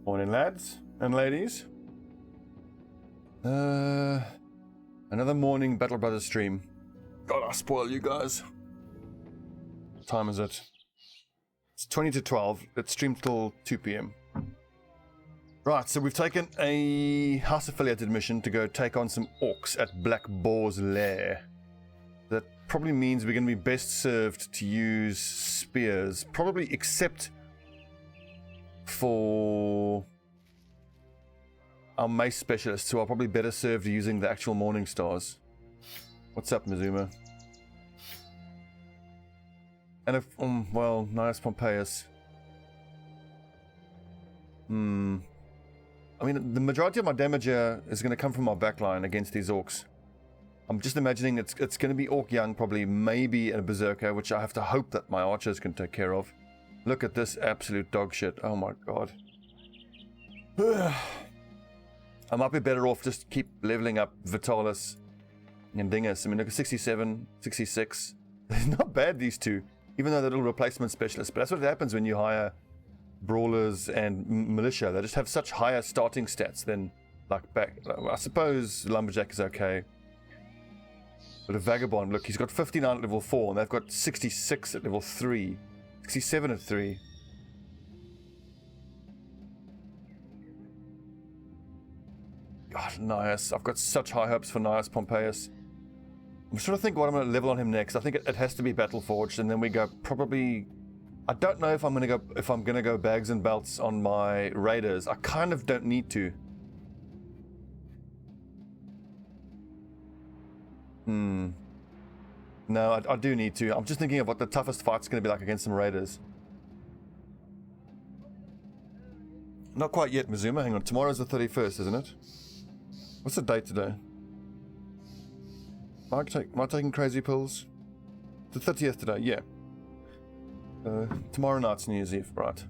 Morning, lads and ladies. Another morning Battle Brothers stream. God, I spoil you guys. What time is it? It's 20 to 12. It's streamed till 2 p.m. Right, so we've taken a house affiliated mission to go take on some orcs at Black Boar's lair. That probably means we're going to be best served to use spears, probably except for our mace specialists, who are probably better served using the actual morning stars. What's up, Mizuma? And if, well, nice Pompeius. I mean, the majority of my damage here is going to come from my backline against these orcs. I'm just imagining it's going to be Orc Young, probably, maybe a Berserker, which I have to hope that my archers can take care of. Look at this absolute dog shit. Oh my god. I might be better off just keep leveling up Vitalis and Dingus. I mean, look at 67, 66. Not bad, these two. Even though they're little replacement specialists. But that's what happens when you hire brawlers and militia. They just have such higher starting stats than, like, back. I suppose Lumberjack is okay. But a Vagabond, look, he's got 59 at level 4, and they've got 66 at level 3. 67 at 3. God, Nias. I've got such high hopes for Nias Pompeius. I'm trying to think what I'm going to level on him next. I think it has to be Battle Forged, and then we go probably... I don't know if I'm going to go bags and belts on my raiders. I kind of don't need to. No, I do need to. I'm just thinking of what the toughest fight's going to be like against some raiders. Not quite yet, Mizuma. Hang on. Tomorrow's the 31st, isn't it? What's the date today? Am I taking crazy pills? The 30th today, yeah. Tomorrow night's New Year's Eve, right.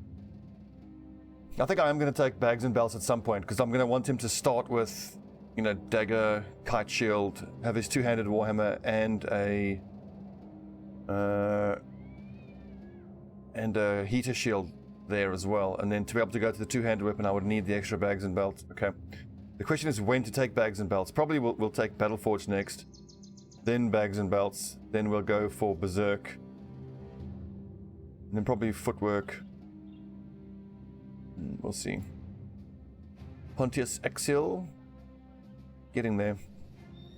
I think I am going to take bags and belts at some point, because I'm going to want him to start with, you know, dagger, kite shield, have his two-handed warhammer, and a heater shield there as well. And then to be able to go to the two-handed weapon, I would need the extra bags and belts. Okay. The question is when to take bags and belts. Probably we'll take Battleforge next, then bags and belts, then we'll go for Berserk, and then probably footwork. We'll see. Pontius Exil. Getting there.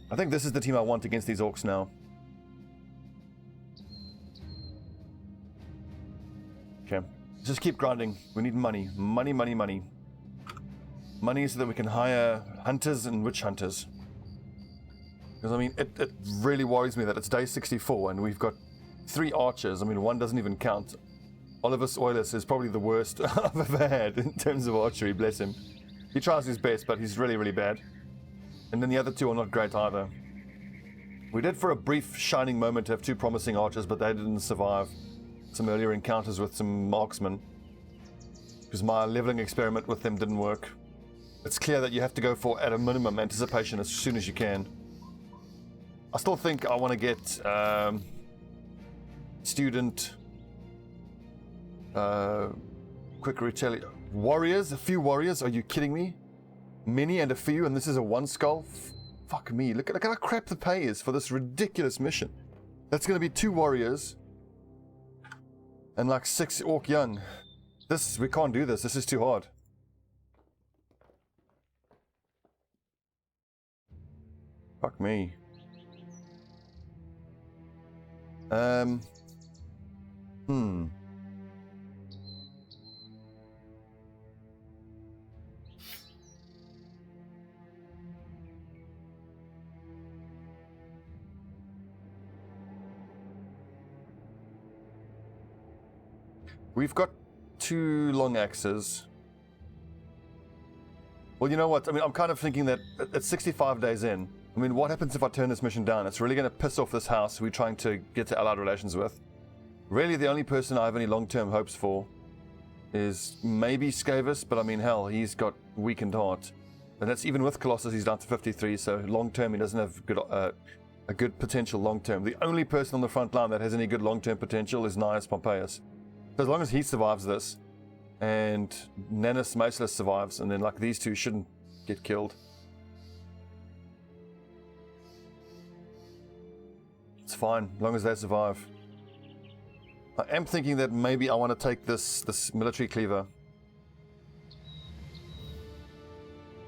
I think this is the team I want against these orcs now. Okay. Just keep grinding. We need money. Money, money, money. Money so that we can hire hunters and witch hunters. Because, I mean, it really worries me that it's day 64 and we've got 3 archers. I mean, one doesn't even count. Olivus Oilus is probably the worst I've ever had in terms of archery, bless him. He tries his best, but he's really, really bad. And then the other 2 are not great either. We did for a brief shining moment have 2 promising archers, but they didn't survive some earlier encounters with some marksmen. Because my leveling experiment with them didn't work. It's clear that you have to go for, at a minimum, anticipation as soon as you can. I still think I want to get student, quick retaliate. Warriors? A few warriors? Are you kidding me? Many and a few, and this is a 1 skull? Fuck me. Look at how crap the pay is for this ridiculous mission. That's going to be 2 warriors and like 6 Orc Young. We can't do this. This is too hard. Fuck me. We've got 2 long axes. Well, you know what? I mean, I'm kind of thinking that it's 65 days in. I mean, what happens if I turn this mission down? It's really going to piss off this house we're trying to get to allied relations with. Really, the only person I have any long-term hopes for is maybe Scavis, but I mean, hell, he's got weakened heart. And that's even with Colossus, he's down to 53, so long-term he doesn't have a good potential long-term. The only person on the front line that has any good long-term potential is Gnaeus Pompeius. So as long as he survives this, And Nanus Merciless survives, and then like these two shouldn't get killed. It's fine, as long as they survive. I am thinking that maybe I want to take this military cleaver.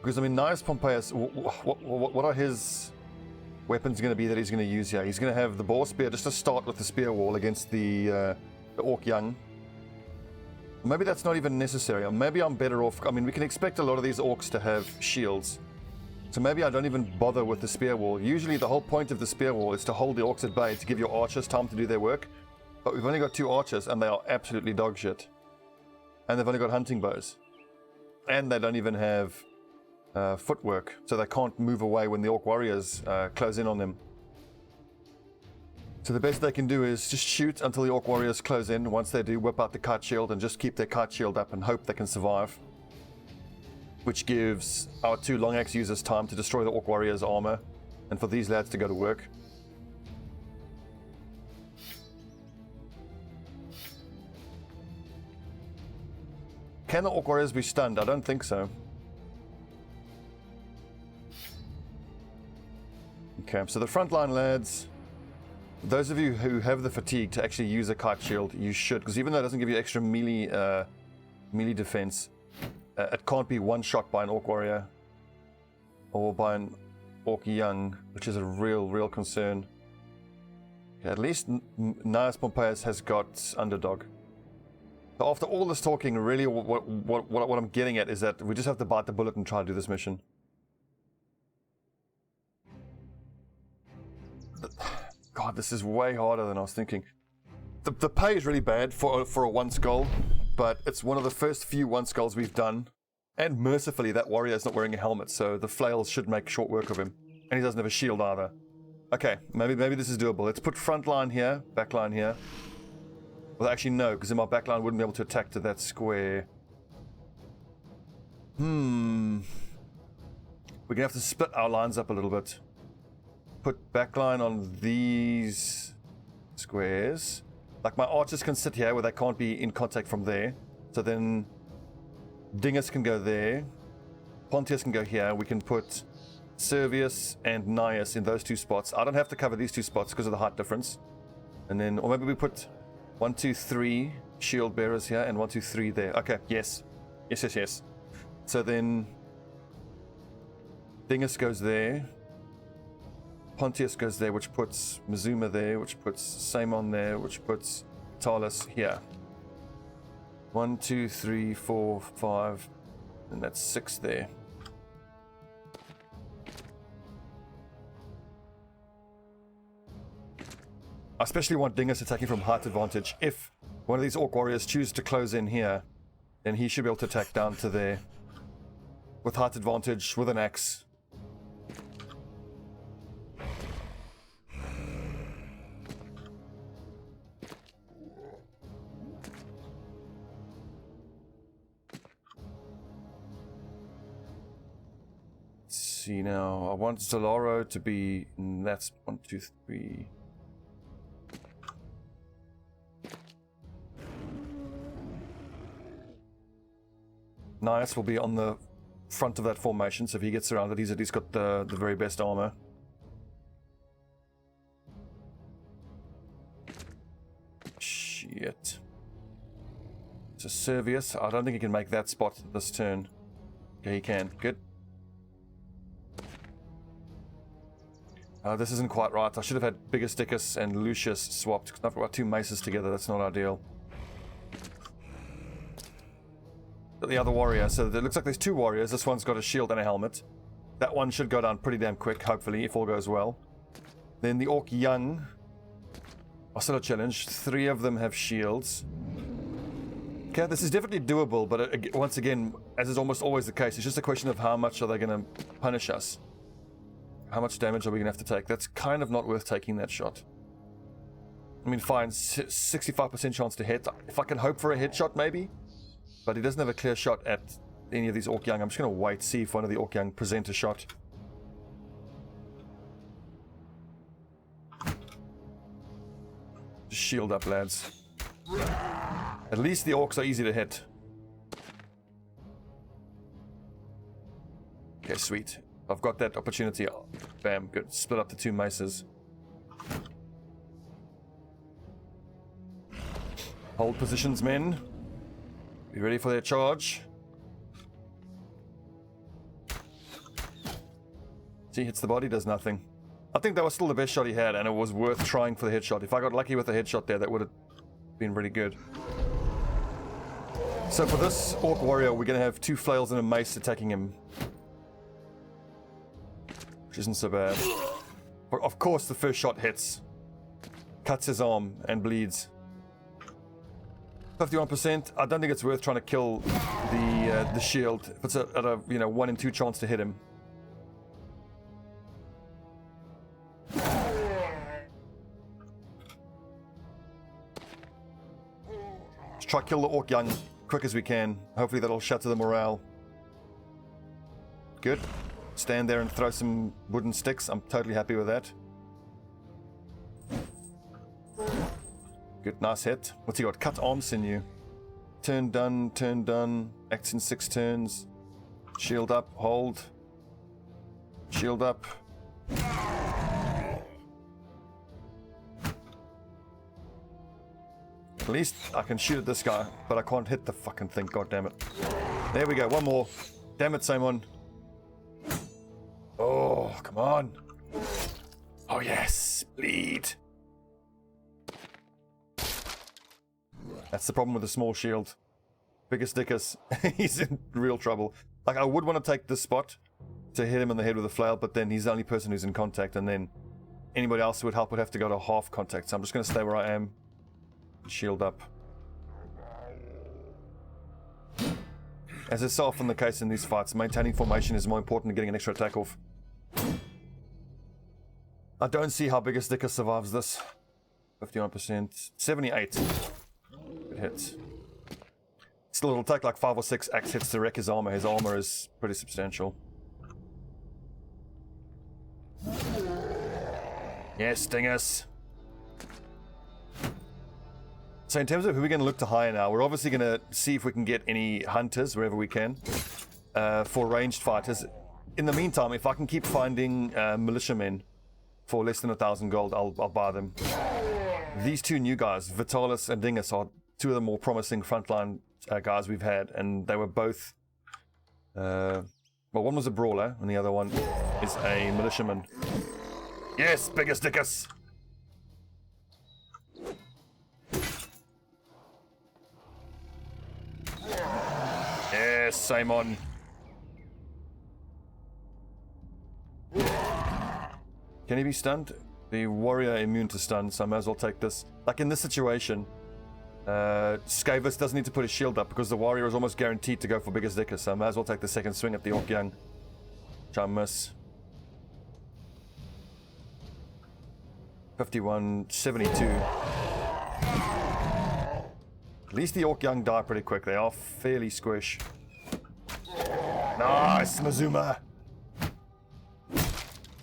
Because I mean, Gnaeus Pompeius, what are his weapons going to be that he's going to use here? He's going to have the boar spear just to start with the spear wall against the Orc Young. Maybe that's not even necessary. Or maybe I'm better off. I mean, we can expect a lot of these orcs to have shields. So maybe I don't even bother with the spear wall. Usually the whole point of the spear wall is to hold the orcs at bay to give your archers time to do their work. But we've only got 2 archers and they are absolutely dog shit. And they've only got hunting bows. And they don't even have footwork. So they can't move away when the orc warriors close in on them. So the best they can do is just shoot until the orc warriors close in. Once they do, whip out the kite shield and just keep their kite shield up and hope they can survive. Which gives our 2 long axe users time to destroy the orc warriors' armor and for these lads to go to work. Can the orc warriors be stunned? I don't think so. Okay, so the frontline lads, those of you who have the fatigue to actually use a kite shield, you should, because even though it doesn't give you extra melee defense, it can't be one shot by an orc warrior or by an orc young, which is a real concern. Okay, at least Gnaeus Pompeius has got underdog. So after all this talking, really what I'm getting at is that we just have to bite the bullet and try to do this mission. God, this is way harder than I was thinking. The pay is really bad for a 1 skull, but it's one of the first few 1 skulls we've done. And mercifully, that warrior is not wearing a helmet, so the flails should make short work of him. And he doesn't have a shield either. Okay, maybe this is doable. Let's put front line here, back line here. Well, actually no, because then my back line wouldn't be able to attack to that square. We're going to have to split our lines up a little bit. Put backline on these squares. Like my archers can sit here where they can't be in contact from there. So then Dingus can go there. Pontius can go here. We can put Servius and Gnaeus in those 2 spots. I don't have to cover these 2 spots because of the height difference. And then, or maybe we put 1, 2, 3 shield bearers here and 1, 2, 3 there. Okay, yes. Yes. So then Dingus goes there. Pontius goes there, which puts Mizuma there, which puts Samon there, which puts Talus here. 1, 2, 3, 4, 5, and that's 6 there. I especially want Dingus attacking from height advantage. If one of these orc warriors chooses to close in here, then he should be able to attack down to there with height advantage with an axe. See now, I want Solaro to be, that's 1, 2, 3. Gnaeus will be on the front of that formation, so if he gets surrounded, he's at least got the very best armor. Shit. So Servius, I don't think he can make that spot this turn. Okay, he can. Good. This isn't quite right. I should have had Bigasticus and Lucius swapped. I've got 2 maces together. That's not ideal. But the other warrior. So it looks like there's 2 warriors. This one's got a shield and a helmet. That one should go down pretty damn quick, hopefully, if all goes well. Then the Orc Young are still a challenge. 3 of them have shields. Okay, this is definitely doable, but once again, as is almost always the case, it's just a question of how much are they going to punish us. How much damage are we going to have to take? That's kind of not worth taking that shot. I mean, fine, 65% chance to hit. If I can hope for a headshot, maybe. But he doesn't have a clear shot at any of these Orc Young. I'm just going to wait, see if one of the Orc Young present a shot. Just shield up, lads. At least the Orcs are easy to hit. Okay, sweet. I've got that opportunity. Bam, good. Split up the 2 maces. Hold positions, men. Be ready for their charge. See, hits the body, does nothing. I think that was still the best shot he had, and it was worth trying for the headshot. If I got lucky with the headshot there, that would have been really good. So for this Orc Warrior, we're going to have 2 flails and a mace attacking him. Which isn't so bad. But of course the first shot hits. Cuts his arm and bleeds. 51%. I don't think it's worth trying to kill the shield. If it's at a 1 in 2 chance to hit him. Let's try to kill the Orc Young quick as we can. Hopefully that'll shatter the morale. Good. Stand there and throw some wooden sticks. I'm totally happy with that. Good, nice hit. What's he got? Cut arm sinew. Turn done, turn done. Acts in 6 turns. Shield up, hold. Shield up. At least I can shoot at this guy, but I can't hit the fucking thing, god damn it. There we go, one more. Damn it, same one. Oh, come on. Oh yes, bleed. That's the problem with the small shield. Biggest Dickus, he's in real trouble. Like, I would want to take this spot to hit him in the head with a flail, but then he's the only person who's in contact, and then anybody else who would help would have to go to half contact. So I'm just going to stay where I am. Shield up. As is so often the case in these fights, maintaining formation is more important than getting an extra attack off. I don't see how Biggest Dickus survives this. 51%. 78. It hits. Still, it'll take like 5 or 6 axe hits to wreck his armor. His armor is pretty substantial. Yes, Dingus. So in terms of who we're going to look to hire now, we're obviously going to see if we can get any hunters wherever we can for ranged fighters. In the meantime, if I can keep finding militiamen for less than 1,000 gold, I'll buy them. These 2 new guys, Vitalis and Dingus, are 2 of the more promising frontline guys we've had, and they were both... well, one was a brawler, and the other one is a militiaman. Yes, Biggest Dickus! Yes, same on. Can he be stunned? The warrior immune to stun, so I may as well take this. Like in this situation, Skavis doesn't need to put his shield up because the warrior is almost guaranteed to go for Biggest Dickus, so I may as well take the second swing at the Orc Young. Which I miss. 51, 72. At least the Orc Young die pretty quick. They are fairly squish. Nice, Mazuma!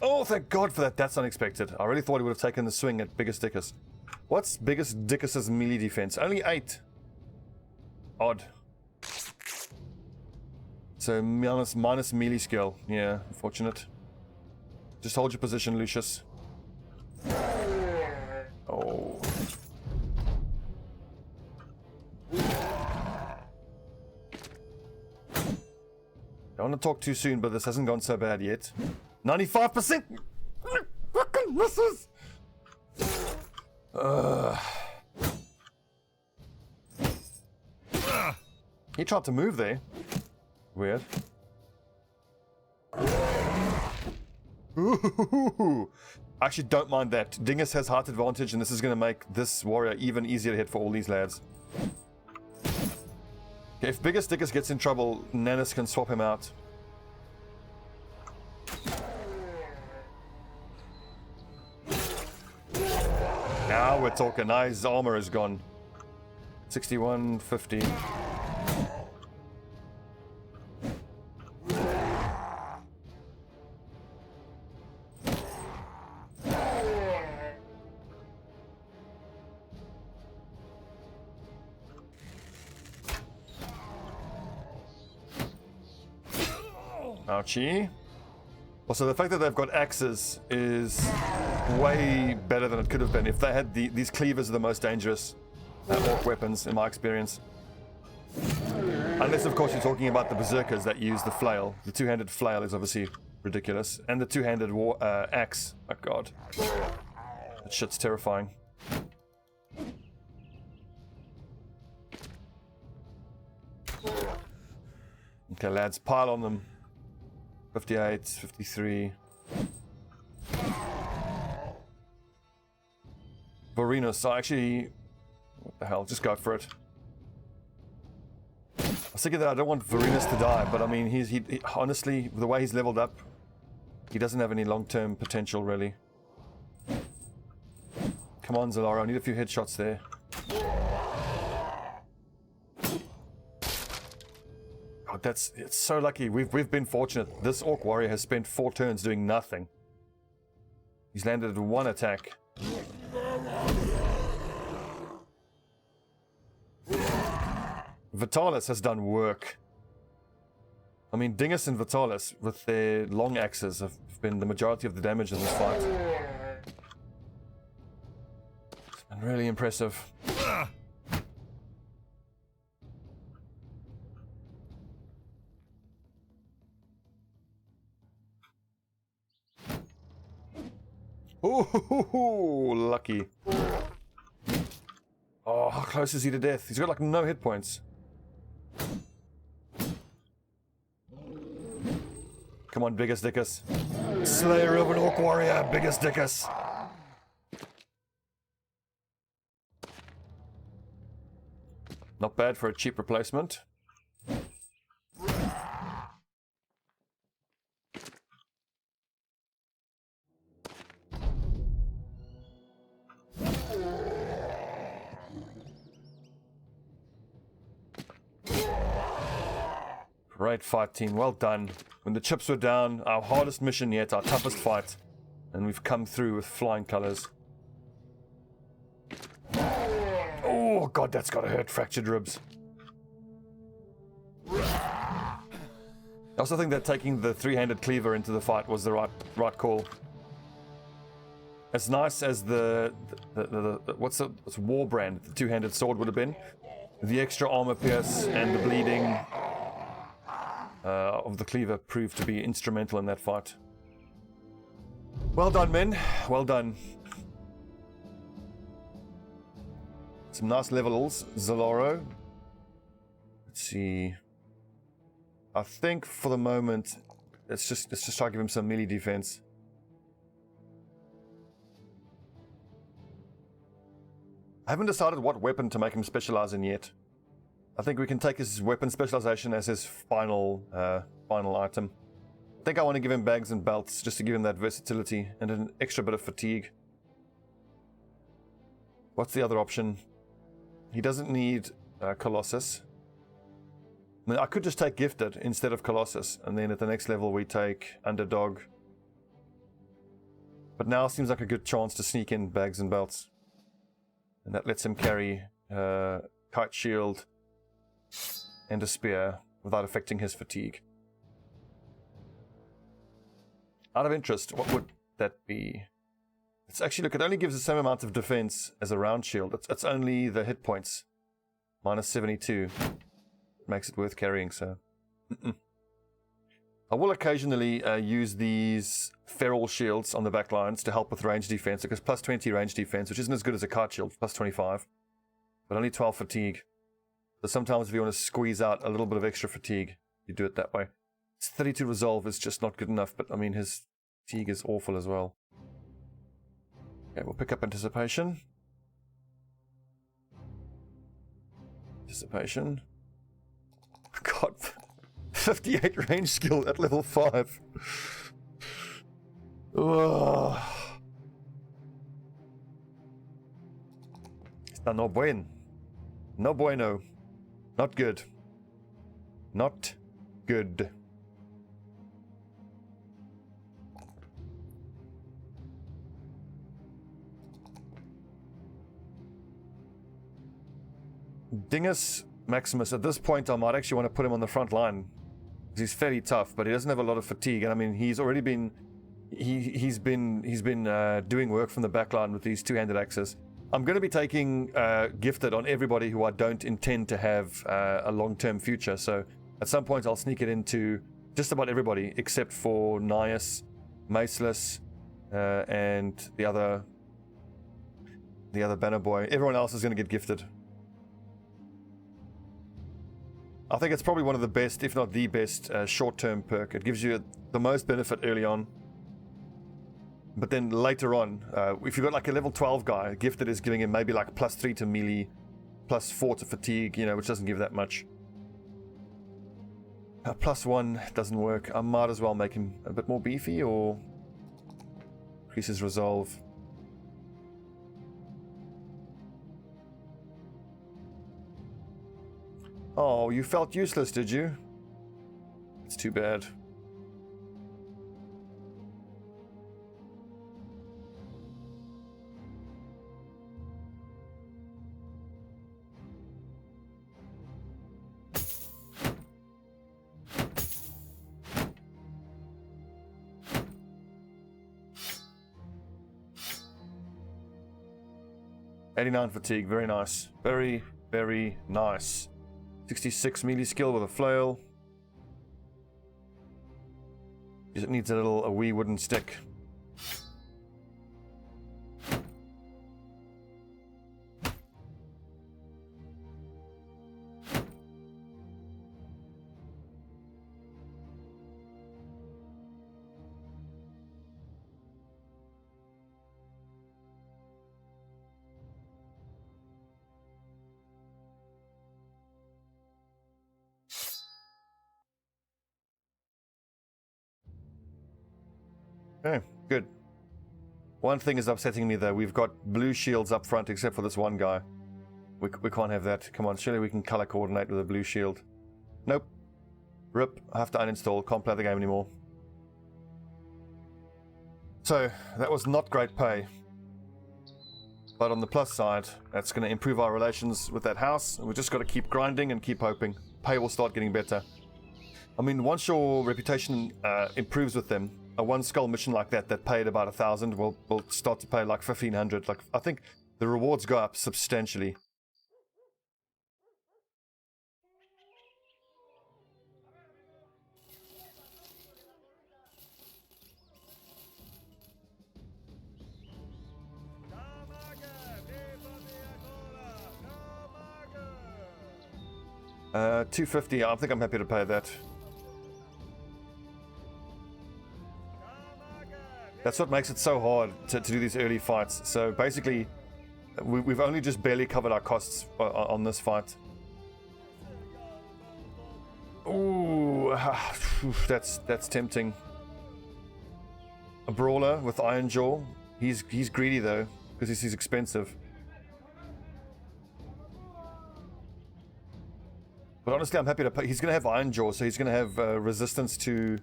Oh, thank God for that. That's unexpected. I really thought he would have taken the swing at Biggest Dickus. What's Biggest Dickus's melee defense? Only 8. Odd. So minus melee skill. Yeah, unfortunate. Just hold your position, Lucius. Oh. Don't want to talk too soon, but this hasn't gone so bad yet. 95%! Fucking misses! He tried to move there. Weird. Ooh. I actually don't mind that. Dingus has height advantage, and this is going to make this warrior even easier to hit for all these lads. Okay, if Biggest Dickus gets in trouble, Nanus can swap him out. Now we're talking. Now his armor is gone. 61, 50. Ouchie. Also, the fact that they've got axes is way better than it could have been. If they had these cleavers are the most dangerous orc weapons, in my experience. Unless, of course, you're talking about the berserkers that use the flail. The two-handed flail is obviously ridiculous. And the two-handed axe. Oh, God. That shit's terrifying. Okay, lads, pile on them. 58, 53. Vorenus, actually... What the hell, just go for it. I was thinking that I don't want Vorenus to die, but I mean, he honestly, the way he's leveled up, he doesn't have any long-term potential, really. Come on, Zalaro, I need a few headshots there. God, it's so lucky. We've been fortunate. This Orc Warrior has spent 4 turns doing nothing. He's landed 1 attack. Vitalis has done work. I mean, Dingus and Vitalis, with their long axes, have been the majority of the damage in this fight. It's been really impressive. Ooh, lucky. Oh, how close is he to death? He's got like no hit points. Come on, Biggest Dickus. Slayer of an Orc Warrior, Biggest Dickus. Not bad for a cheap replacement. Great fight, team. Well done. When the chips were down, our hardest mission yet, our toughest fight. And we've come through with flying colors. Oh, God, that's gotta hurt. Fractured ribs. I also think that taking the 3-handed cleaver into the fight was the right call. As nice as the what's Warbrand, the 2-handed sword would have been. The extra armor pierce and the bleeding of the cleaver proved to be instrumental in that fight. Well done, men. Well done. Some nice levels, Zaloro. Let's see. I think for the moment, let's just try to give him some melee defense. I haven't decided what weapon to make him specialize in yet. I think we can take his weapon specialization as his final item. I think I want to give him bags and belts just to give him that versatility and an extra bit of fatigue. What's the other option? He doesn't need Colossus. I mean, I could just take Gifted instead of Colossus, and then at the next level we take Underdog. But now seems like a good chance to sneak in bags and belts. And that lets him carry Kite Shield and a spear without affecting his fatigue. Out of interest, what would that be? It's actually, look, it only gives the same amount of defense as a round shield. It's only the hit points. Minus 72. It makes it worth carrying, so. I will occasionally use these feral shields on the back lines to help with range defense, because plus 20 range defense, which isn't as good as a kite shield, plus 25. But only 12 fatigue. So sometimes if you want to squeeze out a little bit of extra fatigue, you do it that way. His 32 resolve is just not good enough, but I mean his fatigue is awful as well. Okay, we'll pick up Anticipation. Anticipation. God, 58 range skill at level 5. Ugh. Está no bueno. No bueno. Not good. Not good. Dingus Maximus, at this point I might actually want to put him on the front line. He's fairly tough, but he doesn't have a lot of fatigue. And I mean, he's already been he's been doing work from the backline with these two-handed axes. I'm going to be taking gifted on everybody who I don't intend to have a long-term future. So at some point I'll sneak it into just about everybody except for Nias, Maceless, and the other banner boy. Everyone else is going to get gifted. I think it's probably one of the best, if not the best, short-term perk. It gives you the most benefit early on. But then later on, if you've got like a level 12 guy, gifted is giving him maybe like +3 to melee, +4 to fatigue, you know, which doesn't give that much. +1 doesn't work. I might as well make him a bit more beefy or increase his resolve. Oh, you felt useless, did you? It's too bad. '89 fatigue, very nice. Very, very nice. 66 melee skill with a flail. It needs a wee wooden stick. Okay, good. One thing is upsetting me though. We've got blue shields up front except for this one guy. We can't have that. Come on, surely we can color coordinate with a blue shield. Nope. RIP. I have to uninstall. Can't play the game anymore. So, that was not great pay. But on the plus side, that's going to improve our relations with that house. We've just got to keep grinding and keep hoping. Pay will start getting better. I mean, once your reputation improves with them, a one skull mission like that paid about 1,000 will start to pay like 1,500. Like, I think the rewards go up substantially. $250. I think I'm happy to pay that. That's what makes it so hard to do these early fights. So basically, we've only just barely covered our costs on this fight. Ooh, that's tempting. A brawler with Iron Jaw. He's greedy though, because he's expensive. But honestly, I'm happy to pay. He's going to have Iron Jaw, so he's going to have resistance to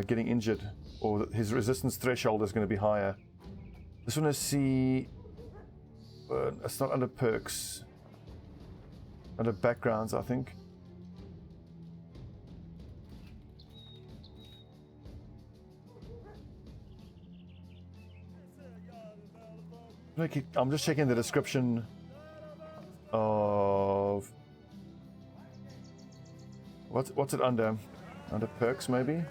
getting injured. Or his resistance threshold is going to be higher. Just want to see... it's not under perks. Under backgrounds, I think. I'm just checking the description of... What's it under? Under perks, maybe?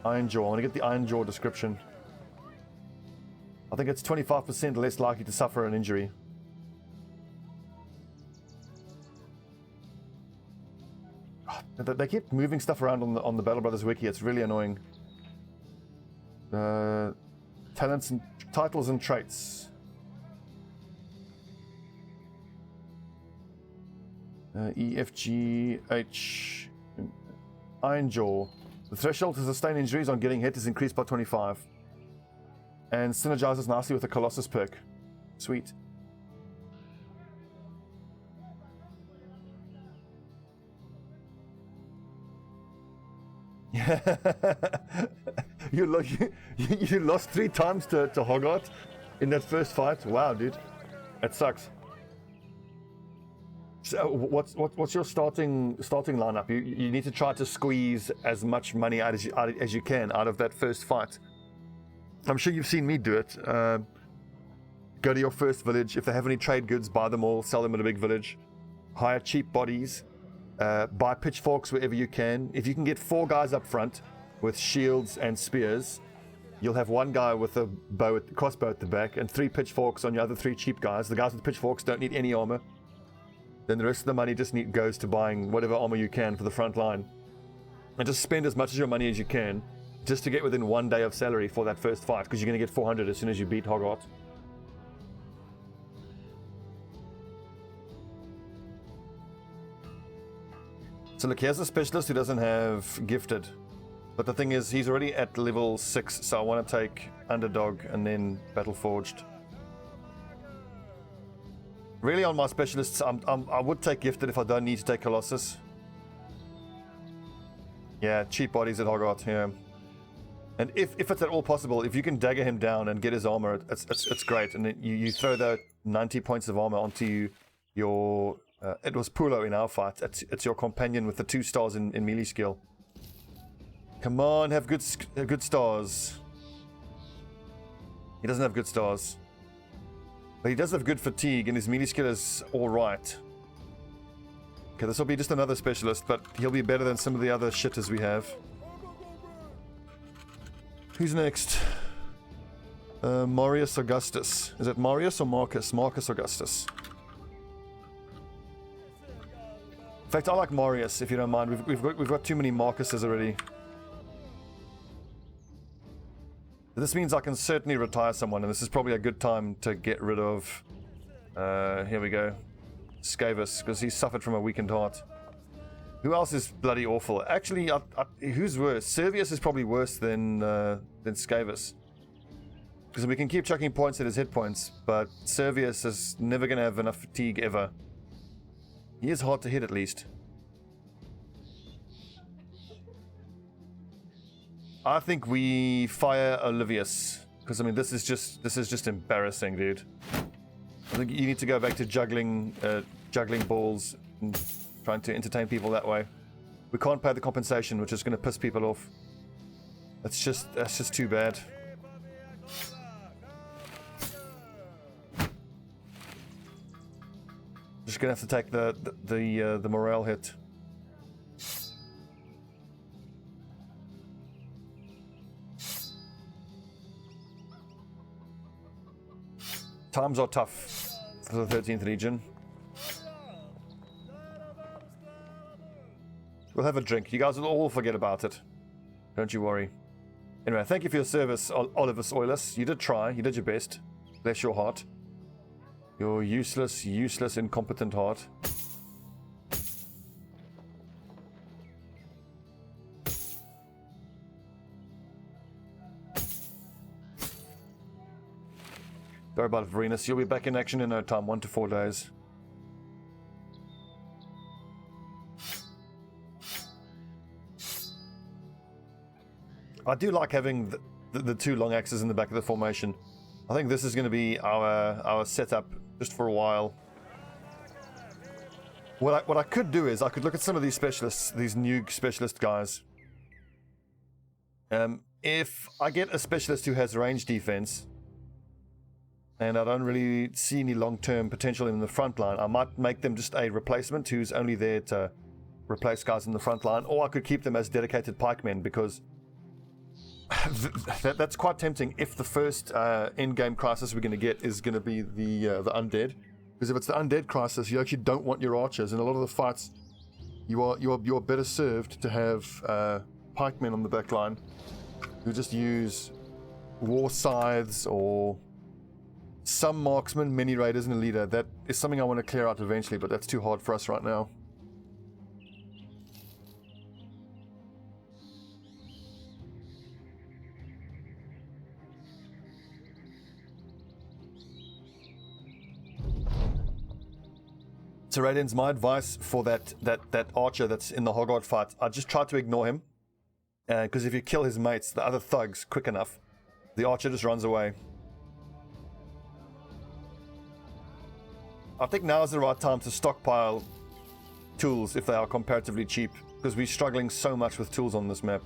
Iron Jaw. I want to get the Iron Jaw description. I think it's 25% less likely to suffer an injury. They keep moving stuff around on the Battle Brothers wiki. It's really annoying. Talents and titles and traits. E, F, G, H. Iron Jaw. The threshold to sustain injuries on getting hit is increased by 25. And synergizes nicely with the Colossus perk. Sweet. you lost 3 times to Hogarth in that first fight. Wow, dude. That sucks. So what's your starting lineup? You need to try to squeeze as much money out as you can out of that first fight. I'm sure you've seen me do it. Go to your first village. If they have any trade goods, buy them all, sell them at a big village. Hire cheap bodies. Buy pitchforks wherever you can. If you can get 4 guys up front with shields and spears, you'll have 1 guy with a crossbow at the back and 3 pitchforks on your other 3 cheap guys. The guys with pitchforks don't need any armor. Then the rest of the money just goes to buying whatever armor you can for the front line. And just spend as much of your money as you can just to get within 1 day of salary for that first fight, because you're going to get 400 as soon as you beat Hoggart. So look, here's a specialist who doesn't have gifted. But the thing is, he's already at level 6, so I want to take Underdog and then Battle Forged. Really, on my specialists, I would take Gifted if I don't need to take Colossus. Yeah, cheap bodies at Hoggart, yeah. And if it's at all possible, if you can dagger him down and get his armor, it's great. And then you throw the 90 points of armor onto your... it was Pulo in our fight. It's your companion with the 2 stars in melee skill. Come on, have good stars. He doesn't have good stars. But he does have good fatigue, and his melee skill is alright. Okay, this will be just another specialist, but he'll be better than some of the other shitters we have. Who's next? Marius Augustus. Is it Marius or Marcus? Marcus Augustus. In fact, I like Marius, if you don't mind. We've got too many Marcuses already. This means I can certainly retire someone, and this is probably a good time to get rid of... here we go. Scavis, because he suffered from a weakened heart. Who else is bloody awful? Actually, who's worse? Servius is probably worse than Scavis. Because we can keep chucking points at his hit points, but Servius is never going to have enough fatigue ever. He is hard to hit, at least. I think we fire Olivius, because I mean this is just embarrassing, dude. I think you need to go back to juggling balls and trying to entertain people that way. We can't pay the compensation, which is going to piss people off. That's just too bad. Just gonna have to take the morale hit. Times are tough for the 13th Legion. We'll have a drink. You guys will all forget about it. Don't you worry. Anyway, thank you for your service, Olivus Oilus. You did try. You did your best. Bless your heart. Your useless, incompetent heart. Sorry about it, Venus. You'll be back in action in no time, 1 to 4 days. I do like having the 2 long axes in the back of the formation. I think this is going to be our setup just for a while. What I could do is I could look at some of these specialists, these new specialist guys. If I get a specialist who has range defense, and I don't really see any long-term potential in the front line, I might make them just a replacement who's only there to replace guys in the front line, or I could keep them as dedicated pikemen, because that's quite tempting if the first end-game crisis we're going to get is going to be the undead. Because if it's the undead crisis, you actually don't want your archers. In a lot of the fights, you are better served to have pikemen on the back line who just use war scythes or some marksmen, many raiders, and a leader. That is something I want to clear out eventually, but that's too hard for us right now. So Radiant's, my advice for that archer that's in the Hoggart fight, I just try to ignore him. Because if you kill his mates, the other thugs, quick enough, the archer just runs away. I think now is the right time to stockpile tools if they are comparatively cheap, because we're struggling so much with tools on this map.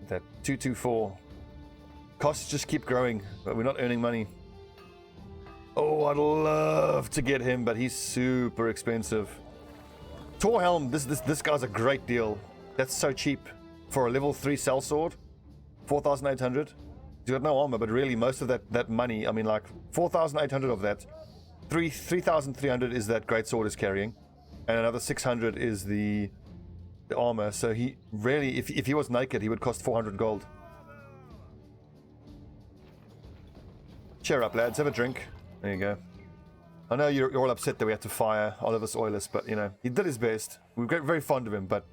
That 224. Costs just keep growing, but we're not earning money. Oh, I'd love to get him, but he's super expensive. Torhelm, this guy's a great deal. That's so cheap for a level 3 cell sword. 4,800. He's got no armor, but really most of that money, I mean, like 4,800 of that, 3,300 is that great sword is carrying, and another 600 is the armor. So he really, if he was naked, he would cost 400 gold. Cheer up, lads. Have a drink. There you go. I know you're all upset that we had to fire Oliver's Oilers, but, you know, he did his best. We were very fond of him, but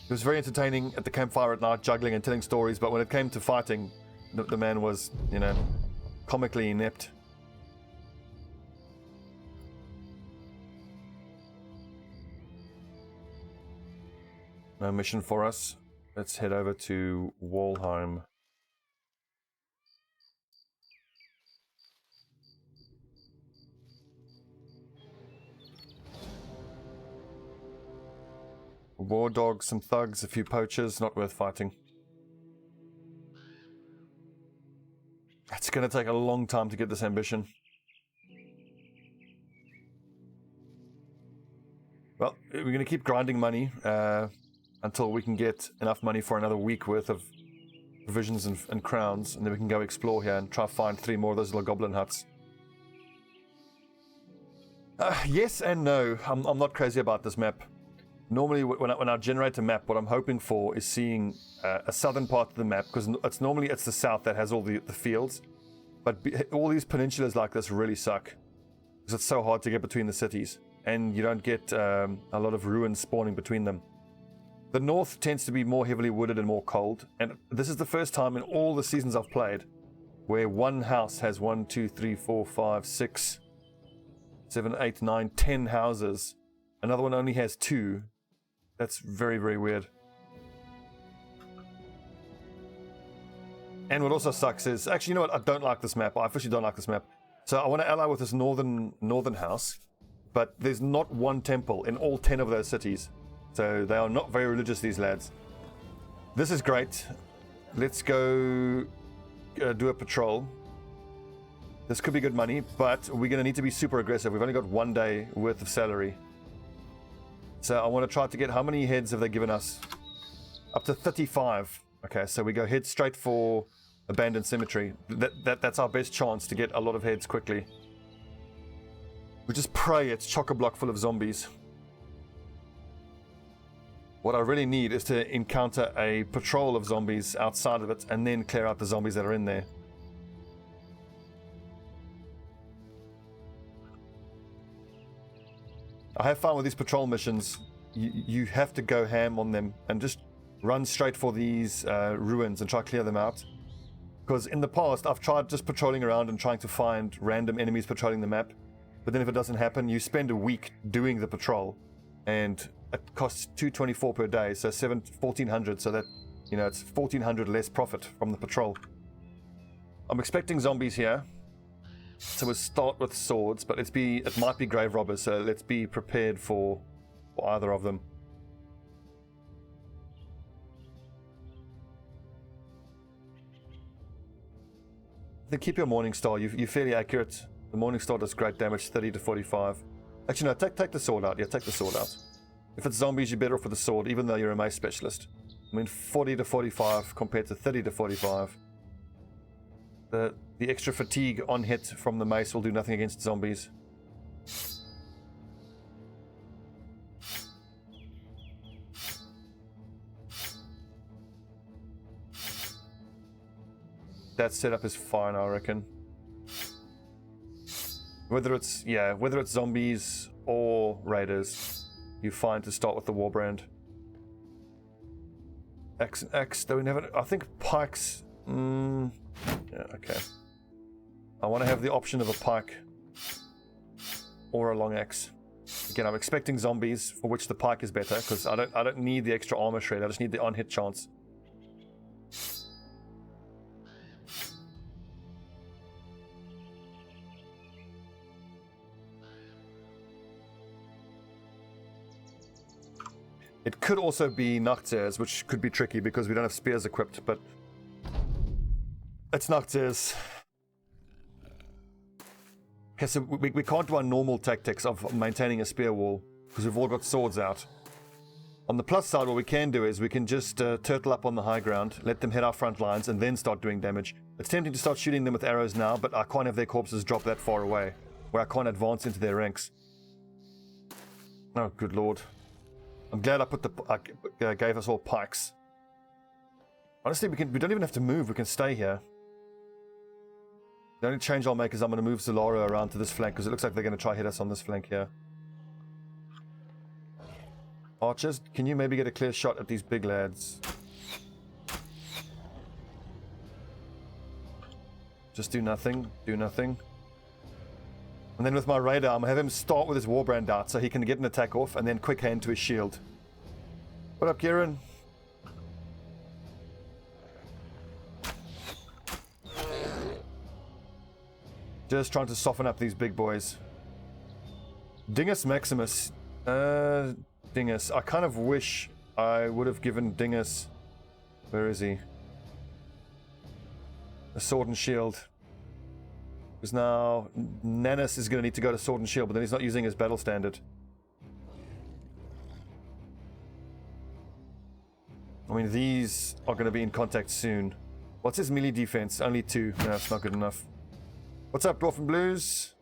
it was very entertaining at the campfire at night, juggling and telling stories, but when it came to fighting, the man was, you know, comically inept. No mission for us. Let's head over to Walheim. War dogs, some thugs, a few poachers, not worth fighting. It's going to take a long time to get this ambition. Well, we're going to keep grinding money until we can get enough money for another week worth of provisions and crowns, and then we can go explore here and try to find 3 more of those little goblin huts. Yes and no. I'm not crazy about this map. Normally, when I generate a map, what I'm hoping for is seeing a southern part of the map, because it's the south that has all the fields. But all these peninsulas like this really suck, because it's so hard to get between the cities, and you don't get a lot of ruins spawning between them. The north tends to be more heavily wooded and more cold, and this is the first time in all the seasons I've played where one house has 1, 2, 3, 4, 5, 6, 7, 8, 9, 10 houses. Another one only has 2. That's very, very weird. And what also sucks is, actually, you know what? I don't like this map. I officially don't like this map. So I want to ally with this northern house, but there's not one temple in all 10 of those cities. So they are not very religious, these lads. This is great. Let's go do a patrol. This could be good money, but we're going to need to be super aggressive. We've only got 1 day worth of salary. So I want to try to get, how many heads have they given us? Up to 35. Okay, so we go head straight for abandoned cemetery. That's our best chance to get a lot of heads quickly. We just pray it's chock-a-block full of zombies. What I really need is to encounter a patrol of zombies outside of it and then clear out the zombies that are in there. I have found with these patrol missions, you have to go ham on them and just run straight for these ruins and try to clear them out. Because in the past, I've tried just patrolling around and trying to find random enemies patrolling the map. But then if it doesn't happen, you spend a week doing the patrol. And it costs 224 per day, so 1,400. So that, you know, it's 1,400 less profit from the patrol. I'm expecting zombies here. So we'll start with swords, but it might be grave robbers, so let's be prepared for either of them. Then keep your Morning Star. You're fairly accurate. The Morning Star does great damage, 30 to 45. Actually, no, take the sword out. Yeah, take the sword out. If it's zombies, you're better off with the sword, even though you're a mace specialist. I mean, 40 to 45 compared to 30 to 45. The extra fatigue on hit from the mace will do nothing against zombies. That setup is fine, I reckon. Whether it's zombies or raiders, you're fine to start with the Warbrand. Axe and axe, though we never. I think pikes. Yeah, okay. I want to have the option of a pike or a long axe. Again, I'm expecting zombies, for which the pike is better, because I don't need the extra armor shred. I just need the on-hit chance. It could also be Noctirs, which could be tricky because we don't have spears equipped, but it's Noctirs. Okay, so we can't do our normal tactics of maintaining a spear wall because we've all got swords out. On the plus side, what we can do is we can just turtle up on the high ground, let them hit our front lines, and then start doing damage. It's tempting to start shooting them with arrows now, but I can't have their corpses drop that far away, where I can't advance into their ranks. Oh, good lord. I'm glad I gave us all pikes. Honestly, we don't even have to move, we can stay here. The only change I'll make is I'm going to move Zalaro around to this flank, because it looks like they're going to try hit us on this flank here. Archers, can you maybe get a clear shot at these big lads? Just do nothing, do nothing. And then with my radar, I'm going to have him start with his Warbrand out so he can get an attack off, and then quick hand to his shield. What up, Kieran? Just trying to soften up these big boys. Dingus Maximus. Dingus. I kind of wish I would have given Dingus... Where is he? A sword and shield. Because now Nanus is going to need to go to sword and shield, but then he's not using his battle standard. I mean, these are going to be in contact soon. What's his melee defense? Only 2. No, that's not good enough. What's up, Dwarf and Blues?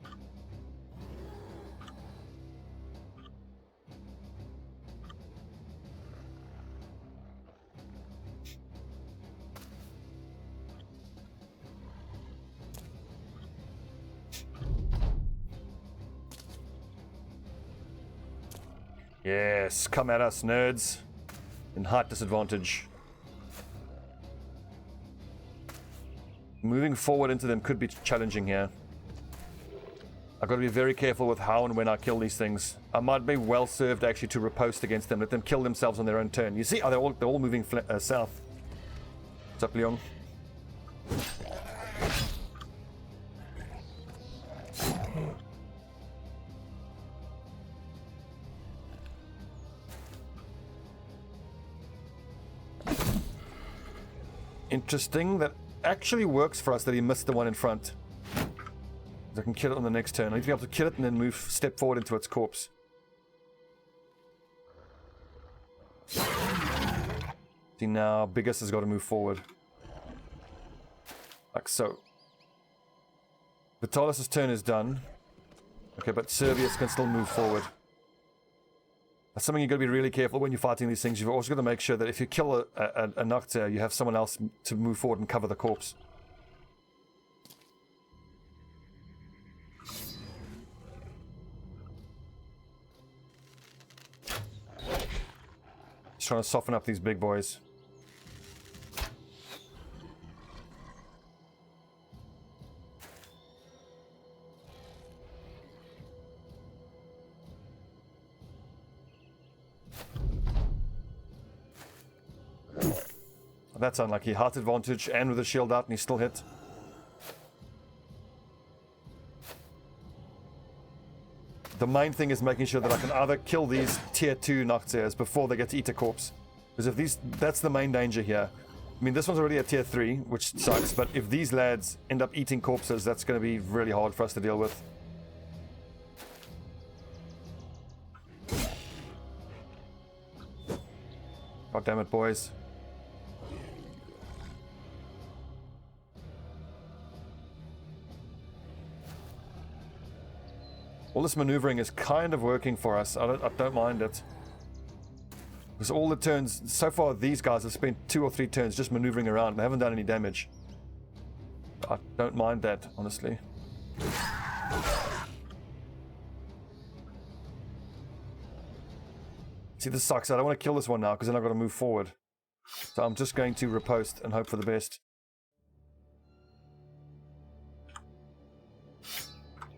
Yes, come at us, nerds. In height disadvantage. Moving forward into them could be challenging here. I've got to be very careful with how and when I kill these things. I might be well served actually to riposte against them, let them kill themselves on their own turn. You see, they're all moving south. What's up, Leon? Interesting. That actually works for us that he missed the one in front. I can kill it on the next turn. I need to be able to kill it and then step forward into its corpse. See, now Biggest has got to move forward. Like so. Vitalis' turn is done. Okay, but Servius can still move forward. That's something you've got to be really careful when you're fighting these things. You've also got to make sure that if you kill a Noctir, you have someone else to move forward and cover the corpse. Just trying to soften up these big boys. That's unlucky. Heart advantage and with a shield out and he's still hit. The main thing is making sure that I can either kill these tier 2 Noctirs before they get to eat a corpse. Because if these, that's the main danger here. I mean, this one's already a tier 3, which sucks, but if these lads end up eating corpses, that's going to be really hard for us to deal with. God damn it, boys. All this maneuvering is kind of working for us. I don't mind it. Because all the turns, so far these guys have spent 2 or 3 turns just maneuvering around. They haven't done any damage. I don't mind that, honestly. See, this sucks. I don't want to kill this one now because then I've got to move forward. So I'm just going to riposte and hope for the best.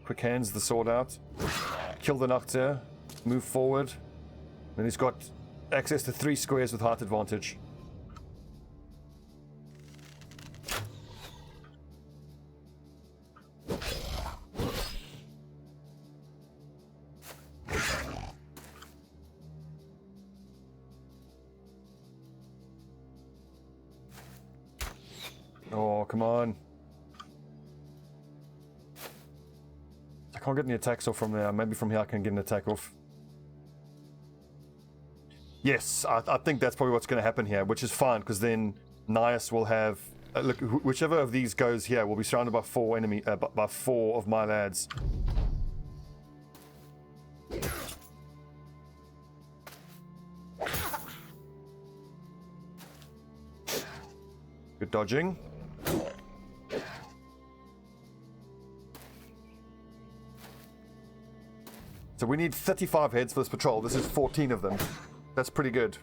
Quick hands the sword out. Kill the Noctir. Move forward. And he's got access to 3 squares with heart advantage. come on. I can't get any attacks off from there. Maybe from here I can get an attack off. Yes, I think that's probably what's going to happen here, which is fine, because then Nias will have... look, whichever of these goes here will be surrounded by 4 enemy, by 4 of my lads. Good dodging. So we need 35 heads for this patrol. This is 14 of them. That's pretty good.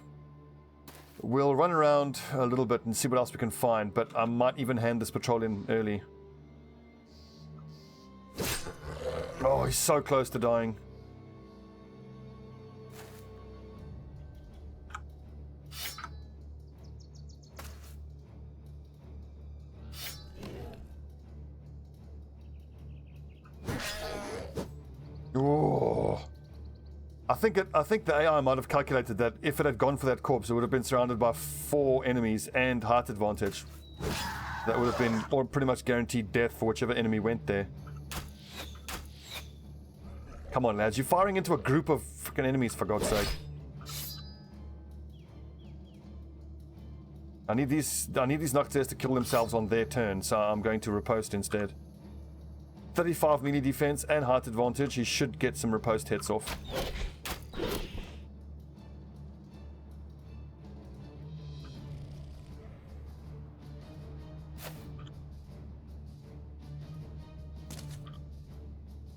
We'll run around a little bit and see what else we can find, but I might even hand this patrol in early. Oh, he's so close to dying. Oh. I think the AI might have calculated that if it had gone for that corpse, it would have been surrounded by 4 enemies and height advantage. That would have been pretty much guaranteed death for whichever enemy went there. Come on, lads, you're firing into a group of freaking enemies, for God's sake. I need these Noctirs to kill themselves on their turn, so I'm going to riposte instead. 35 melee defense and height advantage. He should get some riposte hits off.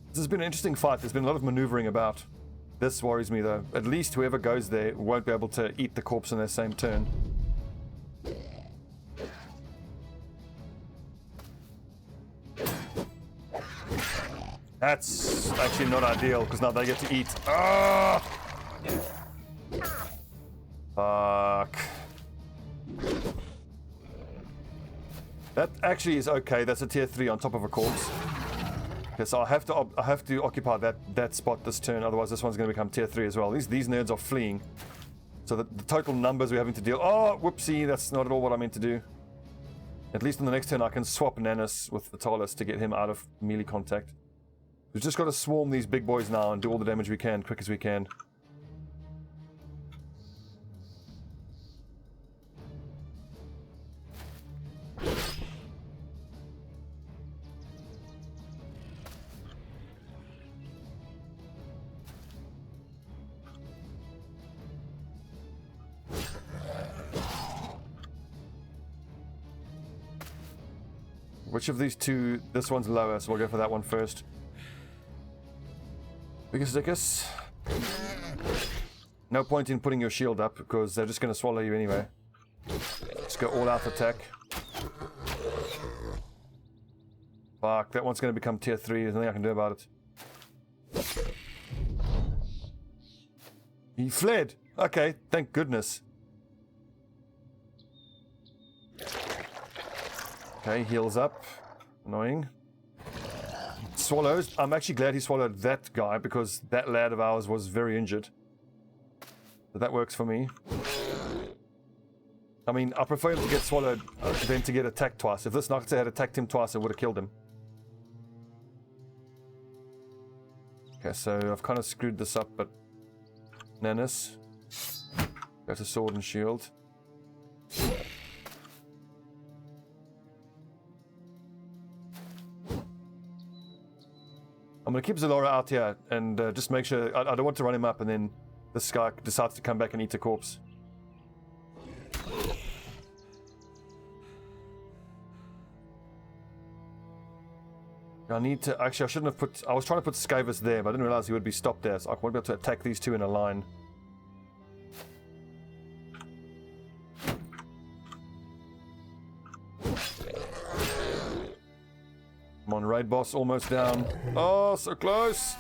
This has been an interesting fight. There's been a lot of maneuvering about. This worries me though. At least whoever goes there won't be able to eat the corpse in their same turn. That's actually not ideal, because now they get to eat. Ah! Fuck. That actually is okay. That's a tier 3 on top of a corpse. Okay, so I have to occupy that spot this turn, otherwise this one's going to become tier 3 as well. These nerds are fleeing. So the total numbers we're having to deal... Oh, whoopsie, that's not at all what I meant to do. At least on the next turn I can swap Nanis with Vitalis to get him out of melee contact. We've just got to swarm these big boys now and do all the damage we can, quick as we can. Which of these two? This one's lower, so we'll go for that one first. Because I guess no point in putting your shield up because they're just going to swallow you anyway. Let's go all out attack. Fuck, that one's going to become tier 3. There's nothing I can do about it. He fled. Okay, thank goodness. Okay, heals up. Annoying. Swallows. I'm actually glad he swallowed that guy because that lad of ours was very injured. So that works for me. I mean, I prefer him to get swallowed than to get attacked twice. If this Noctis had attacked him twice, it would have killed him. Okay, so I've kind of screwed this up, but... Nanis. Go to sword and shield. I'm going to keep Zalora out here and just make sure... I don't want to run him up and then this guy decides to come back and eat a corpse. I need to... Actually, I shouldn't have put... I was trying to put Skyvus there, but I didn't realize he would be stopped there, so I won't be able to attack these two in a line. Come on, raid boss, almost down. Oh, so close!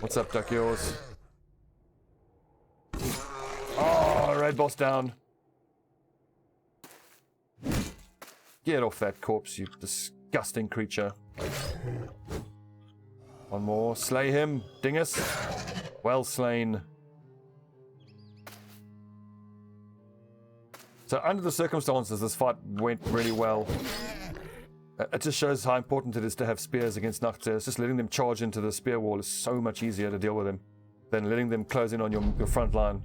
What's up, Duck Yours? Oh, raid boss down. Get off that corpse, you disgusting disgusting creature. One more. Slay him, dingus. Well slain. So under the circumstances, this fight went really well. It just shows how important it is to have spears against Noctis. Just letting them charge into the spear wall is so much easier to deal with them than letting them close in on your front line.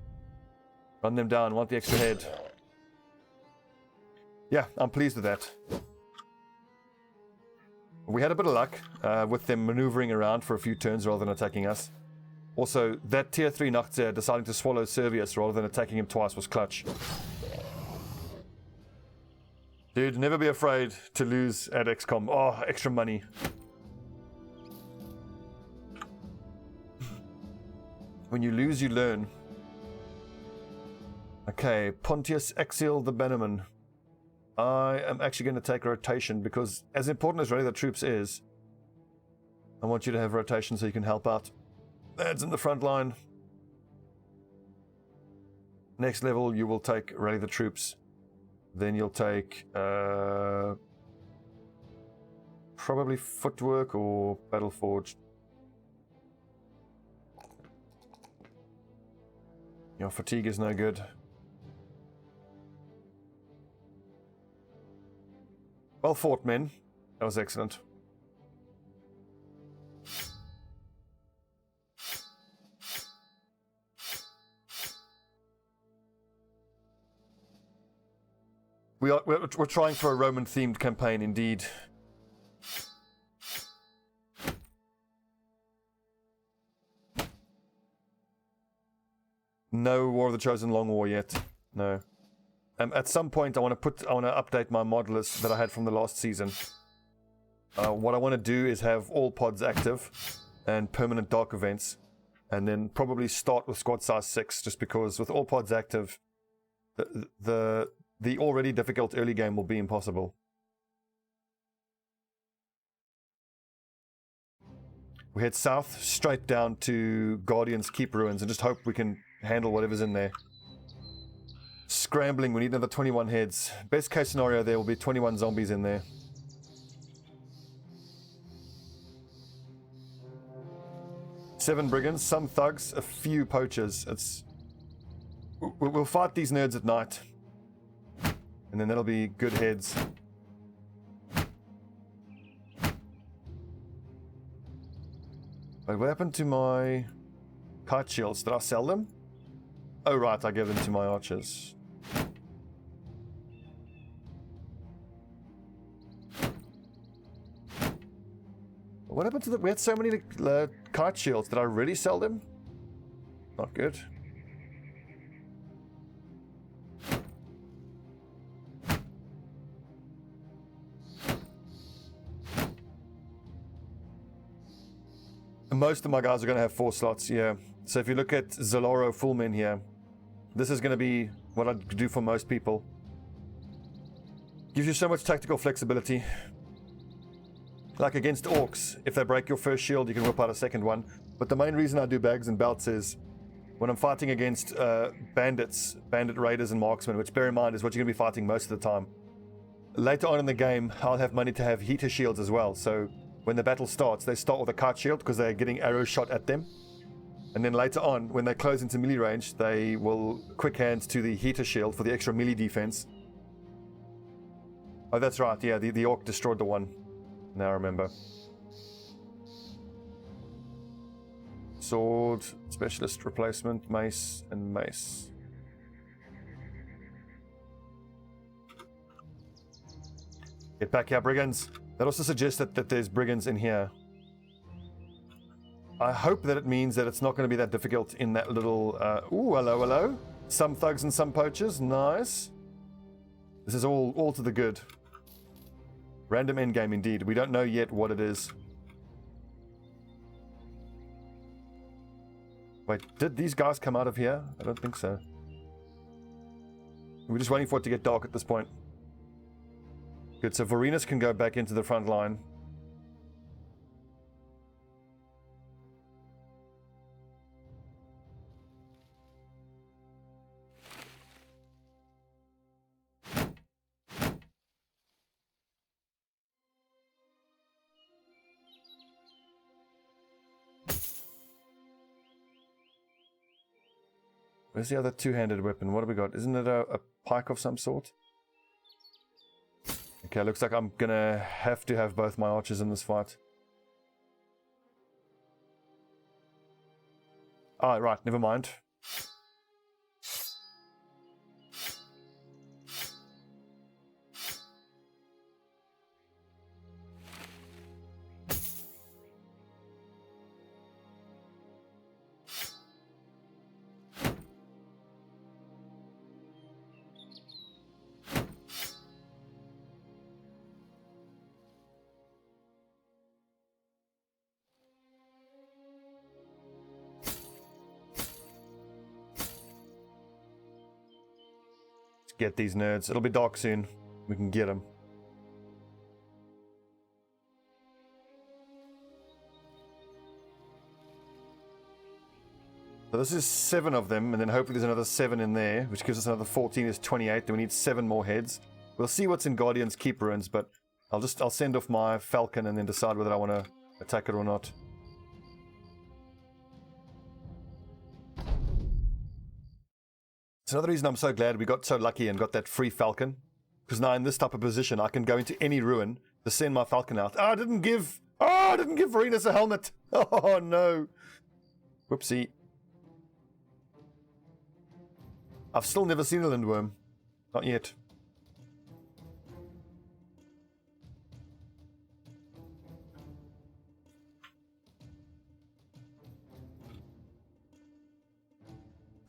Run them down, want the extra head. Yeah, I'm pleased with that. We had a bit of luck with them maneuvering around for a few turns rather than attacking us. Also, that tier 3 Noctis deciding to swallow Servius rather than attacking him twice was clutch. Dude, never be afraid to lose at XCOM. Oh, extra money. When you lose, you learn. Okay, Pontius Axial the Bannerman. I am actually going to take rotation because as important as rally the troops is, I want you to have rotation so you can help out. Lads in the front line. Next level, you will take rally the troops. Then you'll take probably footwork or battle forged. Your fatigue is no good. Well fought, men. That was excellent. We're trying for a Roman-themed campaign, indeed. No War of the Chosen Long War yet. No. At some point, I want to update my mod list that I had from the last season. What I want to do is have all pods active and permanent dark events, and then probably start with squad size 6, just because with all pods active, the already difficult early game will be impossible. We head south, straight down to Guardian's Keep Ruins, and just hope we can handle whatever's in there. Scrambling, we need another 21 heads. Best case scenario, there will be 21 zombies in there. Seven brigands, some thugs, a few poachers. We'll fight these nerds at night. And then that'll be good heads. Wait, what happened to my kite shields? Did I sell them? Oh right, I gave them to my archers. What happened to the... We had so many kite shields. Did I really sell them? Not good. Most of my guys are going to have 4 slots, yeah. So if you look at Zaloro full men here, this is going to be what I'd do for most people. Gives you so much tactical flexibility. Like against orcs, if they break your first shield, you can whip out a second one. But the main reason I do bags and belts is when I'm fighting against bandits, bandit raiders and marksmen, which bear in mind is what you're going to be fighting most of the time. Later on in the game, I'll have money to have heater shields as well. So when the battle starts, they start with a kite shield because they're getting arrows shot at them. And then later on, when they close into melee range, they will quick hands to the heater shield for the extra melee defense. Oh, that's right. Yeah, the orc destroyed the one. Now I remember. Sword, specialist replacement, mace, and mace. Get back here, brigands. That also suggests that there's brigands in here. I hope that it means that it's not going to be that difficult in that little... ooh, hello, hello. Some thugs and some poachers. Nice. This is all to the good. Random endgame indeed. We don't know yet what it is. Wait, did these guys come out of here? I don't think so. We're just waiting for it to get dark at this point. Good, so Vorenus can go back into the front line. Where's the other two-handed weapon? What have we got? Isn't it a pike of some sort? Okay, looks like I'm gonna have to have both my archers in this fight. Ah, right, never mind. Get these nerds. It'll be dark soon. We can get them. So this is 7 of them, and then hopefully there's another 7 in there, which gives us another 14 is 28. Then we need 7 more heads. We'll see what's in Guardian's Keep ruins, but I'll send off my Falcon and then decide whether I want to attack it or not. It's another reason I'm so glad we got so lucky and got that free Falcon. Because now in this type of position, I can go into any ruin to send my Falcon out. I didn't give Varenus a helmet. Oh, no. Whoopsie. I've still never seen a Lindworm. Not yet.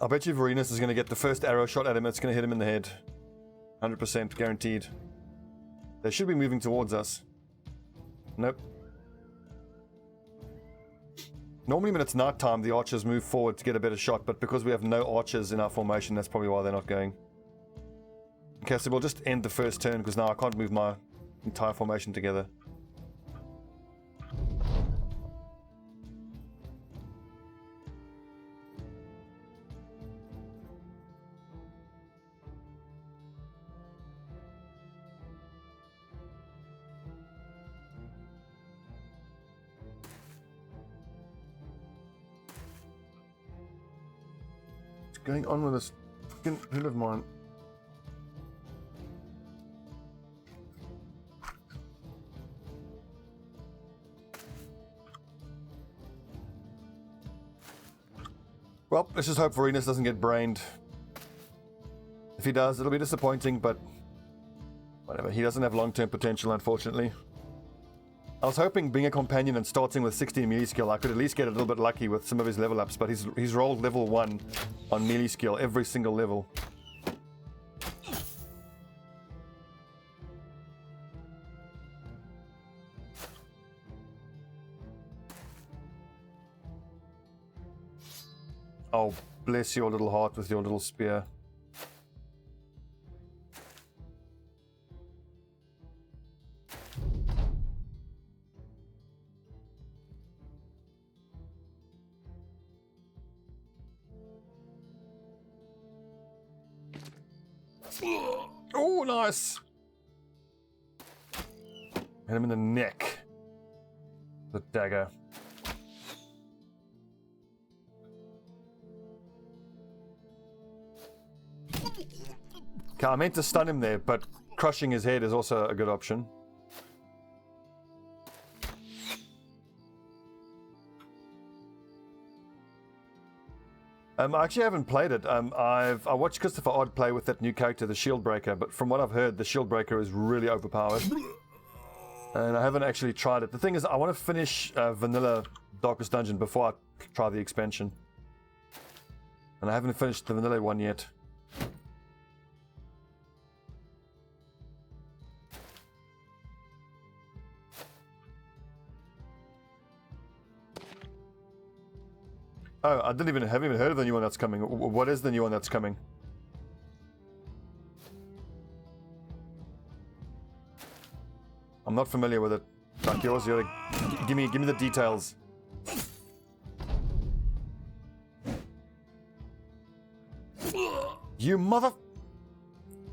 I bet you Varenus is going to get the first arrow shot at him. It's going to hit him in the head. 100% guaranteed. They should be moving towards us. Nope. Normally when it's night time, the archers move forward to get a better shot, but because we have no archers in our formation, that's probably why they're not going. Okay, so we'll just end the first turn, because now I can't move my entire formation together. Going on with this fucking hill of mine. Well, let's just hope Varenus doesn't get brained. If he does, it'll be disappointing, but whatever. He doesn't have long-term potential, unfortunately. I was hoping, being a companion and starting with 16 melee skill, I could at least get a little bit lucky with some of his level ups, but he's rolled level 1 on melee skill every single level. Oh, bless your little heart with your little spear. Oh, nice! Hit him in the neck. The dagger. Okay, I meant to stun him there, but crushing his head is also a good option. I actually haven't played it. I watched Christopher Odd play with that new character, the Shieldbreaker, but from what I've heard, the Shieldbreaker is really overpowered. And I haven't actually tried it. The thing is, I want to finish Vanilla Darkest Dungeon before I try the expansion. And I haven't finished the Vanilla one yet. Oh, I haven't even heard of the new one that's coming. What is the new one that's coming? I'm not familiar with it. Like yours, you're like, give me the details. You mother...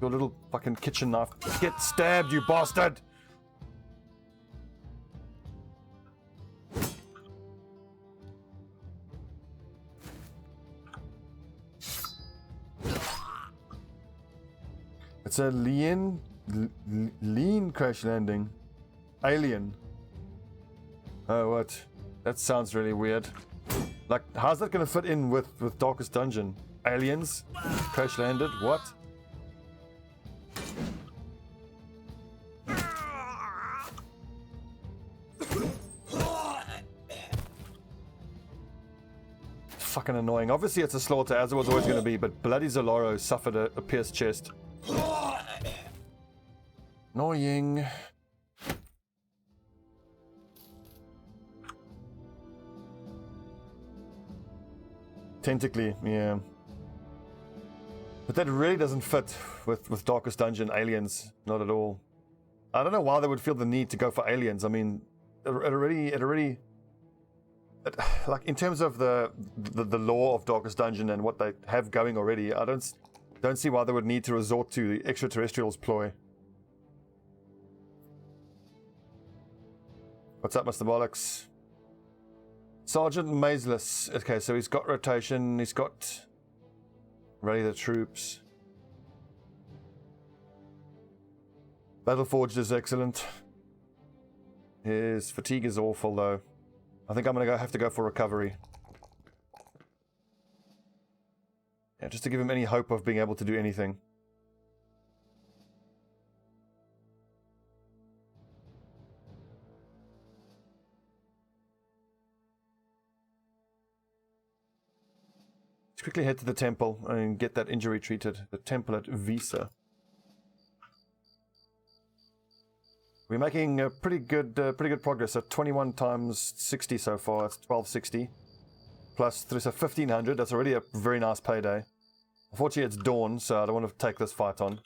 Your little fucking kitchen knife. Get stabbed, you bastard! It's a lean crash landing. Alien. Oh, what? That sounds really weird. Like, how's that going to fit in with Darkest Dungeon? Aliens? Crash landed? What? Fucking annoying. Obviously it's a slaughter, as it was always going to be, but bloody Zolaro suffered a pierced chest. Annoying. Tentacly, yeah. But that really doesn't fit with Darkest Dungeon aliens, not at all. I don't know why they would feel the need to go for aliens. I mean, it already like in terms of the lore of Darkest Dungeon and what they have going already, I don't see why they would need to resort to the extraterrestrials ploy. What's up, Mr. Bollocks? Sergeant Mazeless. Okay, so he's got rotation, he's got ready the troops. Battleforged is excellent. His fatigue is awful though. I think I'm gonna have to go for recovery. Yeah, just to give him any hope of being able to do anything. Let's quickly head to the temple and get that injury treated. The temple at Visa. We're making pretty good progress. At 21 times 60 so far. That's 1260. Plus 3, so 1500. That's already a very nice payday. Unfortunately, it's dawn, so I don't want to take this fight on.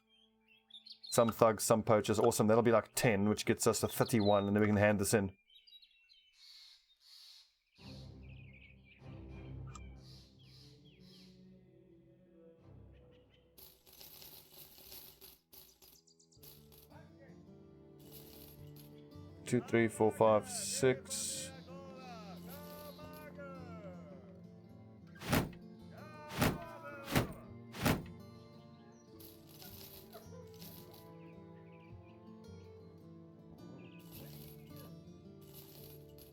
Some thugs, some poachers. Awesome. That'll be like 10, which gets us to 31, and then we can hand this in. Two, three, four, five, six.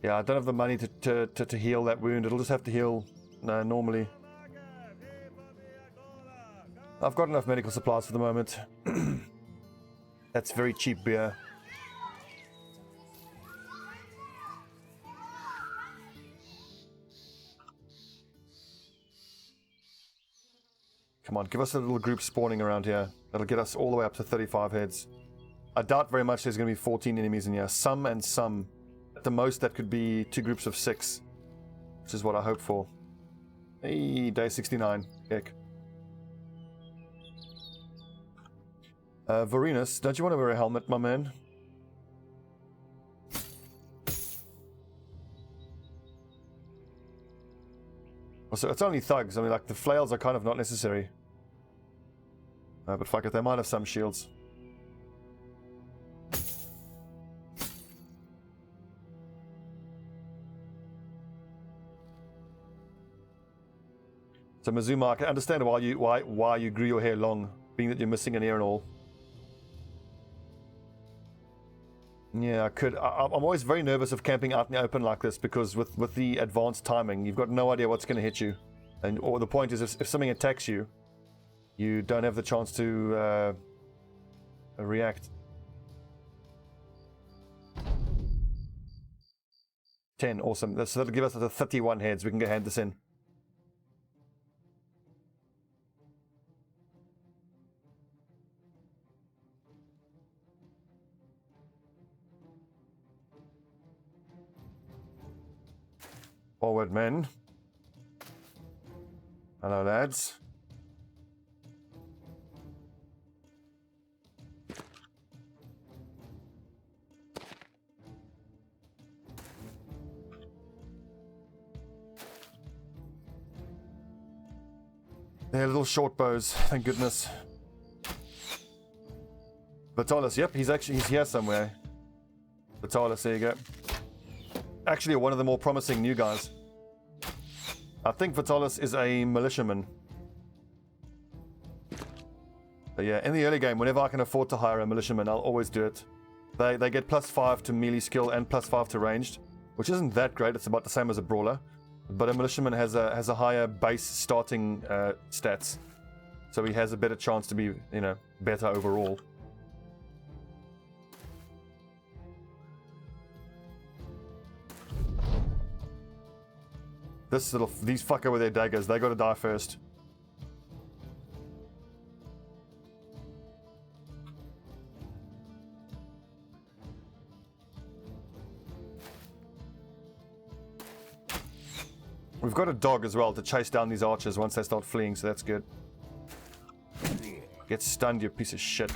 Yeah, I don't have the money to heal that wound. It'll just have to heal normally. I've got enough medical supplies for the moment. That's very cheap beer. Come on, give us a little group spawning around here. That'll get us all the way up to 35 heads. I doubt very much there's going to be 14 enemies in here. Some and some. At the most, that could be 2 groups of 6. Which is what I hope for. Hey, day 69. Heck. Vorenus, don't you want to wear a helmet, my man? Also, it's only thugs. I mean, like, the flails are kind of not necessary. But fuck it, they might have some shields. So Mazuma, I can understand why you grew your hair long, being that you're missing an ear and all. Yeah, I could. I'm always very nervous of camping out in the open like this because with the advanced timing, you've got no idea what's going to hit you. Or the point is, if something attacks you, you don't have the chance to react. 10, awesome. So that'll give us the 31 heads. We can go hand this in. Forward, men. Hello, lads. They're little short bows, thank goodness. Vitalis, yep, he's here somewhere. Vitalis, there you go. Actually, one of the more promising new guys. I think Vitalis is a militiaman. But yeah, in the early game, whenever I can afford to hire a militiaman, I'll always do it. They get +5 to melee skill and +5 to ranged, which isn't that great. It's about the same as a brawler. But a militiaman has a higher base starting stats. So he has a better chance to be, you know, better overall. These fucker with their daggers, they gotta die first. We've got a dog as well to chase down these archers once they start fleeing, so that's good. Get stunned, you piece of shit.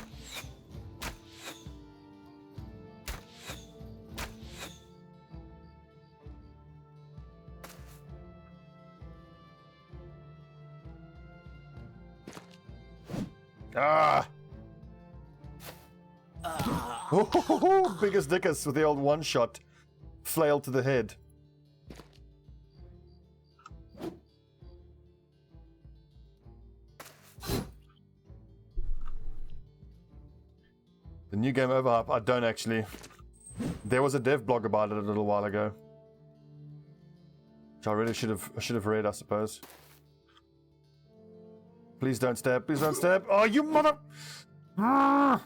Ah! Oh, biggest dickus with the old one-shot flail to the head. The new game overhype, I don't actually. There was a dev blog about it a little while ago, which I really should have read, I suppose. Please don't stab, please don't stab. Oh, you mother! Ah!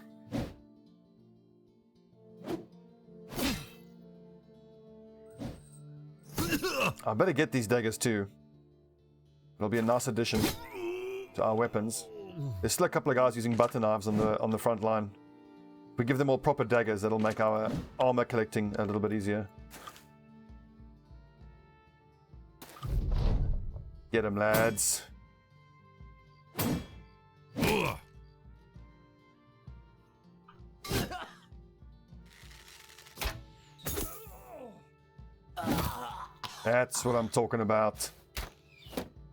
I better get these daggers too. It'll be a nice addition to our weapons. There's still a couple of guys using butter knives on the front line. If we give them all proper daggers, that'll make our armor collecting a little bit easier. Get them, lads. That's what I'm talking about.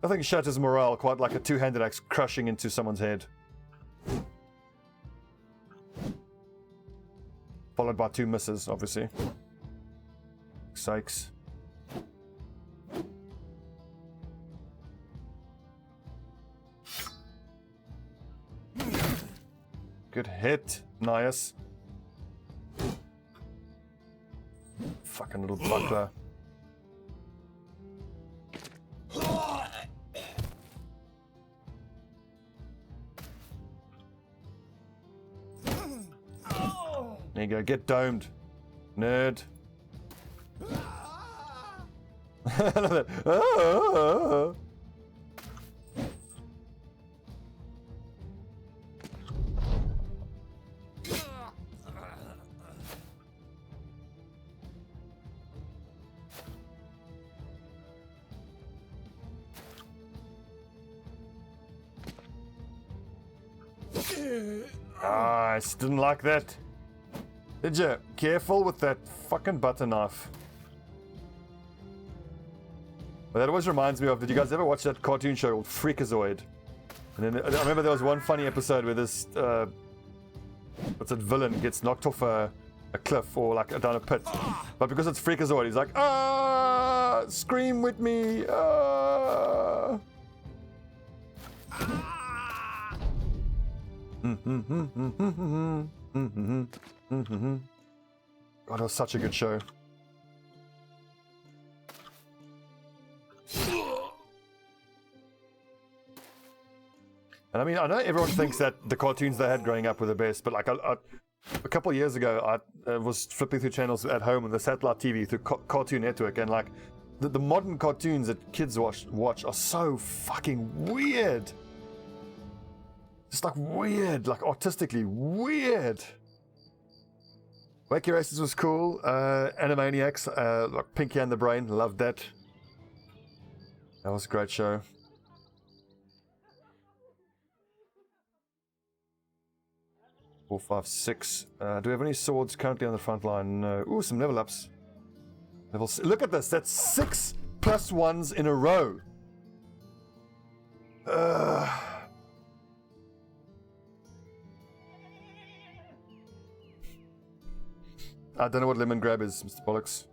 Nothing shatters morale quite like a two-handed axe crushing into someone's head. Followed by 2 misses, obviously. Sakes. Good hit, Nias. Fucking little buckler. There you go, get domed, nerd. Ah, I just didn't like that. Did you? Careful with that fucking butter knife. But that always reminds me of, did you guys ever watch that cartoon show called Freakazoid? And then I remember there was one funny episode where this, what's it, villain gets knocked off a cliff or like down a pit. But because it's Freakazoid, he's like, ah, scream with me, ah. God, it was such a good show. And I mean, I know everyone thinks that the cartoons they had growing up were the best, but like a couple of years ago, I was flipping through channels at home on the satellite TV through Cartoon Network, and like the modern cartoons that kids watch are so fucking weird. Just like weird, like artistically weird. Wacky Races was cool. Animaniacs, like Pinky and the Brain, loved that. That was a great show. Four, 5, 6. Do we have any swords currently on the front line? No. Ooh, some level ups. Look at this. That's 6 +1s in a row. I don't know what lemon grab is, Mr. Bollocks.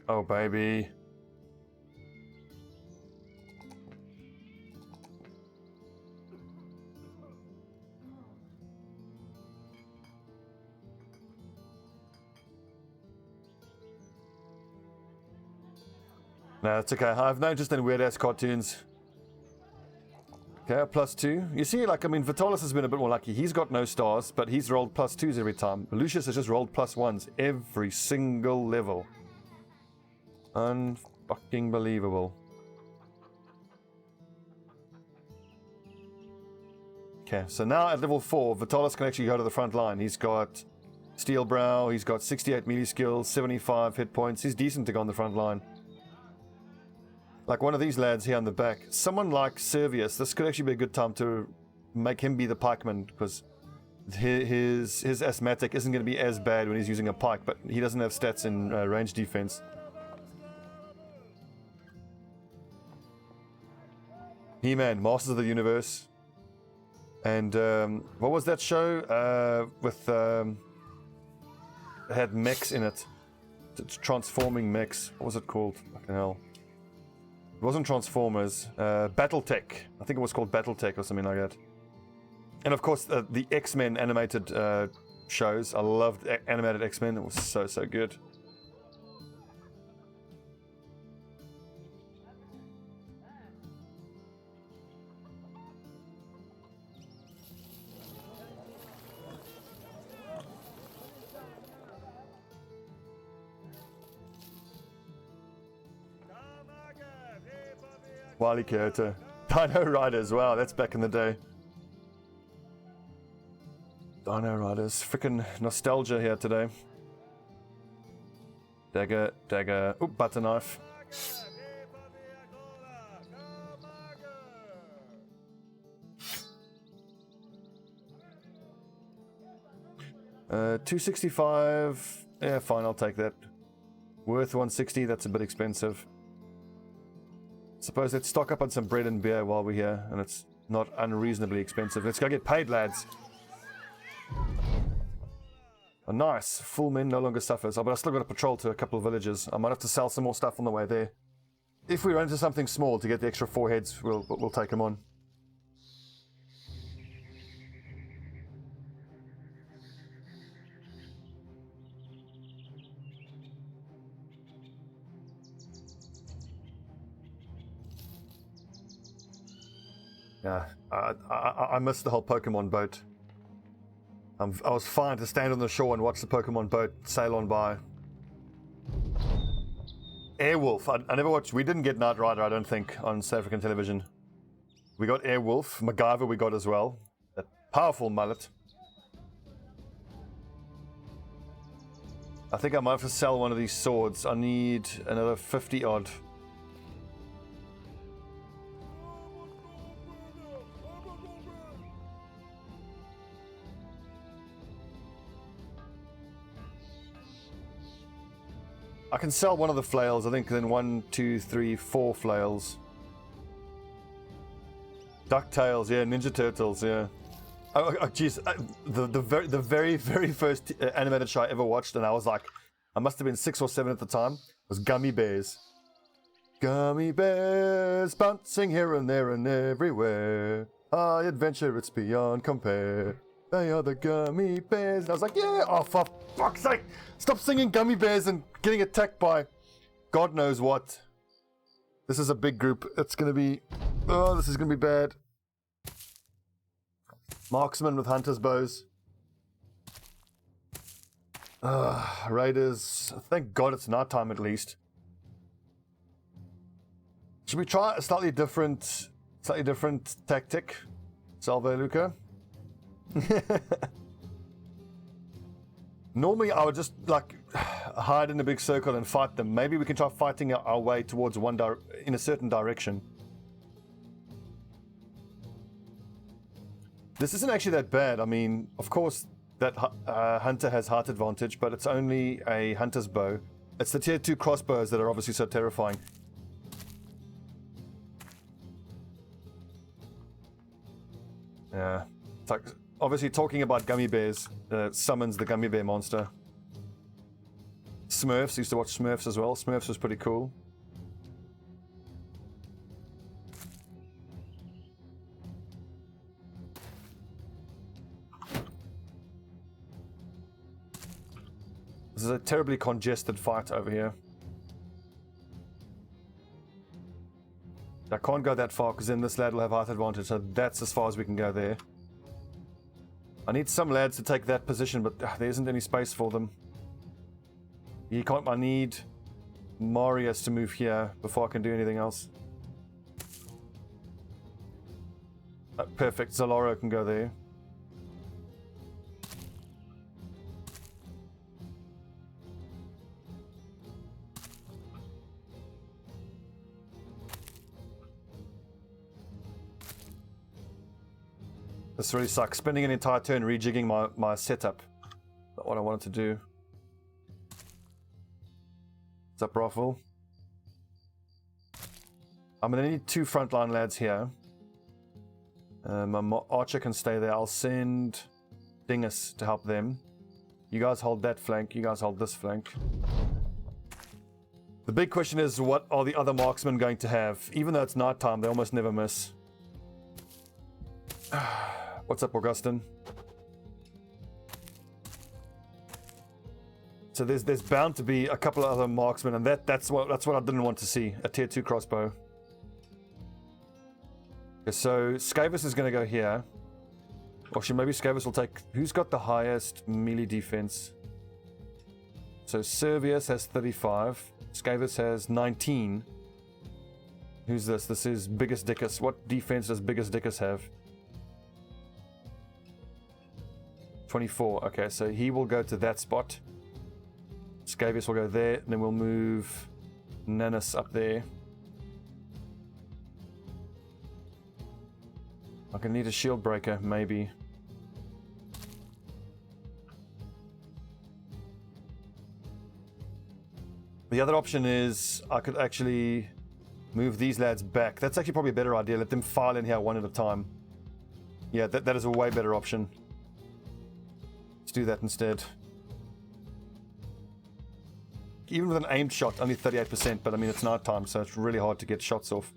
Oh, baby. No, it's okay. I've no interest in weird-ass cartoons. Okay, +2. You see, like, I mean, Vitalis has been a bit more lucky. He's got no stars, but he's rolled +2s every time. Lucius has just rolled +1s every single level. Unfucking believable. Okay, so now at level 4, Vitalis can actually go to the front line. He's got Steel Brow, he's got 68 melee skills, 75 hit points. He's decent to go on the front line. Like one of these lads here on the back. Someone like Servius, this could actually be a good time to make him be the pikeman, because his asthmatic isn't going to be as bad when he's using a pike, but he doesn't have stats in range defense. He-Man, Masters of the Universe. And what was that show with it had mechs in it? It's transforming mechs. What was it called? Fucking hell. It wasn't Transformers. Battletech. I think it was called Battletech or something like that. And of course, the X-Men animated shows. I loved animated X-Men. It was so, so good. Wily Kyoto. Dino Riders, wow, that's back in the day. Dino Riders, freaking nostalgia here today. Dagger, dagger, oop, butter knife. $265, yeah, fine, I'll take that. Worth $160, that's a bit expensive. Suppose let's stock up on some bread and beer while we're here, and it's not unreasonably expensive. Let's go get paid, lads. Oh, nice. Full men no longer suffers. Oh, but I still got to patrol to a couple of villages. I might have to sell some more stuff on the way there. If we run into something small to get the extra 4 heads, we'll take them on. Yeah, I missed the whole Pokemon boat. I was fine to stand on the shore and watch the Pokemon boat sail on by. Airwolf, I never watched. We didn't get Knight Rider, I don't think, on South African television. We got Airwolf, MacGyver we got as well. That powerful mullet. I think I might have to sell one of these swords. I need another 50 odd. I can sell one of the flails, I think, then 1, 2, 3, 4 flails. DuckTales, yeah, Ninja Turtles, yeah. Oh, jeez, the very first animated show I ever watched, and I was like, I must have been 6 or 7 at the time, was Gummy Bears. Gummy bears, bouncing here and there and everywhere. High adventure, it's beyond compare. They are the gummy bears. And I was like, yeah, oh, for fuck's sake. Stop singing Gummy Bears and getting attacked by God knows what. This is a big group. It's going to be, oh, this is going to be bad. Marksman with hunter's bows. Raiders. Thank God it's nighttime at least. Should we try a slightly different tactic, Salve Luca? Normally I would just like hide in a big circle and fight them. Maybe we can try fighting our way towards in a certain direction. This isn't actually that bad. I mean, of course that hunter has height advantage, but it's only a hunter's bow. It's the tier 2 crossbows that are obviously so terrifying. Yeah, it's like obviously talking about gummy bears summons the gummy bear monster. Smurfs, used to watch Smurfs as well. Smurfs was pretty cool. This is a terribly congested fight over here. I can't go that far because then this lad will have height advantage, so that's as far as we can go there. I need some lads to take that position, but there isn't any space for them. You can't. I need Marius to move here before I can do anything else. Perfect. Zaloro can go there. This really sucks. Spending an entire turn rejigging my setup. Not what I wanted to do. What's up, Raffle? I'm going to need 2 frontline lads here. My archer can stay there. I'll send Dingus to help them. You guys hold that flank. You guys hold this flank. The big question is, what are the other marksmen going to have? Even though it's nighttime, they almost never miss. What's up, Augustin? So there's bound to be a couple of other marksmen, and that's what I didn't want to see. A tier 2 crossbow. Okay, so Skavis is going to go here. Or actually, maybe Skavis will take... Who's got the highest melee defense? So Servius has 35. Skavis has 19. Who's this? This is Biggest Dickus. What defense does Biggest Dickus have? 24. Okay, so he will go to that spot. Skavius will go there, and then we'll move Nanus up there. I'm gonna need a shield breaker, maybe. The other option is I could actually move these lads back. That's actually probably a better idea. Let them file in here one at a time. Yeah, that is a way better option. Let's do that instead. Even with an aimed shot, only 38%, but I mean, it's night time, so it's really hard to get shots off.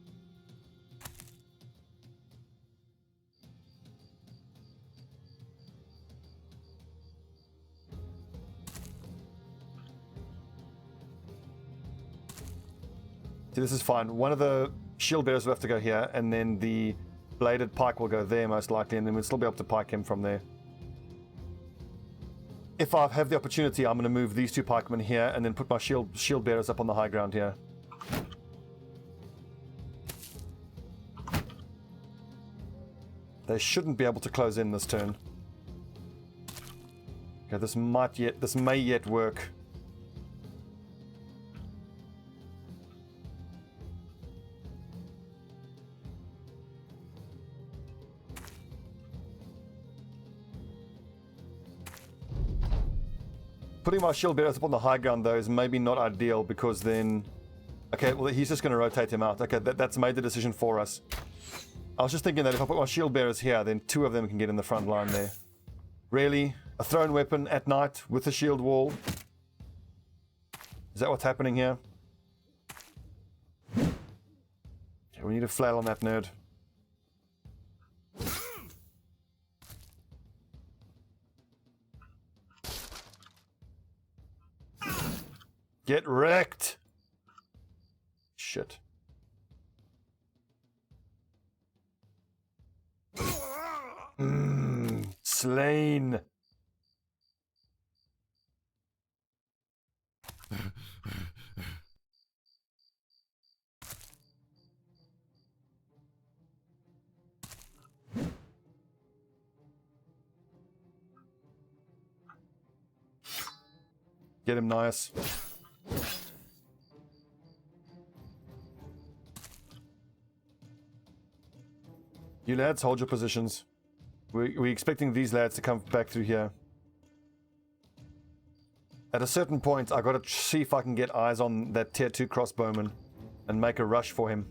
See, this is fine. One of the shield bearers will have to go here, and then the bladed pike will go there most likely, and then we'll still be able to pike him from there. If I have the opportunity, I'm going to move these 2 pikemen here and then put my shield bearers up on the high ground here. They shouldn't be able to close in this turn. Okay, this may yet work. Putting my shield bearers up on the high ground, though, is maybe not ideal, because then... Okay, well, he's just going to rotate him out. Okay, that's made the decision for us. I was just thinking that if I put my shield bearers here, then 2 of them can get in the front line there. Really? A thrown weapon at night with a shield wall? Is that what's happening here? Okay, we need a flail on that nerd. Get wrecked! Shit. Slain! Get him, nice. You lads, hold your positions. We're expecting these lads to come back through here. At a certain point, I gotta see if I can get eyes on that tier 2 crossbowman and make a rush for him.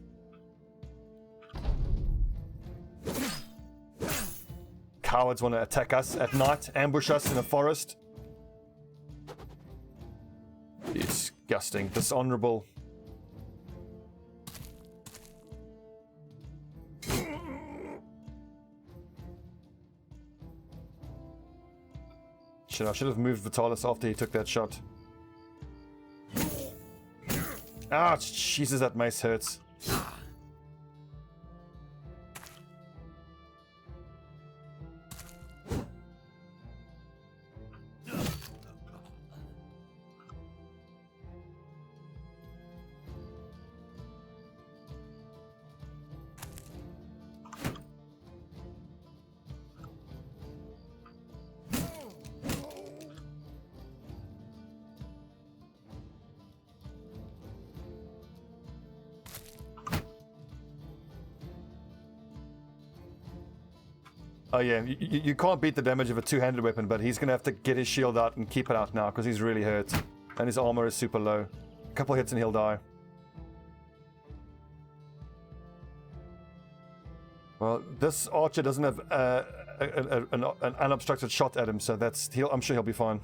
Cowards want to attack us at night, ambush us in a forest. disgusting. Dishonorable. Shit, I should have moved Vitalis after he took that shot. Ah, Jesus, that mace hurts. Oh yeah, you can't beat the damage of a two-handed weapon, but he's going to have to get his shield out and keep it out now because he's really hurt. And his armor is super low. A couple hits and he'll die. Well, this archer doesn't have an unobstructed shot at him, so I'm sure he'll be fine.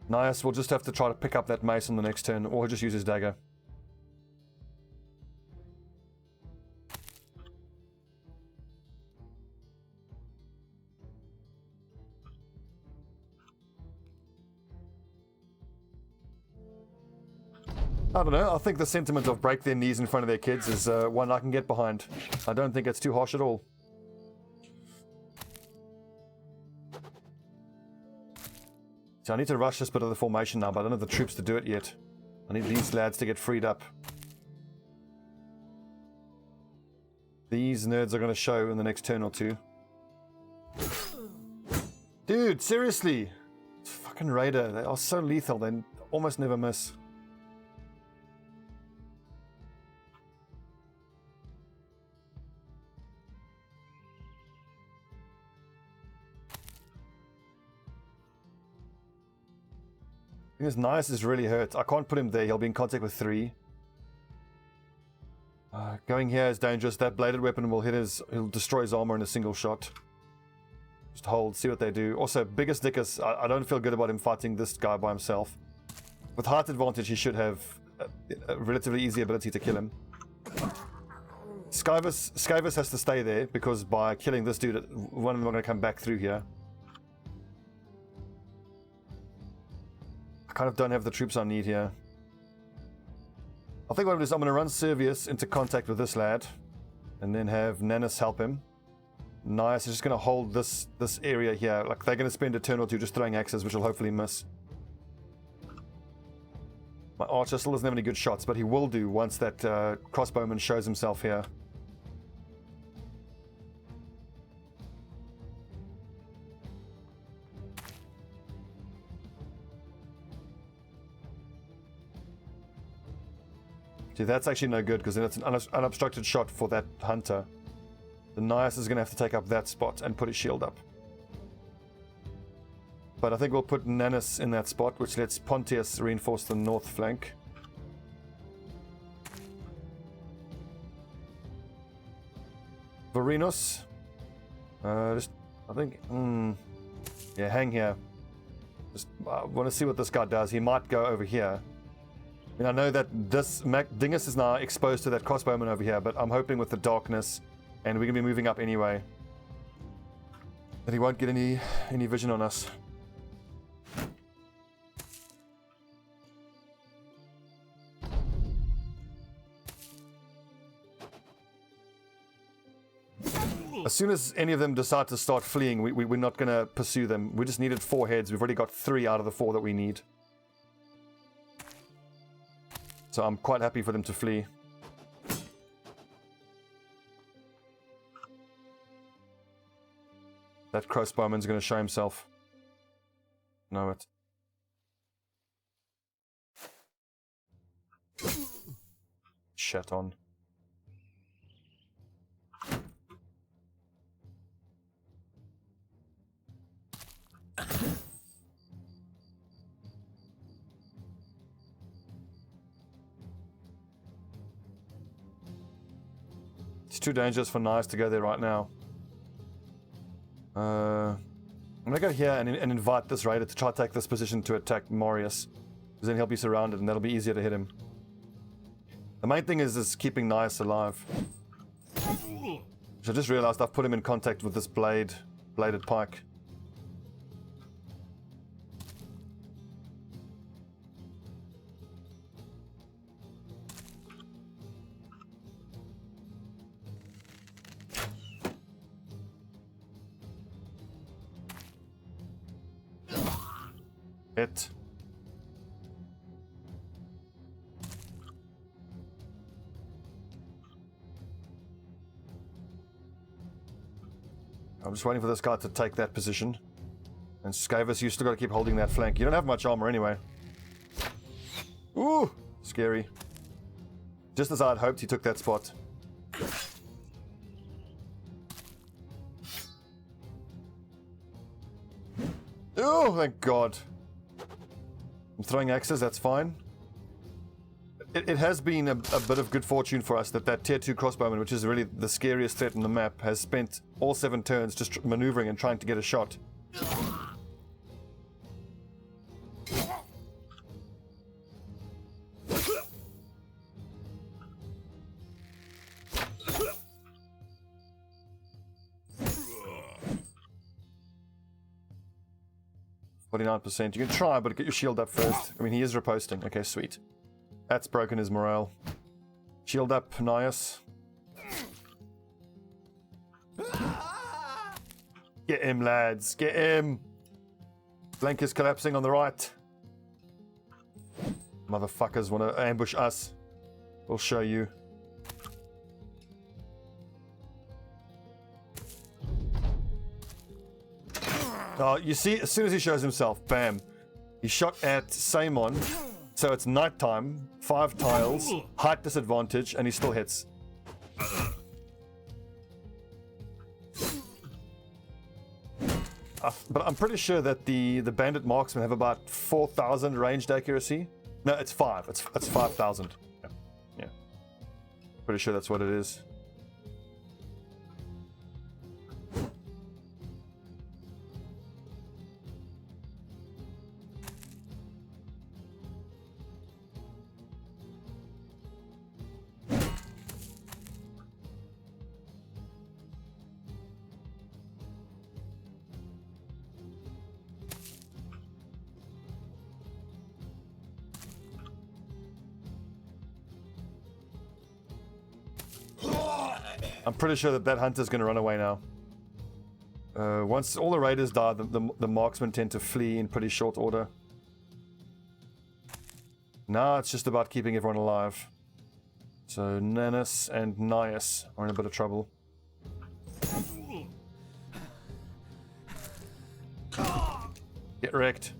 Nias will just have to try to pick up that mace on the next turn, or he'll just use his dagger. I don't know, I think the sentiment of break their knees in front of their kids is one I can get behind. I don't think it's too harsh at all. So I need to rush this bit of the formation now, but I don't have the troops to do it yet. I need these lads to get freed up. These nerds are going to show in the next turn or two. Dude, seriously! It's fucking Raider, they are so lethal, they almost never miss. Because Nias is really hurt. I can't put him there. He'll be in contact with 3. Going here is dangerous. That bladed weapon will he'll destroy his armor in a single shot. Just hold, see what they do. Also, biggest dickers, I don't feel good about him fighting this guy by himself. With height advantage, he should have a relatively easy ability to kill him. Skyvis has to stay there, because by killing this dude, one of them are going to come back through here. I kind of don't have the troops I need here. I think what I'm going to run Servius into contact with this lad, and then have Nanus help him. Nias is just going to hold this area here. Like, they're going to spend a turn or two just throwing axes, which will hopefully miss. My archer still doesn't have any good shots, but he will do once that crossbowman shows himself here. See, that's actually no good, because then it's an unobstructed shot for that hunter. The Nias is going to have to take up that spot and put his shield up. But I think we'll put Nanus in that spot, which lets Pontius reinforce the north flank. Varinus. I think... yeah, hang here. I want to see what this guy does. He might go over here. I mean, I know that this Dingus is now exposed to that crossbowman over here, but I'm hoping with the darkness, and we're going to be moving up anyway, that he won't get any vision on us. As soon as any of them decide to start fleeing, we're not going to pursue them. We just needed 4 heads. We've already got 3 out of the 4 that we need. So I'm quite happy for them to flee. That crossbowman's going to show himself. Know it. Shit on. It's too dangerous for Nias to go there right now. I'm going to go here and invite this raider to try to take this position to attack Morius. Because then he'll be surrounded and that'll be easier to hit him. The main thing is keeping Nias alive. So I just realized I've put him in contact with this bladed pike. Hit. I'm just waiting for this guy to take that position. And Skavis, you still got to keep holding that flank. You don't have much armor anyway. Ooh, scary. Just as I had hoped, he took that spot. Oh, thank God. I'm throwing axes, that's fine. It has been a bit of good fortune for us that tier 2 crossbowman, which is really the scariest threat on the map, has spent all 7 turns just maneuvering and trying to get a shot. %. You can try, but get your shield up first. I mean, he is riposting. Okay, sweet. That's broken his morale. Shield up, Nias. Get him, lads. Get him. Flank is collapsing on the right. Motherfuckers want to ambush us. We'll show you. Oh, you see, as soon as he shows himself, bam. He shot at Samon, so it's nighttime, 5 tiles, height disadvantage, and he still hits. But I'm pretty sure that the bandit marksmen have about 4,000 ranged accuracy. No, it's 5. It's 5,000. Yeah. Pretty sure that's what it is. I'm pretty sure that hunter's going to run away now. Once all the raiders die, the marksmen tend to flee in pretty short order. Now it's just about keeping everyone alive. So Nanus and Nias are in a bit of trouble. Get wrecked.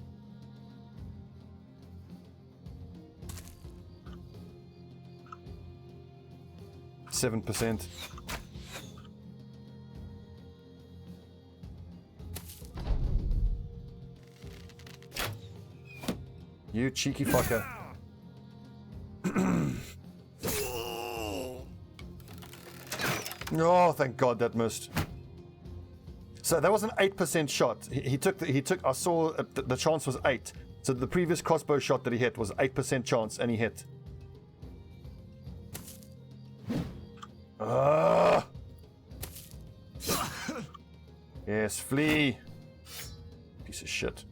%. You cheeky fucker. Oh, thank God that missed. So that was an 8% shot. He took. I saw the chance was 8. So the previous crossbow shot that he hit was 8% chance, and he hit. Yes, flee. Piece of shit.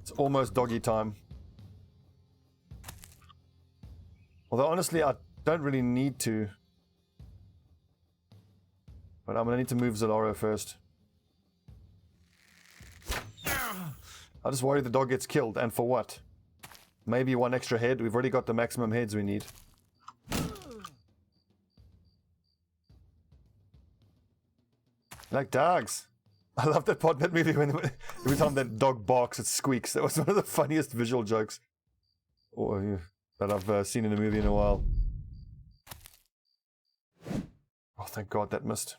It's almost doggy time. Although honestly, I don't really need to. But I'm gonna need to move Zalaro first. I just worry the dog gets killed, and for what? Maybe 1 extra head. We've already got the maximum heads we need. Like dogs. I love that part in that movie when every time that dog barks, it squeaks. That was one of the funniest visual jokes that I've seen in a movie in a while. Oh, thank God that missed.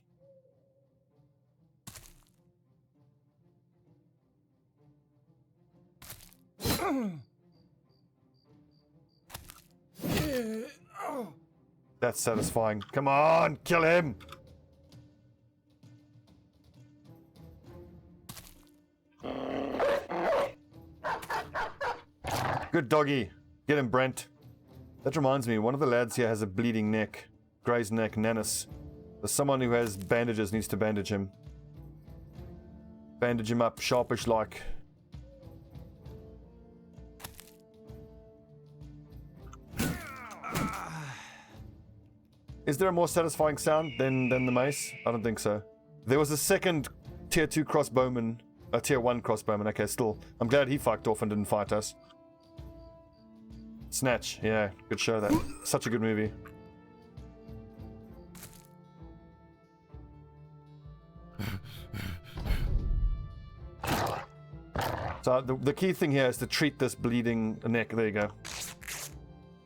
That's satisfying. Come on, kill him! Good doggy. Get him, Brent. That reminds me, one of the lads here has a bleeding neck. Grazed neck, Nanus. There's someone who has bandages, needs to bandage him. Bandage him up, sharpish like. Is there a more satisfying sound than the mace? I don't think so. There was a second tier 2 crossbowman, a tier 1 crossbowman. Okay, still. I'm glad he fucked off and didn't fight us. Snatch, yeah, good show that. Such a good movie. So the key thing here is to treat this bleeding neck. There you go.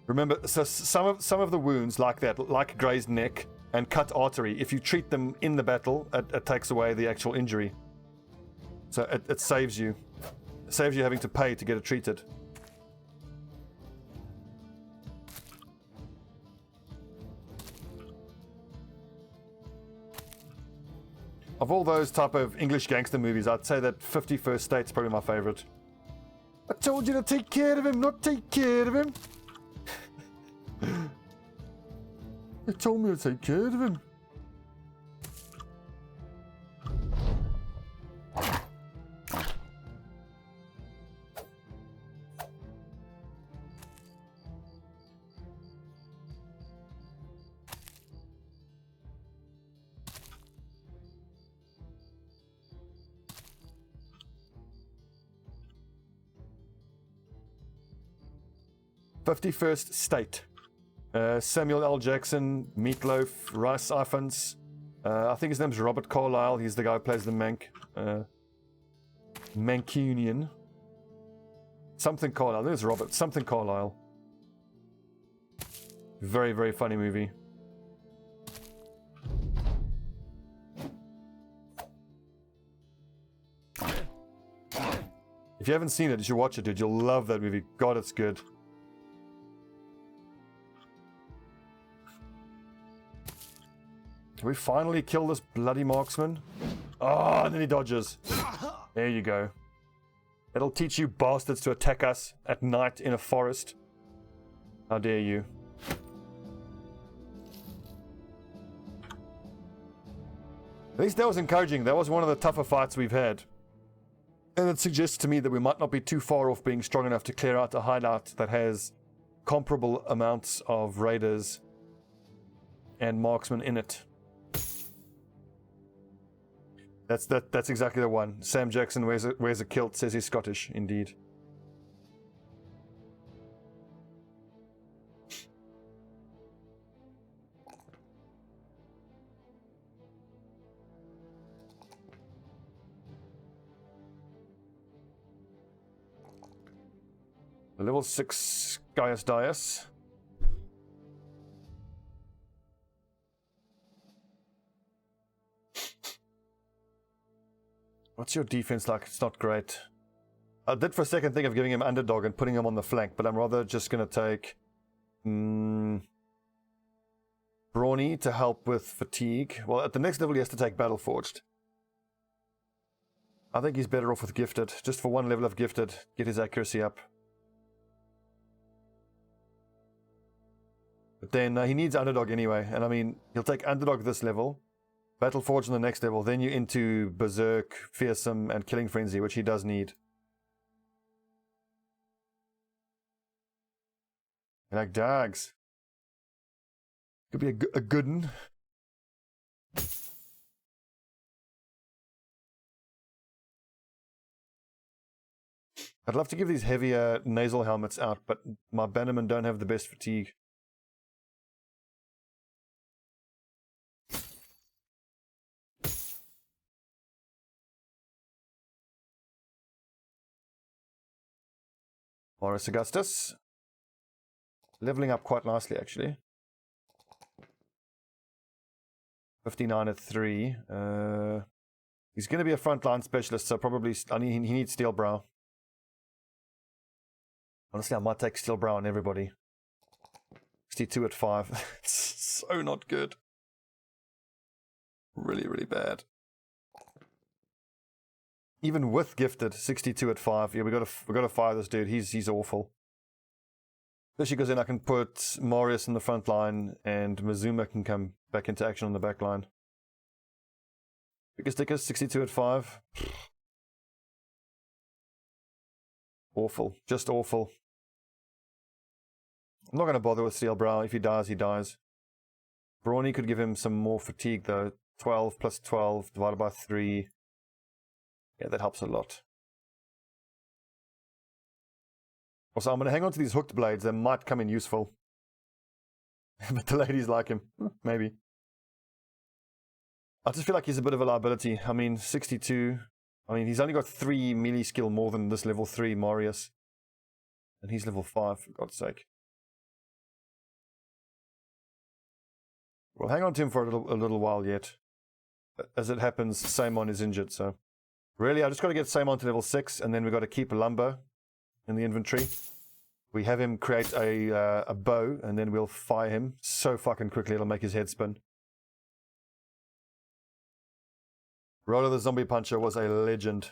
Remember, so some of the wounds like that, like grazed neck and cut artery, if you treat them in the battle, it takes away the actual injury. So it saves you. It saves you having to pay to get it treated. Of all those type of English gangster movies, I'd say that 51st State's probably my favorite. I told you to take care of him, not take care of him. They told me to take care of him. "51st State." Samuel L. Jackson, Meatloaf, Rice Ifans. I think his name's Robert Carlyle. He's the guy who plays the Mancunian. Something Carlyle. I think it's Robert. Something Carlyle. Very, very funny movie. If you haven't seen it, you should watch it, dude. You'll love that movie. God, it's good. Can we finally kill this bloody marksman? Oh, and then he dodges. There you go. It'll teach you bastards to attack us at night in a forest. How dare you. At least that was encouraging. That was one of the tougher fights we've had. And it suggests to me that we might not be too far off being strong enough to clear out a hideout that has comparable amounts of raiders and marksmen in it. That's exactly the one. Sam Jackson wears a kilt, says he's Scottish, indeed. Level 6 Gaius Dias. What's your defense like? It's not great. I did for a second think of giving him underdog and putting him on the flank, but I'm rather just going to take Brawny to help with fatigue. Well, at the next level he has to take Battle Forged. I think he's better off with Gifted. Just for one level of Gifted, get his accuracy up. But then he needs underdog anyway, and I mean, he'll take underdog this level, Battle Forge on the next level, then you're into Berserk, Fearsome, and Killing Frenzy, which he does need. You like dogs? Could be a good one. I'd love to give these heavier nasal helmets out, but my Bannermen don't have the best fatigue. Morris Augustus. Leveling up quite nicely, actually. 59 at 3. He's going to be a frontline specialist, so probably he needs Steel Brow. Honestly, I might take Steel Brow on everybody. 62 at 5. It's so not good. Really, really bad. Even with Gifted, 62 at 5. Yeah, we gotta fire this dude. He's awful. Especially because then I can put Marius in the front line and Mazuma can come back into action on the back line. Biggest stickers, 62 at 5. Awful. Just awful. I'm not going to bother with Steel Brow. If he dies, he dies. Brawny could give him some more fatigue though. 12 plus 12 divided by 3. Yeah, that helps a lot. Also, I'm going to hang on to these hooked blades. They might come in useful. But the ladies like him. Maybe. I just feel like he's a bit of a liability. I mean, 62. I mean, he's only got 3 melee skill more than this level 3 Marius. And he's level 5, for God's sake. We'll hang on to him for a little while yet. As it happens, Samon is injured, so... Really, I just got to get Samon to level 6, and then we've got to keep Lumber in the inventory. We have him create a bow, and then we'll fire him so fucking quickly it'll make his head spin. Rolo the Zombie Puncher was a legend.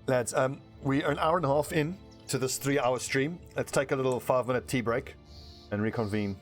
Lads, we are an hour and a half in to this 3-hour stream. Let's take a little 5-minute tea break and reconvene.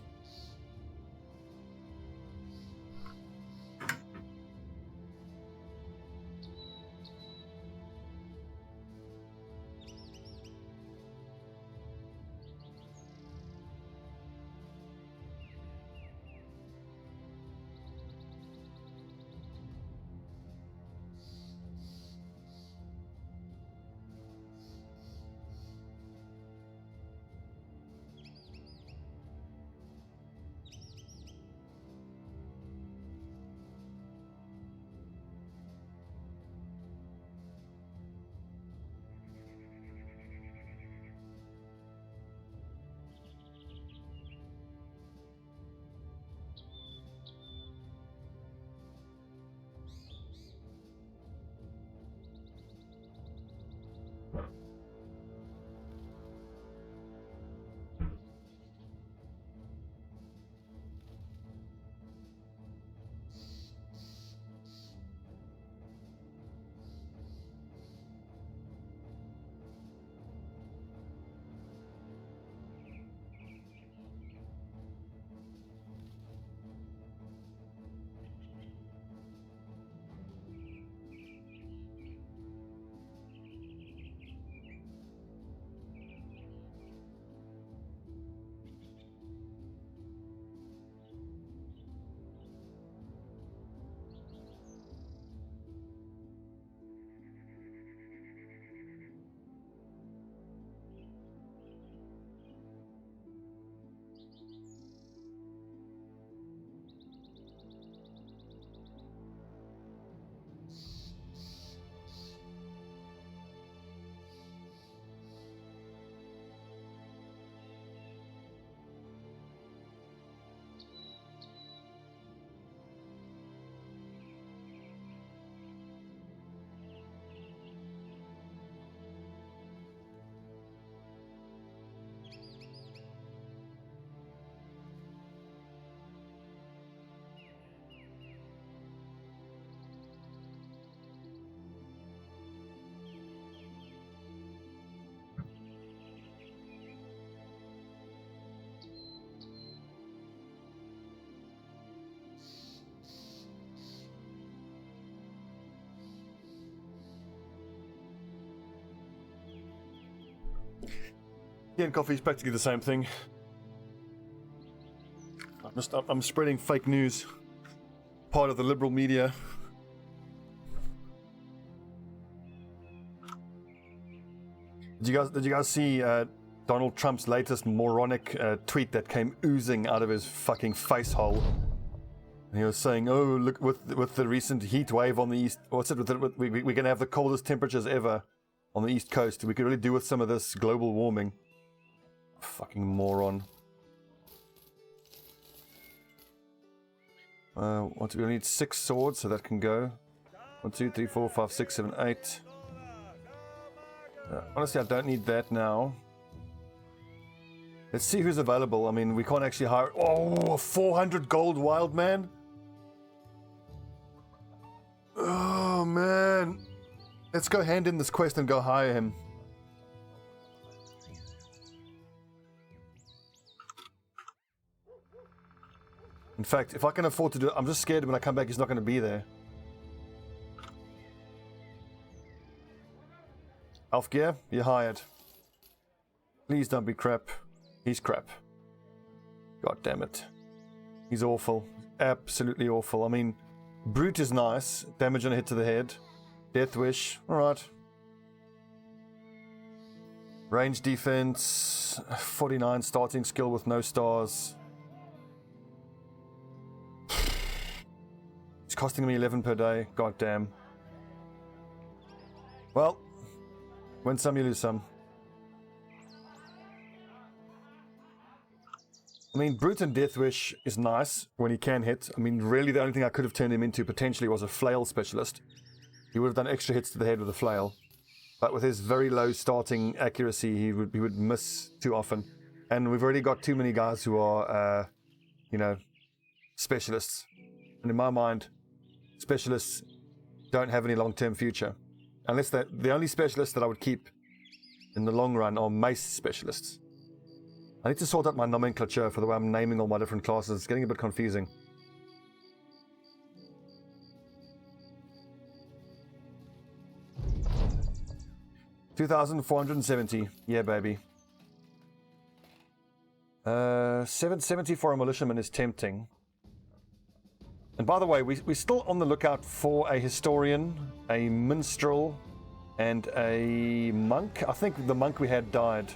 Tea and coffee is practically the same thing. I'm spreading fake news. Part of the liberal media. Did you guys see Donald Trump's latest moronic tweet that came oozing out of his fucking face hole? And he was saying, "Oh, look, with the recent heat wave on the east, what's it? We're going to have the coldest temperatures ever on the east coast. We could really do with some of this global warming." Fucking moron. We need 6 swords, so that can go. 1, 2, 3, 4, 5, 6, 7, 8. Honestly, I don't need that now. Let's see who's available. I mean, we can't actually hire... Oh, 400 gold wild man? Oh man. Let's go hand in this quest and go hire him. In fact, if I can afford to do it, I'm just scared when I come back he's not going to be there. Alfgear, you're hired. Please don't be crap. He's crap. God damn it. He's awful. Absolutely awful. I mean, Brute is nice. Damage on a hit to the head. Death Wish. Alright. Range defense. 49 starting skill with no stars. It's costing me 11 per day. God damn. Well, win some, you lose some. I mean, Brute and Death Wish is nice when he can hit. I mean, really the only thing I could have turned him into potentially was a flail specialist. He would have done extra hits to the head with a flail. But with his very low starting accuracy, he would miss too often. And we've already got too many guys who are, you know, specialists. And in my mind, specialists don't have any long-term future. Unless the only specialists that I would keep in the long run are mace specialists. I need to sort out my nomenclature for the way I'm naming all my different classes. It's getting a bit confusing. $2,470. Yeah, baby. 770 for a militiaman is tempting. And by the way, we're still on the lookout for a historian, a minstrel, and a monk. I think the monk we had died.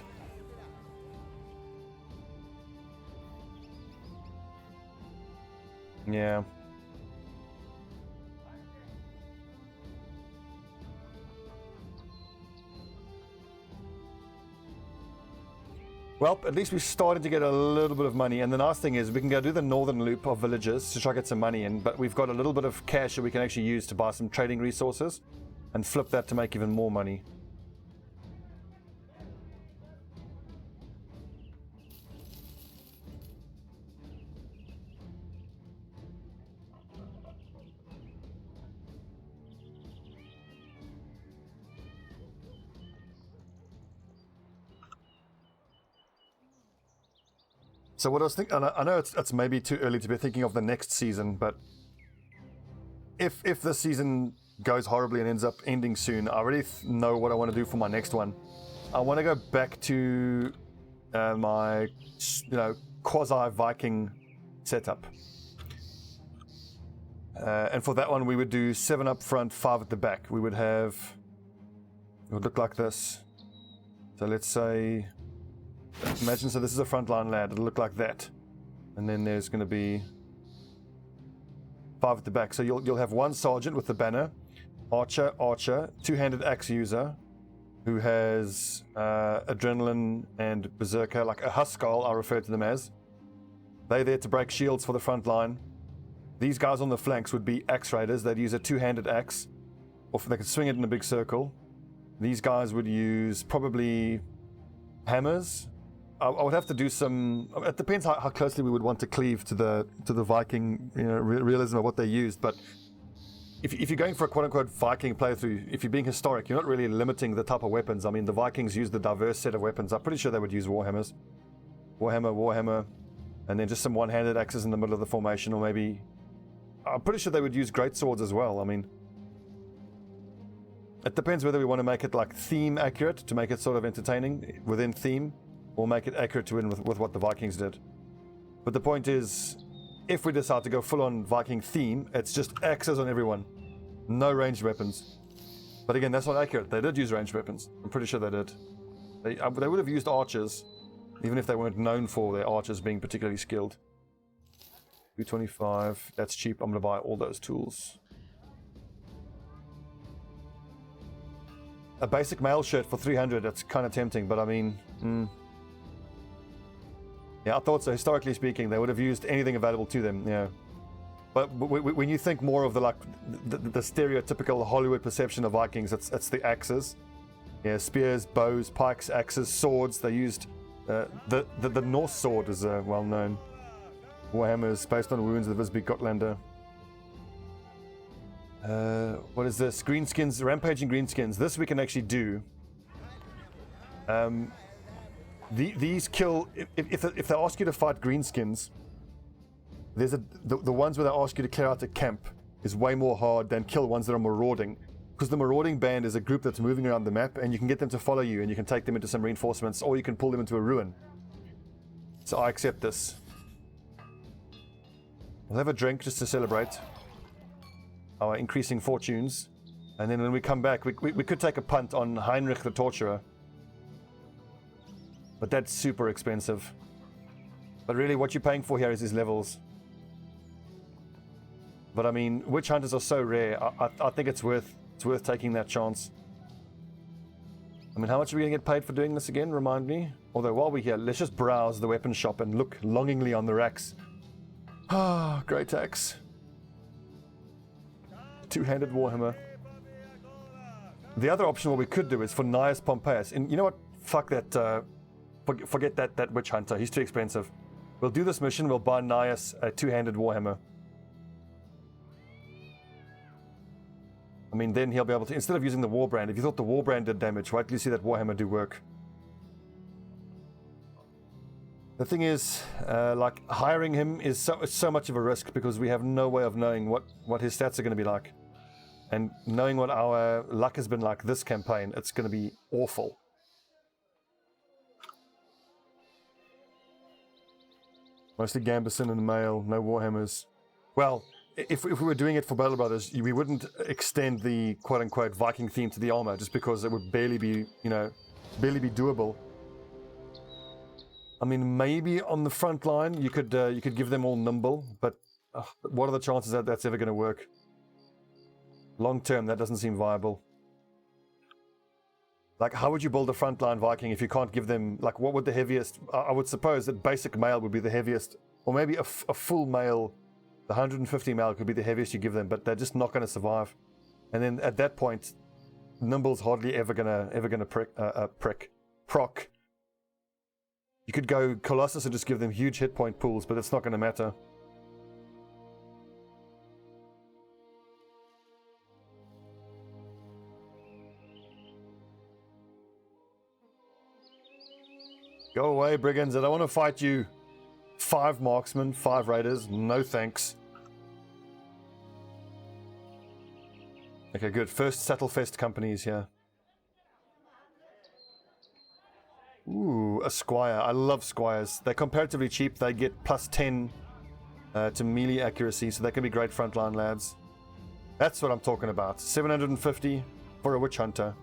Yeah. Well, at least we started to get a little bit of money, and the nice thing is we can go do the northern loop of villages to try to get some money in, but we've got a little bit of cash that we can actually use to buy some trading resources and flip that to make even more money. So what I was thinking, I know it's maybe too early to be thinking of the next season, but if this season goes horribly and ends up ending soon, I already know what I want to do for my next one. I want to go back to my, quasi-Viking setup. And for that one, we would do 7 up front, 5 at the back. We would have, it would look like this. So let's say, imagine, so this is a frontline lad. It'll look like that. And then there's going to be 5 at the back. So you'll have 1 sergeant with the banner, archer, 2-handed axe user, who has adrenaline and berserker, like a huskal, I refer to them as. They're there to break shields for the front line. These guys on the flanks would be axe raiders. They'd use a 2-handed axe, or they could swing it in a big circle. These guys would use probably hammers. I would have to do some. It depends how closely we would want to cleave to the Viking, realism of what they used. But if you're going for a quote-unquote Viking playthrough, if you're being historic, you're not really limiting the type of weapons. I mean, the Vikings used a diverse set of weapons. I'm pretty sure they would use warhammers, warhammer, and then just some one-handed axes in the middle of the formation, or maybe I'm pretty sure they would use great swords as well. I mean, it depends whether we want to make it like theme accurate to make it sort of entertaining within theme, or make it accurate to win with what the Vikings did. But the point is, if we decide to go full-on Viking theme, it's just axes on everyone. No ranged weapons. But again, that's not accurate. They did use ranged weapons. I'm pretty sure they did. They would have used archers, even if they weren't known for their archers being particularly skilled. 225. That's cheap. I'm going to buy all those tools. A basic mail shirt for 300. That's kind of tempting, but I mean... Yeah, I thought so. Historically speaking, they would have used anything available to them. Yeah, but when you think more of the stereotypical Hollywood perception of Vikings, it's the axes. Yeah, spears, bows, pikes, axes, swords. They used the Norse sword is well known. Warhammers based on wounds of the Visby Gotlander. What is this? Greenskins, rampaging greenskins. This we can actually do. These kill if they ask you to fight greenskins. There's the ones where they ask you to clear out a camp is way more hard than kill ones that are marauding, because the marauding band is a group that's moving around the map, and you can get them to follow you, and you can take them into some reinforcements, or you can pull them into a ruin. So I accept this. We'll have a drink just to celebrate our increasing fortunes, and then when we come back, we could take a punt on Heinrich the Torturer. But that's super expensive. But really, what you're paying for here is his levels. But I mean, witch hunters are so rare. I think it's worth taking that chance. I mean, how much are we gonna get paid for doing this again? Remind me. Although while we're here, let's just browse the weapon shop and look longingly on the racks. Ah, great axe. Two-handed Warhammer. The other option, what we could do is for Gnaeus Pompeius. And you know what? Fuck that. Forget that witch hunter. He's too expensive. We'll do this mission. We'll buy Gnaeus a two-handed Warhammer. I mean, then he'll be able to, instead of using the Warbrand, if you thought the Warbrand did damage, why do you see that Warhammer do work? The thing is, like, hiring him is so much of a risk, because we have no way of knowing what his stats are going to be like. And knowing what our luck has been like this campaign, it's going to be awful. Mostly Gambison and Mail, no Warhammers. Well, if we were doing it for Battle Brothers, we wouldn't extend the quote-unquote Viking theme to the armor, just because it would barely be, barely be doable. I mean, maybe on the front line you could give them all nimble, but what are the chances that that's ever going to work? Long term, that doesn't seem viable. Like, how would you build a frontline Viking if you can't give them, like, what would the heaviest... I would suppose that basic mail would be the heaviest, or maybe a full mail, the 150 mail could be the heaviest you give them, but they're just not going to survive. And then at that point, nimble's hardly ever gonna proc. You could go Colossus and just give them huge hit point pools, but it's not going to matter. Go away, brigands. I don't want to fight you. 5 marksmen, 5 raiders. No thanks. Okay, good. First Sattlefest companies here. Ooh, a squire. I love squires. They're comparatively cheap. They get +10 to melee accuracy, so they can be great frontline lads. That's what I'm talking about. 750 for a witch hunter.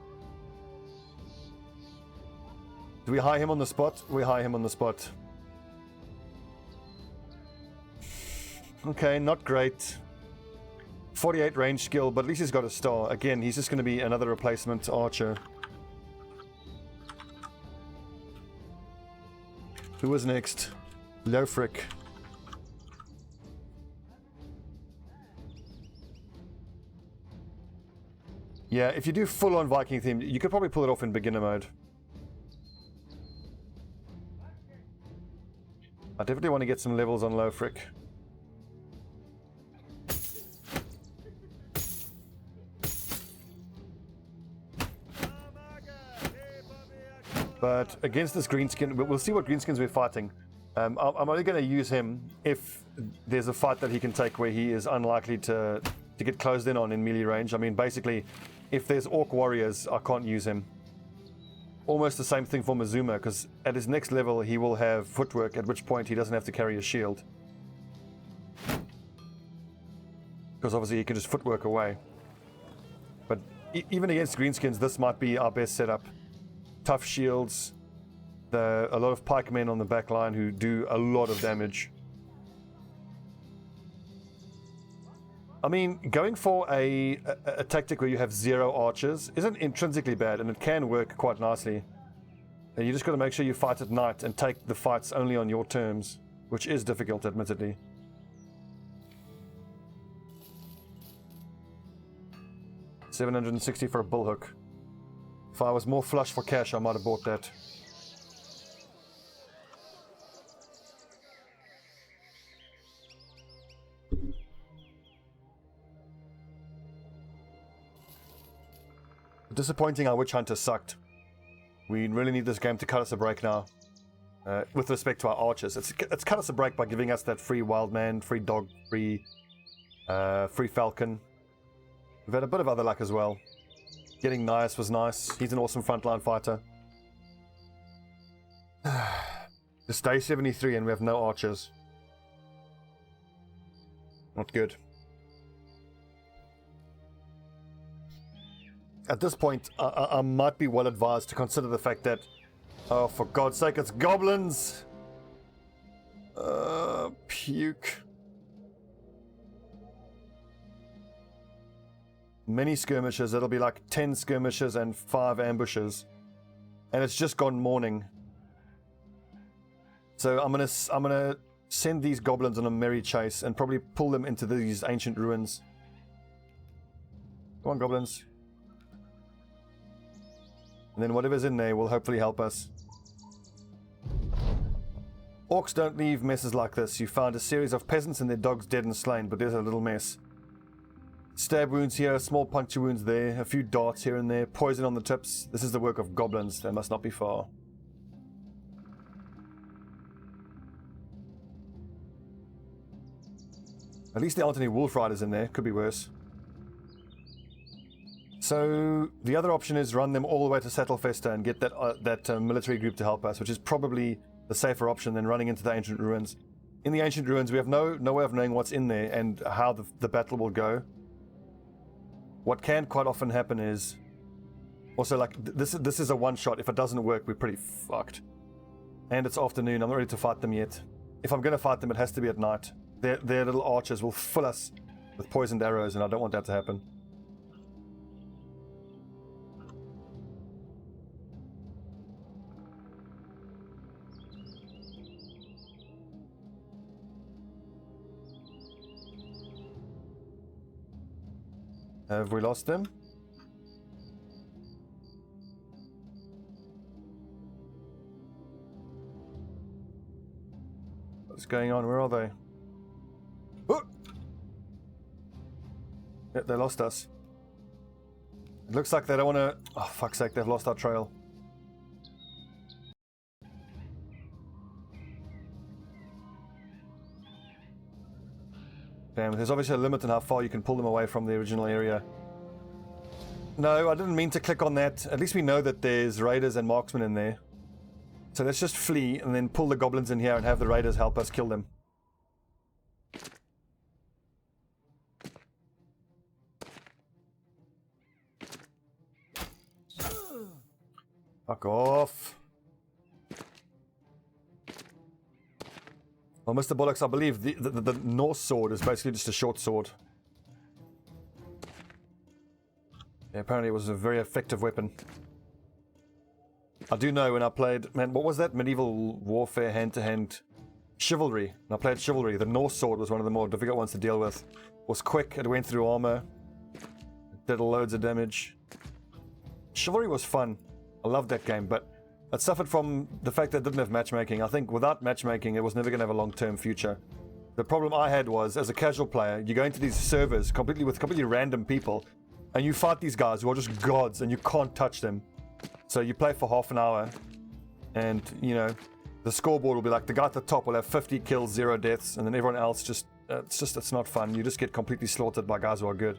Do we hire him on the spot? We hire him on the spot. Okay, not great. 48 range skill, but at least he's got a star. Again, he's just going to be another replacement archer. Who was next? Leofric. Yeah, if you do full-on Viking theme, you could probably pull it off in beginner mode. I definitely want to get some levels on Leofric. But against this greenskin, we'll see what greenskins we're fighting. I'm only going to use him if there's a fight that he can take where he is unlikely to get closed in on in melee range. I mean, basically, if there's orc warriors, I can't use him. Almost the same thing for Mazuma, because at his next level he will have footwork, at which point he doesn't have to carry a shield. Because obviously he can just footwork away. But even against greenskins, this might be our best setup. Tough shields, a lot of pikemen on the back line who do a lot of damage. I mean, going for a tactic where you have 0 archers isn't intrinsically bad, and it can work quite nicely. And you just got to make sure you fight at night and take the fights only on your terms, which is difficult, admittedly. $760 for a bullhook. If I was more flush for cash, I might have bought that. Disappointing our witch hunter sucked. We really need this game to cut us a break now. With respect to our archers. It's cut us a break by giving us that free wild man, free dog, free falcon. We've had a bit of other luck as well. Getting Nias was nice. He's an awesome frontline fighter. It's day 73 and we have no archers. Not good. At this point, I might be well advised to consider the fact that, oh, for God's sake, it's goblins! Puke. Many skirmishes. It'll be like 10 skirmishes and 5 ambushes. And it's just gone morning. So I'm gonna send these goblins on a merry chase and probably pull them into these ancient ruins. Come on, goblins. And then whatever's in there will hopefully help us. Orcs don't leave messes like this. You found a series of peasants and their dogs dead and slain, but there's a little mess. Stab wounds here, small puncture wounds there, a few darts here and there, poison on the tips. This is the work of goblins. They must not be far. At least there aren't any wolf riders in there. Could be worse. So the other option is run them all the way to Sattelfester and get that military group to help us, which is probably the safer option than running into the ancient ruins. In the ancient ruins, we have no way of knowing what's in there and how the battle will go. What can quite often happen is also like this is a one shot. If it doesn't work, we're pretty fucked. And it's afternoon. I'm not ready to fight them yet. If I'm going to fight them, it has to be at night. Their little archers will fill us with poisoned arrows, and I don't want that to happen. Have we lost them? What's going on? Where are they? Oh! Yeah, they lost us. It looks like they don't want to... Oh, fuck's sake, they've lost our trail. Damn, there's obviously a limit on how far you can pull them away from the original area. No, I didn't mean to click on that. At least we know that there's raiders and marksmen in there. So let's just flee and then pull the goblins in here and have the raiders help us kill them. Fuck off. Well, Mr. Bollocks, I believe the Norse sword is basically just a short sword. Yeah, apparently it was a very effective weapon. I do know when I played... Man, what was that? Medieval warfare hand-to-hand... Chivalry. When I played Chivalry, the Norse sword was one of the more difficult ones to deal with. It was quick, it went through armor. It did loads of damage. Chivalry was fun. I loved that game, but... it suffered from the fact that it didn't have matchmaking. I think without matchmaking, it was never going to have a long-term future. The problem I had was, as a casual player, you go into these servers with completely random people, and you fight these guys who are just gods, and you can't touch them. So you play for half an hour, and, you know, the scoreboard will be like, the guy at the top will have 50 kills, 0 deaths, and then everyone else just, it's not fun. You just get completely slaughtered by guys who are good.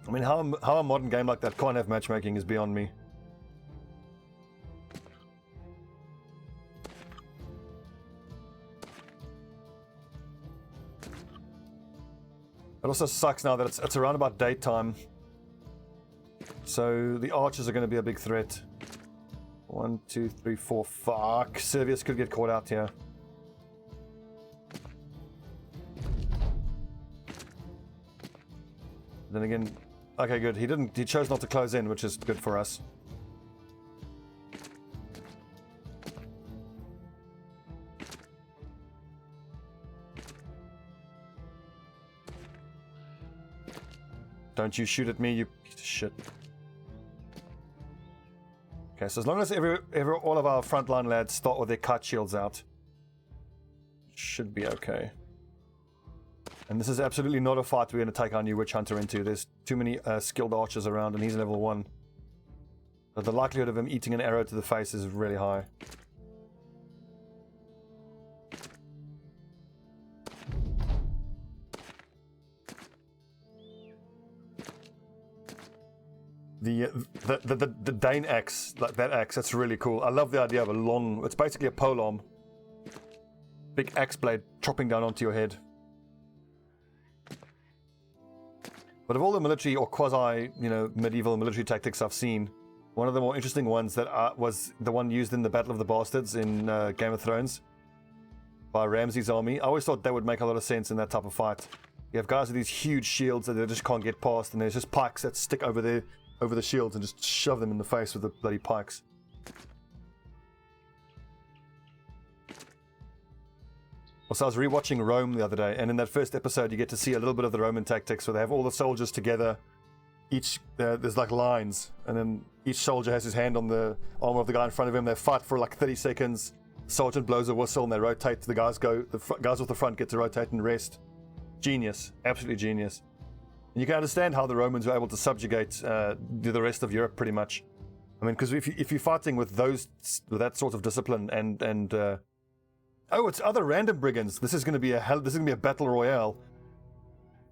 I mean, how a modern game like that can't have matchmaking is beyond me. It also sucks now that it's around about daytime. So the archers are going to be a big threat. 1, 2, 3, 4. Fuck. Servius could get caught out here. Then again... Okay, good. He chose not to close in, which is good for us. Don't you shoot at me, you piece of shit. Okay, so as long as all of our frontline lads start with their kite shields out, should be okay. And this is absolutely not a fight we're going to take our new Witch Hunter into. There's too many skilled archers around, and he's level 1. But the likelihood of him eating an arrow to the face is really high. The Dane axe, like that axe, that's really cool. I love the idea of a long, it's basically a polearm. Big axe blade chopping down onto your head. But of all the military or quasi, medieval military tactics I've seen, one of the more interesting ones that was the one used in the Battle of the Bastards in Game of Thrones by Ramsay's army. I always thought that would make a lot of sense in that type of fight. You have guys with these huge shields that they just can't get past, and there's just pikes that stick over the shields and just shove them in the face with the bloody pikes. Also, I was rewatching Rome the other day, and in that first episode you get to see a little bit of the Roman tactics where they have all the soldiers together. There's like lines, and then each soldier has his hand on the armor of the guy in front of him. They fight for like 30 seconds. The sergeant blows a whistle and they rotate. The guys off the front get to rotate and rest. Genius. Absolutely genius. And you can understand how the Romans were able to subjugate the rest of Europe pretty much. I mean, because if you're fighting with that sort of discipline and oh, it's other random brigands. This is going to be a battle royale.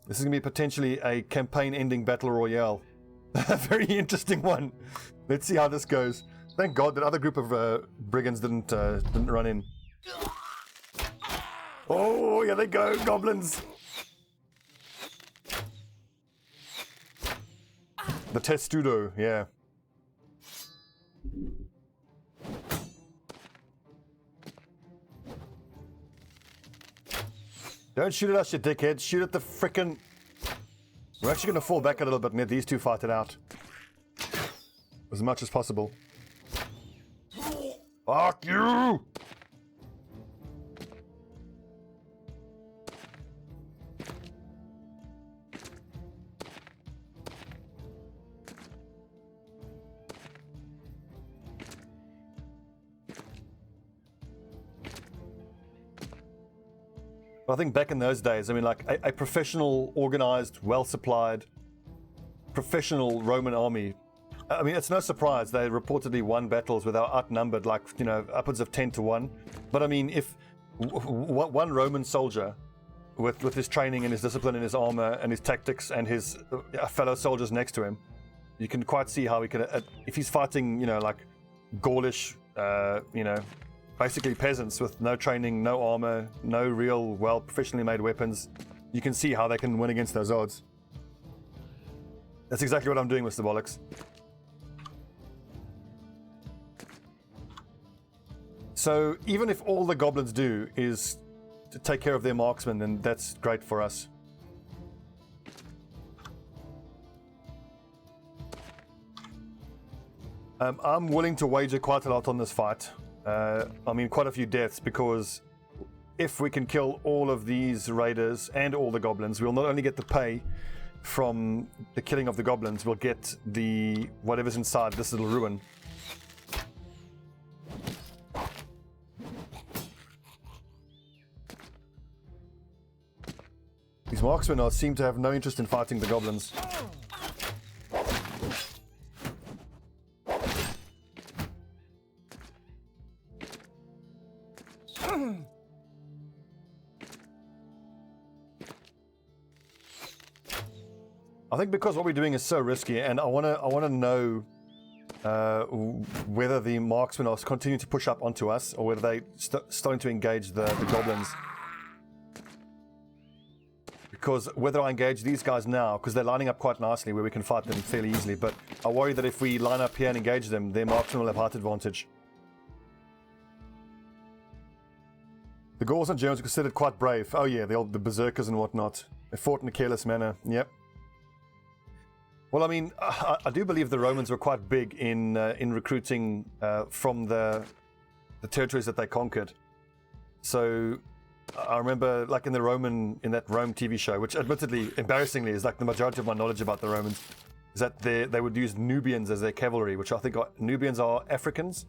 This is going to be potentially a campaign-ending battle royale. A very interesting one. Let's see how this goes. Thank God that other group of brigands didn't run in. Oh, here they go, goblins. The testudo, yeah. Don't shoot at us, you dickhead. Shoot at the frickin'... We're actually going to fall back a little bit and let these two fight it out. As much as possible. Fuck you! I think back in those days, I mean, like a professional, organized, well-supplied, professional Roman army. I mean, it's no surprise they reportedly won battles without outnumbered, like, upwards of 10 to 1. But I mean, if one Roman soldier, with his training and his discipline and his armor and his tactics and his fellow soldiers next to him, you can quite see how he can, if he's fighting, like Gaulish, basically peasants with no training, no armor, no real professionally made weapons, you can see how they can win against those odds. That's exactly what I'm doing with the bollocks. So even if all the goblins do is to take care of their marksmen, then that's great for us. I'm willing to wager quite a lot on this fight. I mean, quite a few deaths, because if we can kill all of these raiders and all the goblins, we'll not only get the pay from the killing of the goblins, we'll get the whatever's inside this little ruin. These marksmen seem to have no interest in fighting the goblins. I think because what we're doing is so risky, and I want to know whether the marksmen are continuing to push up onto us, or whether they starting to engage the goblins. Because whether I engage these guys now, because they're lining up quite nicely where we can fight them fairly easily, but I worry that if we line up here and engage them, their marksmen will have height advantage. The Gauls and Germans are considered quite brave. Oh yeah, the berserkers and whatnot. They fought in a careless manner. Yep. Well, I mean, I do believe the Romans were quite big in recruiting from the territories that they conquered. So I remember, like in that Rome TV show, which admittedly, embarrassingly, is like the majority of my knowledge about the Romans, is that they would use Nubians as their cavalry, which I think Nubians are Africans.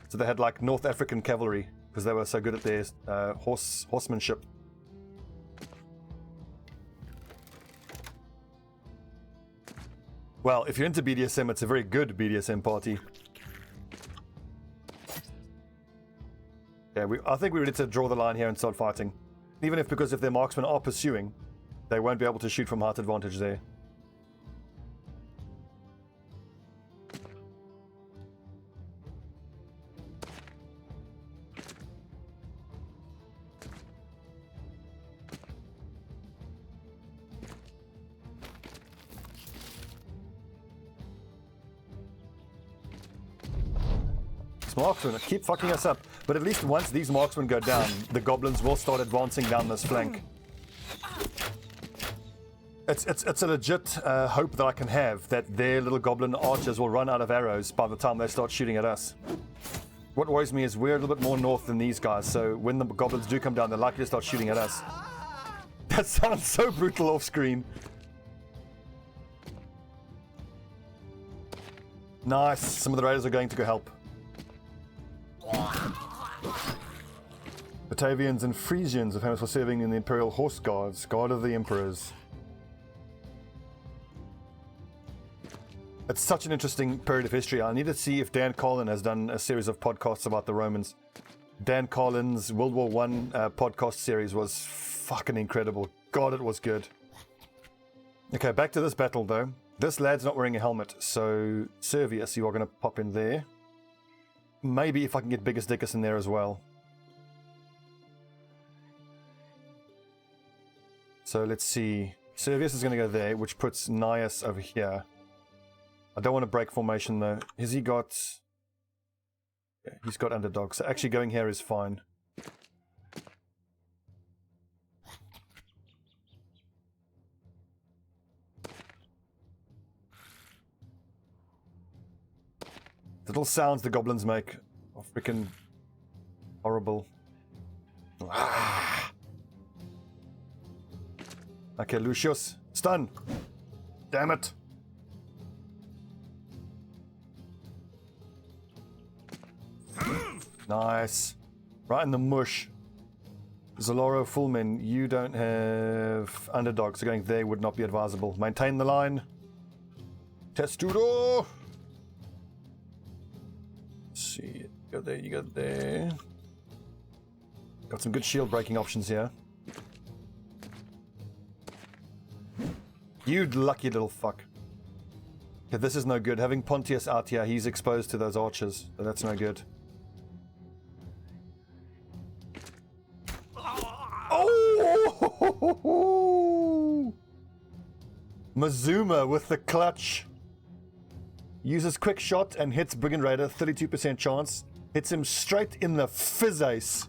So they had like North African cavalry because they were so good at their horsemanship. Well, if you're into BDSM, it's a very good BDSM party. Yeah, I think we need to draw the line here and start fighting. Even if, because if their marksmen are pursuing, they won't be able to shoot from height advantage there. Marksmen keep fucking us up, but at least once these marksmen go down, the goblins will start advancing down this flank. It's a legit hope that I can have that their little goblin archers will run out of arrows by the time they start shooting at us. What worries me is we're a little bit more north than these guys, so when the goblins do come down, they're likely to start shooting at us. That sounds so brutal off screen. Nice, some of the raiders are going to go help. Batavians and Frisians are famous for serving in the Imperial Horse Guards, Guard of the Emperors. It's such an interesting period of history. I need to see if Dan Carlin has done a series of podcasts about the Romans. Dan Carlin's World War I podcast series was fucking incredible. God, it was good. Okay, back to this battle though. This lad's not wearing a helmet, so Servius, you are going to pop in there. Maybe if I can get Biggest Dickus in there as well. So let's see. Servius is going to go there, which puts Nias over here. I don't want to break formation though. Has he got... Yeah, he's got underdog. So actually going here is fine. The little sounds the goblins make are freaking horrible. Ah. Okay, Lucius, stun! Damn it! Nice. Right in the mush. Zaloro Fullmen, you don't have underdogs, so going there would not be advisable. Maintain the line. Testudo! See, you go there, you go there. Got some good shield breaking options here. You lucky little fuck. Okay, this is no good. Having Pontius out here, he's exposed to those archers, so that's no good. Oh! Mazuma with the clutch. Uses quick shot and hits Brigand Raider, 32% chance. Hits him straight in the face.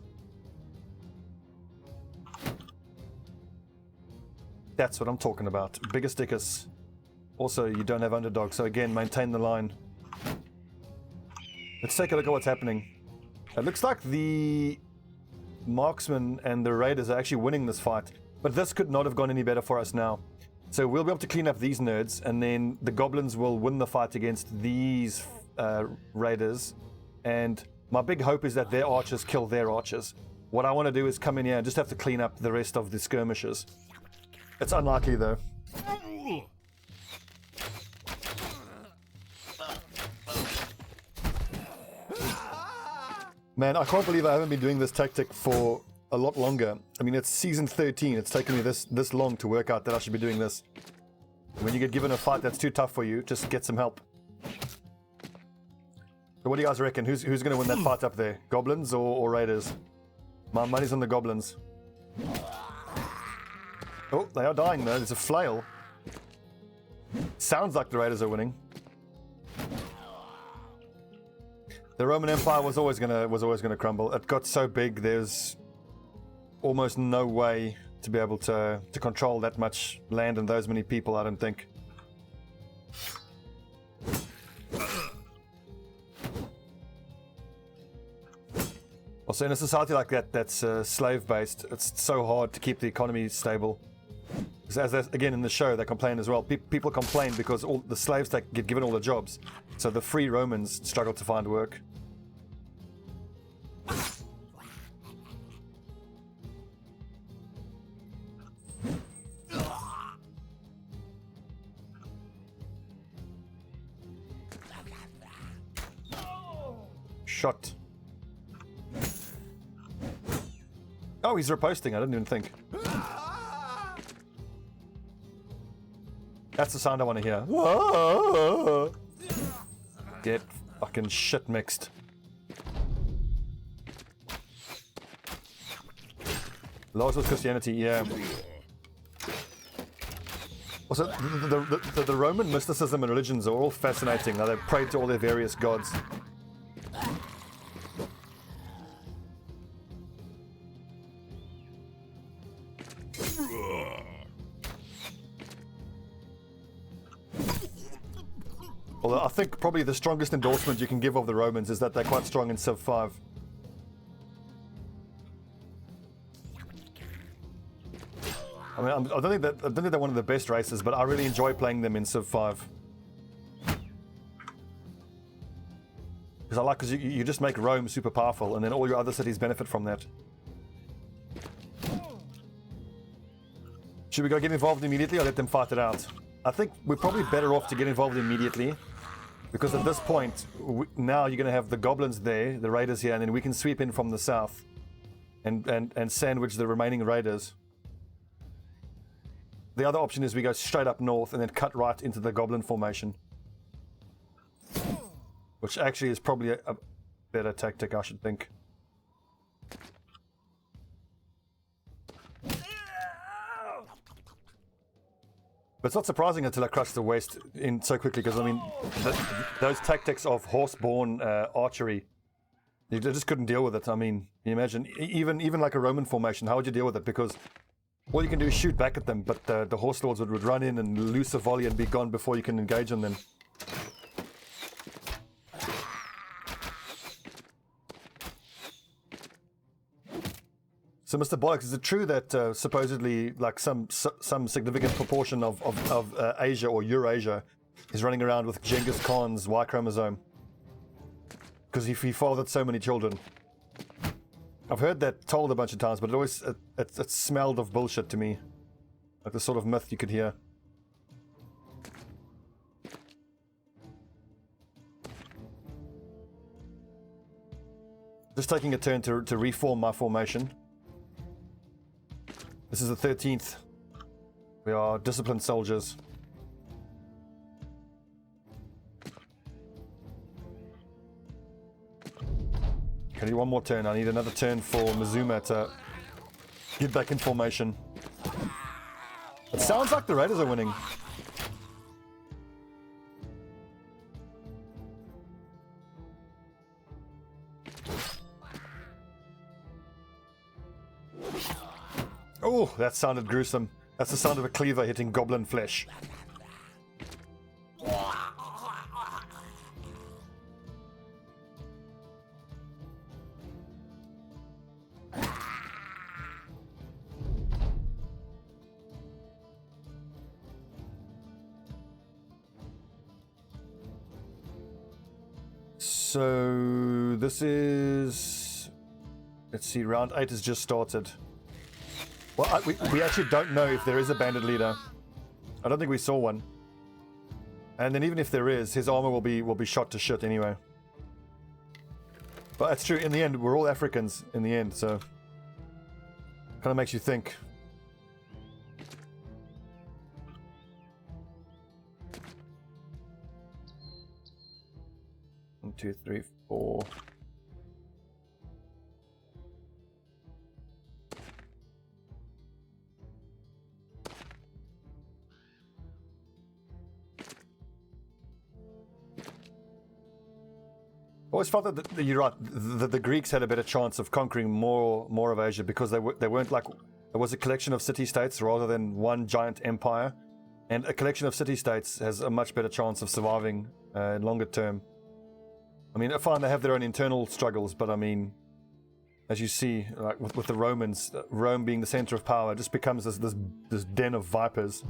That's what I'm talking about. Biggest Dickus. Also, you don't have underdog, so again, maintain the line. Let's take a look at what's happening. It looks like the marksmen and the raiders are actually winning this fight, but this could not have gone any better for us now. So we'll be able to clean up these nerds, and then the goblins will win the fight against these raiders. And my big hope is that their archers kill their archers. What I want to do is come in here and just have to clean up the rest of the skirmishers. It's unlikely though. Man, I can't believe I haven't been doing this tactic for a lot longer. I mean, it's season 13. It's taken me this long to work out that I should be doing this. When you get given a fight that's too tough for you, just get some help. So what do you guys reckon? Who's going to win that fight up there? Goblins or raiders? My money's on the goblins. Oh, they are dying though. There's a flail. Sounds like the raiders are winning. The Roman Empire was always gonna crumble. It got so big, there's almost no way to be able to control that much land and those many people, I don't think. Also, in a society like that that's slave-based, it's so hard to keep the economy stable. As again in the show, they complain as well. People complain because all the slaves get given all the jobs, so the free Romans struggle to find work. shot. Oh, he's reposting. I didn't even think. That's the sound I want to hear. Get fucking shit mixed. Laws with Christianity, yeah. Also, the Roman mysticism and religions are all fascinating. Now they pray to all their various gods. Although I think probably the strongest endorsement you can give of the Romans is that they're quite strong in Civ 5. I mean, I don't think they're one of the best races, but I really enjoy playing them in Civ 5. Because you just make Rome super powerful, and then all your other cities benefit from that. Should we go get involved immediately or let them fight it out? I think we're probably better off to get involved immediately. Because at this point, now you're going to have the goblins there, the raiders here, and then we can sweep in from the south and sandwich the remaining raiders. The other option is we go straight up north and then cut right into the goblin formation. Which actually is probably a better tactic, I should think. But it's not surprising until I crush the west in so quickly, because I mean, those tactics of horse-borne archery, you just couldn't deal with it. I mean, you imagine, even like a Roman formation, how would you deal with it? Because all you can do is shoot back at them, but the horse lords would run in and loose a volley and be gone before you can engage on them. So, Mr. Bollocks, is it true that supposedly, like some significant proportion of Asia or Eurasia is running around with Genghis Khan's Y chromosome? Because he fathered so many children. I've heard that told a bunch of times, but it smelled of bullshit to me, like the sort of myth you could hear. Just taking a turn to reform my formation. This is the 13th. We are disciplined soldiers. I need one more turn. I need another turn for Mizuma to get back in formation. It sounds like the Raiders are winning. Oh, that sounded gruesome. That's the sound of a cleaver hitting goblin flesh. So this is, let's see, round 8 has just started. Well, we actually don't know if there is a bandit leader. I don't think we saw one. And then even if there is, his armor will be shot to shit anyway. But that's true. In the end, we're all Africans in the end, so kind of makes you think. One, two, three, four. I always felt that you're right. The Greeks had a better chance of conquering more of Asia because they weren't like, it was a collection of city-states rather than one giant empire, and a collection of city-states has a much better chance of surviving in longer term. I mean, fine, they have their own internal struggles, but I mean, as you see, like with the Romans, Rome being the center of power, it just becomes this den of vipers.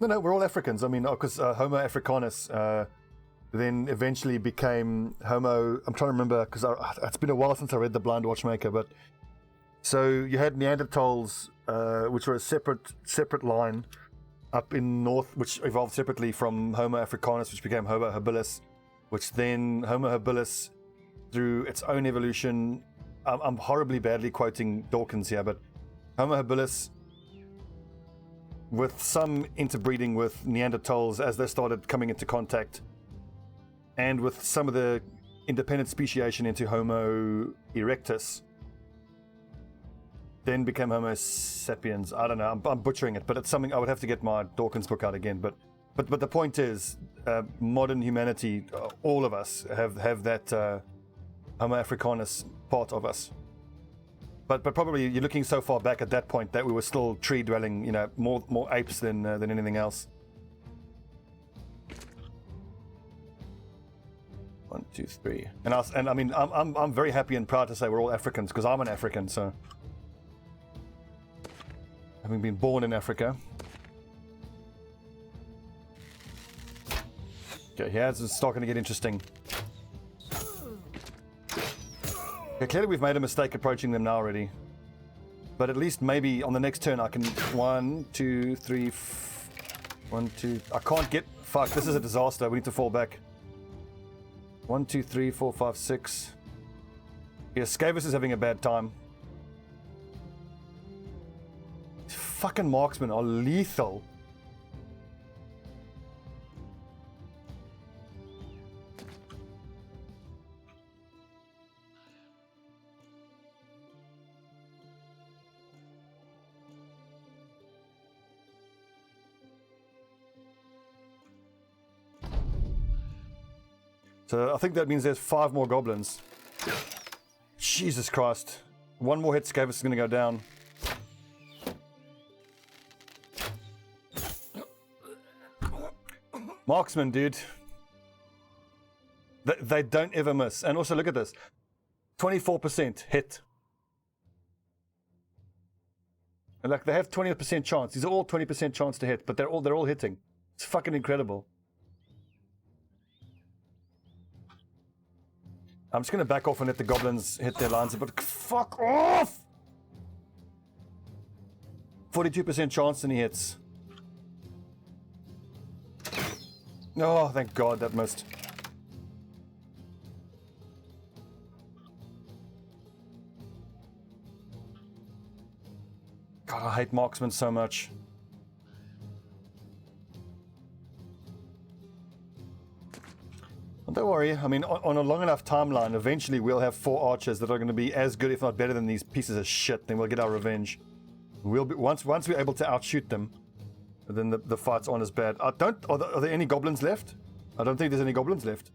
No, we're all Africans. I mean, because Homo Africanus then eventually became Homo. I'm trying to remember because it's been a while since I read The Blind Watchmaker, but So you had Neanderthals, which were a separate line up in north, which evolved separately from Homo africanus, which became Homo habilis, which then Homo habilis, through its own evolution, I'm horribly badly quoting Dawkins here, but Homo habilis, with some interbreeding with Neanderthals as they started coming into contact, and with some of the independent speciation into Homo erectus, then became Homo sapiens. I don't know, I'm butchering it, but it's something I would have to get my Dawkins book out again. But the point is, modern humanity, all of us have that Homo africanus part of us. But probably you're looking so far back at that point that we were still tree dwelling, more apes than anything else. 1, 2, 3, and I mean I'm very happy and proud to say we're all Africans because I'm an African, so having been born in Africa. Okay, here's it's starting to get interesting. Okay, clearly we've made a mistake approaching them now already. But at least maybe on the next turn I can... 1, 2, 3... 1, 2... I can't get... Fuck, this is a disaster. We need to fall back. 1, 2, 3, 4, 5, 6... Yeah, Scavis is having a bad time. These fucking marksmen are lethal. So I think that means there's 5 more goblins. Jesus Christ. 1 more hit, Scavis is going to go down. Marksman, dude. They don't ever miss. And also look at this. 24% hit. And like they have 20% chance. These are all 20% chance to hit, but they're all hitting. It's fucking incredible. I'm just going to back off and let the goblins hit their lines, but fuck off! 42% chance and he hits. Oh, thank God that missed. God, I hate marksmen so much. Don't worry, I mean, on a long enough timeline, eventually we'll have 4 archers that are going to be as good, if not better, than these pieces of shit. Then we'll get our revenge. We'll be once we're able to outshoot them, then the fights aren't as bad. Are there any goblins left? I don't think there's any goblins left.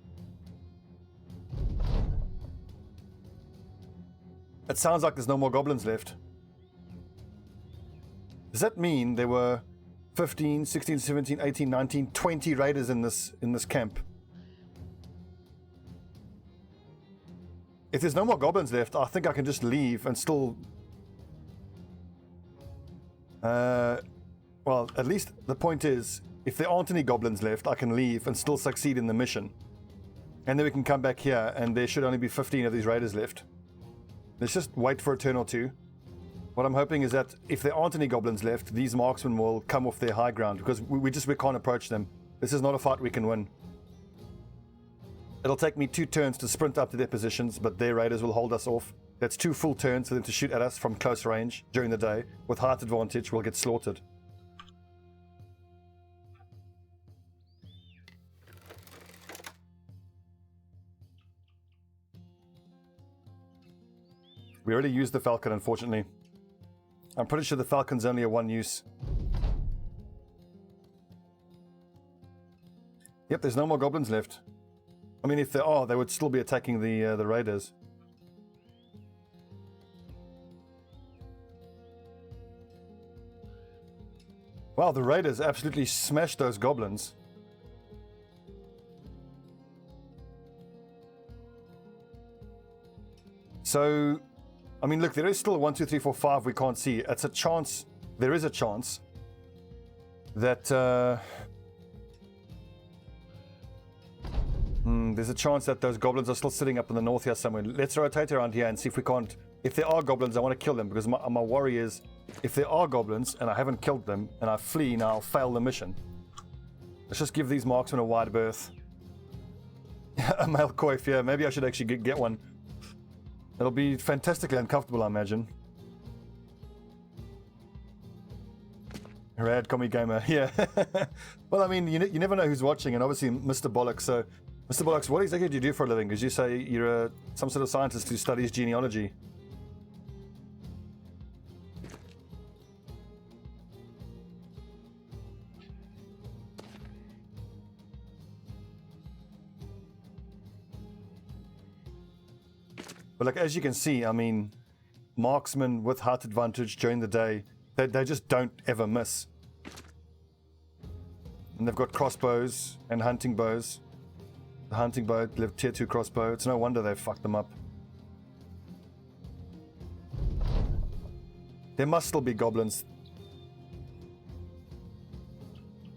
It sounds like there's no more goblins left. Does that mean there were 15, 16, 17, 18, 19, 20 raiders in this camp? If there's no more goblins left, I think I can just leave and still... well, at least the point is, if there aren't any goblins left, I can leave and still succeed in the mission. And then we can come back here, and there should only be 15 of these raiders left. Let's just wait for a turn or two. What I'm hoping is that if there aren't any goblins left, these marksmen will come off their high ground, because we can't approach them. This is not a fight we can win. It'll take me 2 turns to sprint up to their positions, but their raiders will hold us off. That's 2 full turns for them to shoot at us from close range during the day. With height advantage, we'll get slaughtered. We already used the Falcon, unfortunately. I'm pretty sure the Falcon's only a 1 use. Yep, there's no more goblins left. I mean, if there are, they would still be attacking the raiders. Wow, the raiders absolutely smashed those goblins. So, I mean, look, there is still 1, 2, 3, 4, 5 we can't see. It's a chance. There is a chance that... there's a chance that those goblins are still sitting up in the north here somewhere. Let's rotate around here and see if if there are goblins, I want to kill them, because my worry is, if there are goblins and I haven't killed them and I flee, now I'll fail the mission. Let's just give these marksmen a wide berth. A male coif, yeah. Maybe I should actually get one. It'll be fantastically uncomfortable, I imagine. Rad commie gamer, yeah. Well, I mean, you never know who's watching, and obviously Mr. Bollocks. So, Mr. Bollocks, what exactly do you do for a living? Because you say you're some sort of scientist who studies genealogy. But like, as you can see, I mean, marksmen with height advantage during the day, they just don't ever miss. And they've got crossbows and hunting bows. The hunting bow, tier 2 crossbow. It's no wonder they've fucked them up. There must still be goblins.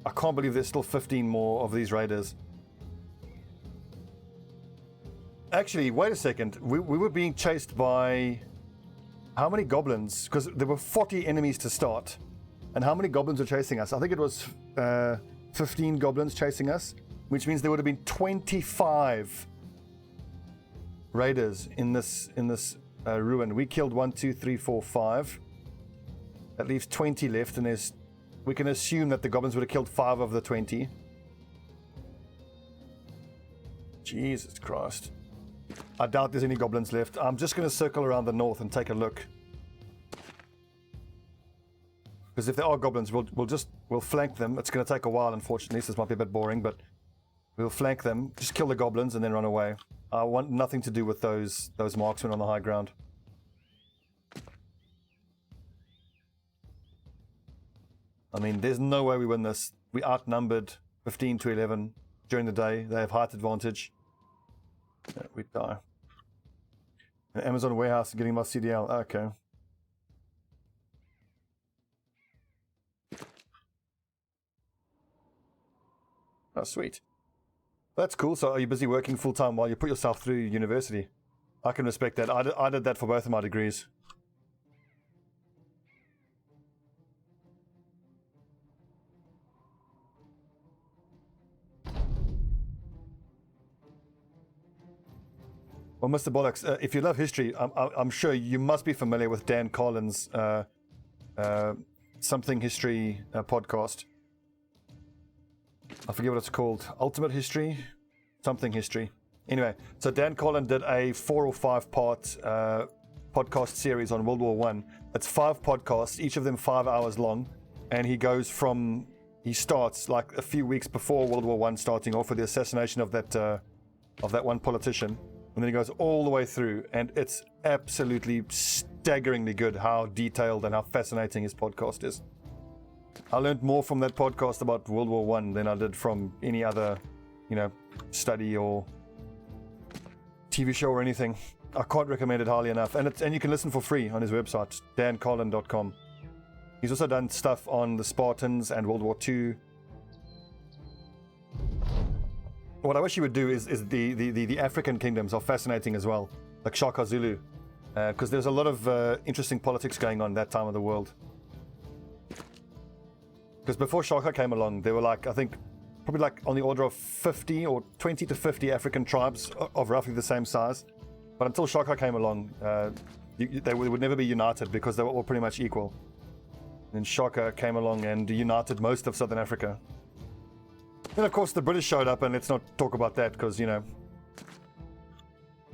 I can't believe there's still 15 more of these raiders. Actually, wait a second. We were being chased by how many goblins? Because there were 40 enemies to start. And how many goblins were chasing us? I think it was 15 goblins chasing us, which means there would have been 25 raiders in this ruin. We killed 1, 2, 3, 4, 5. That leaves 20 left, and we can assume that the goblins would have killed 5 of the 20. Jesus Christ. I doubt there's any goblins left. I'm just going to circle around the north and take a look. Because if there are goblins, we'll flank them. It's going to take a while, unfortunately, so this might be a bit boring, but we'll flank them, just kill the goblins, and then run away. I want nothing to do with those marksmen on the high ground. I mean, there's no way we win this. We outnumbered 15 to 11 during the day. They have height advantage. Yeah, we die. An Amazon warehouse getting my CDL. Okay. Oh, sweet. That's cool. So are you busy working full-time while you put yourself through university? I can respect that. I did that for both of my degrees. Well, Mr. Bollocks, if you love history, I'm sure you must be familiar with Dan Carlin's Something History podcast. I forget what it's called. Ultimate History? Something History. Anyway, so Dan Carlin did a 4 or 5 part podcast series on World War I. It's 5 podcasts, each of them 5 hours long, and he starts like a few weeks before World War I starting off with the assassination of that one politician. And then he goes all the way through, and it's absolutely staggeringly good how detailed and how fascinating his podcast is. I learned more from that podcast about World War I than I did from any other, study or TV show or anything. I can't recommend it highly enough. And you can listen for free on his website, dancarlin.com. He's also done stuff on the Spartans and World War II. What I wish he would do is the African kingdoms are fascinating as well, like Shaka Zulu, because there's a lot of interesting politics going on that time of the world. Because before Shaka came along, there were I think, probably on the order of 50 or 20 to 50 African tribes of roughly the same size. But until Shaka came along, they would never be united because they were all pretty much equal. And Shaka came along and united most of Southern Africa. Then, of course, the British showed up, and let's not talk about that because,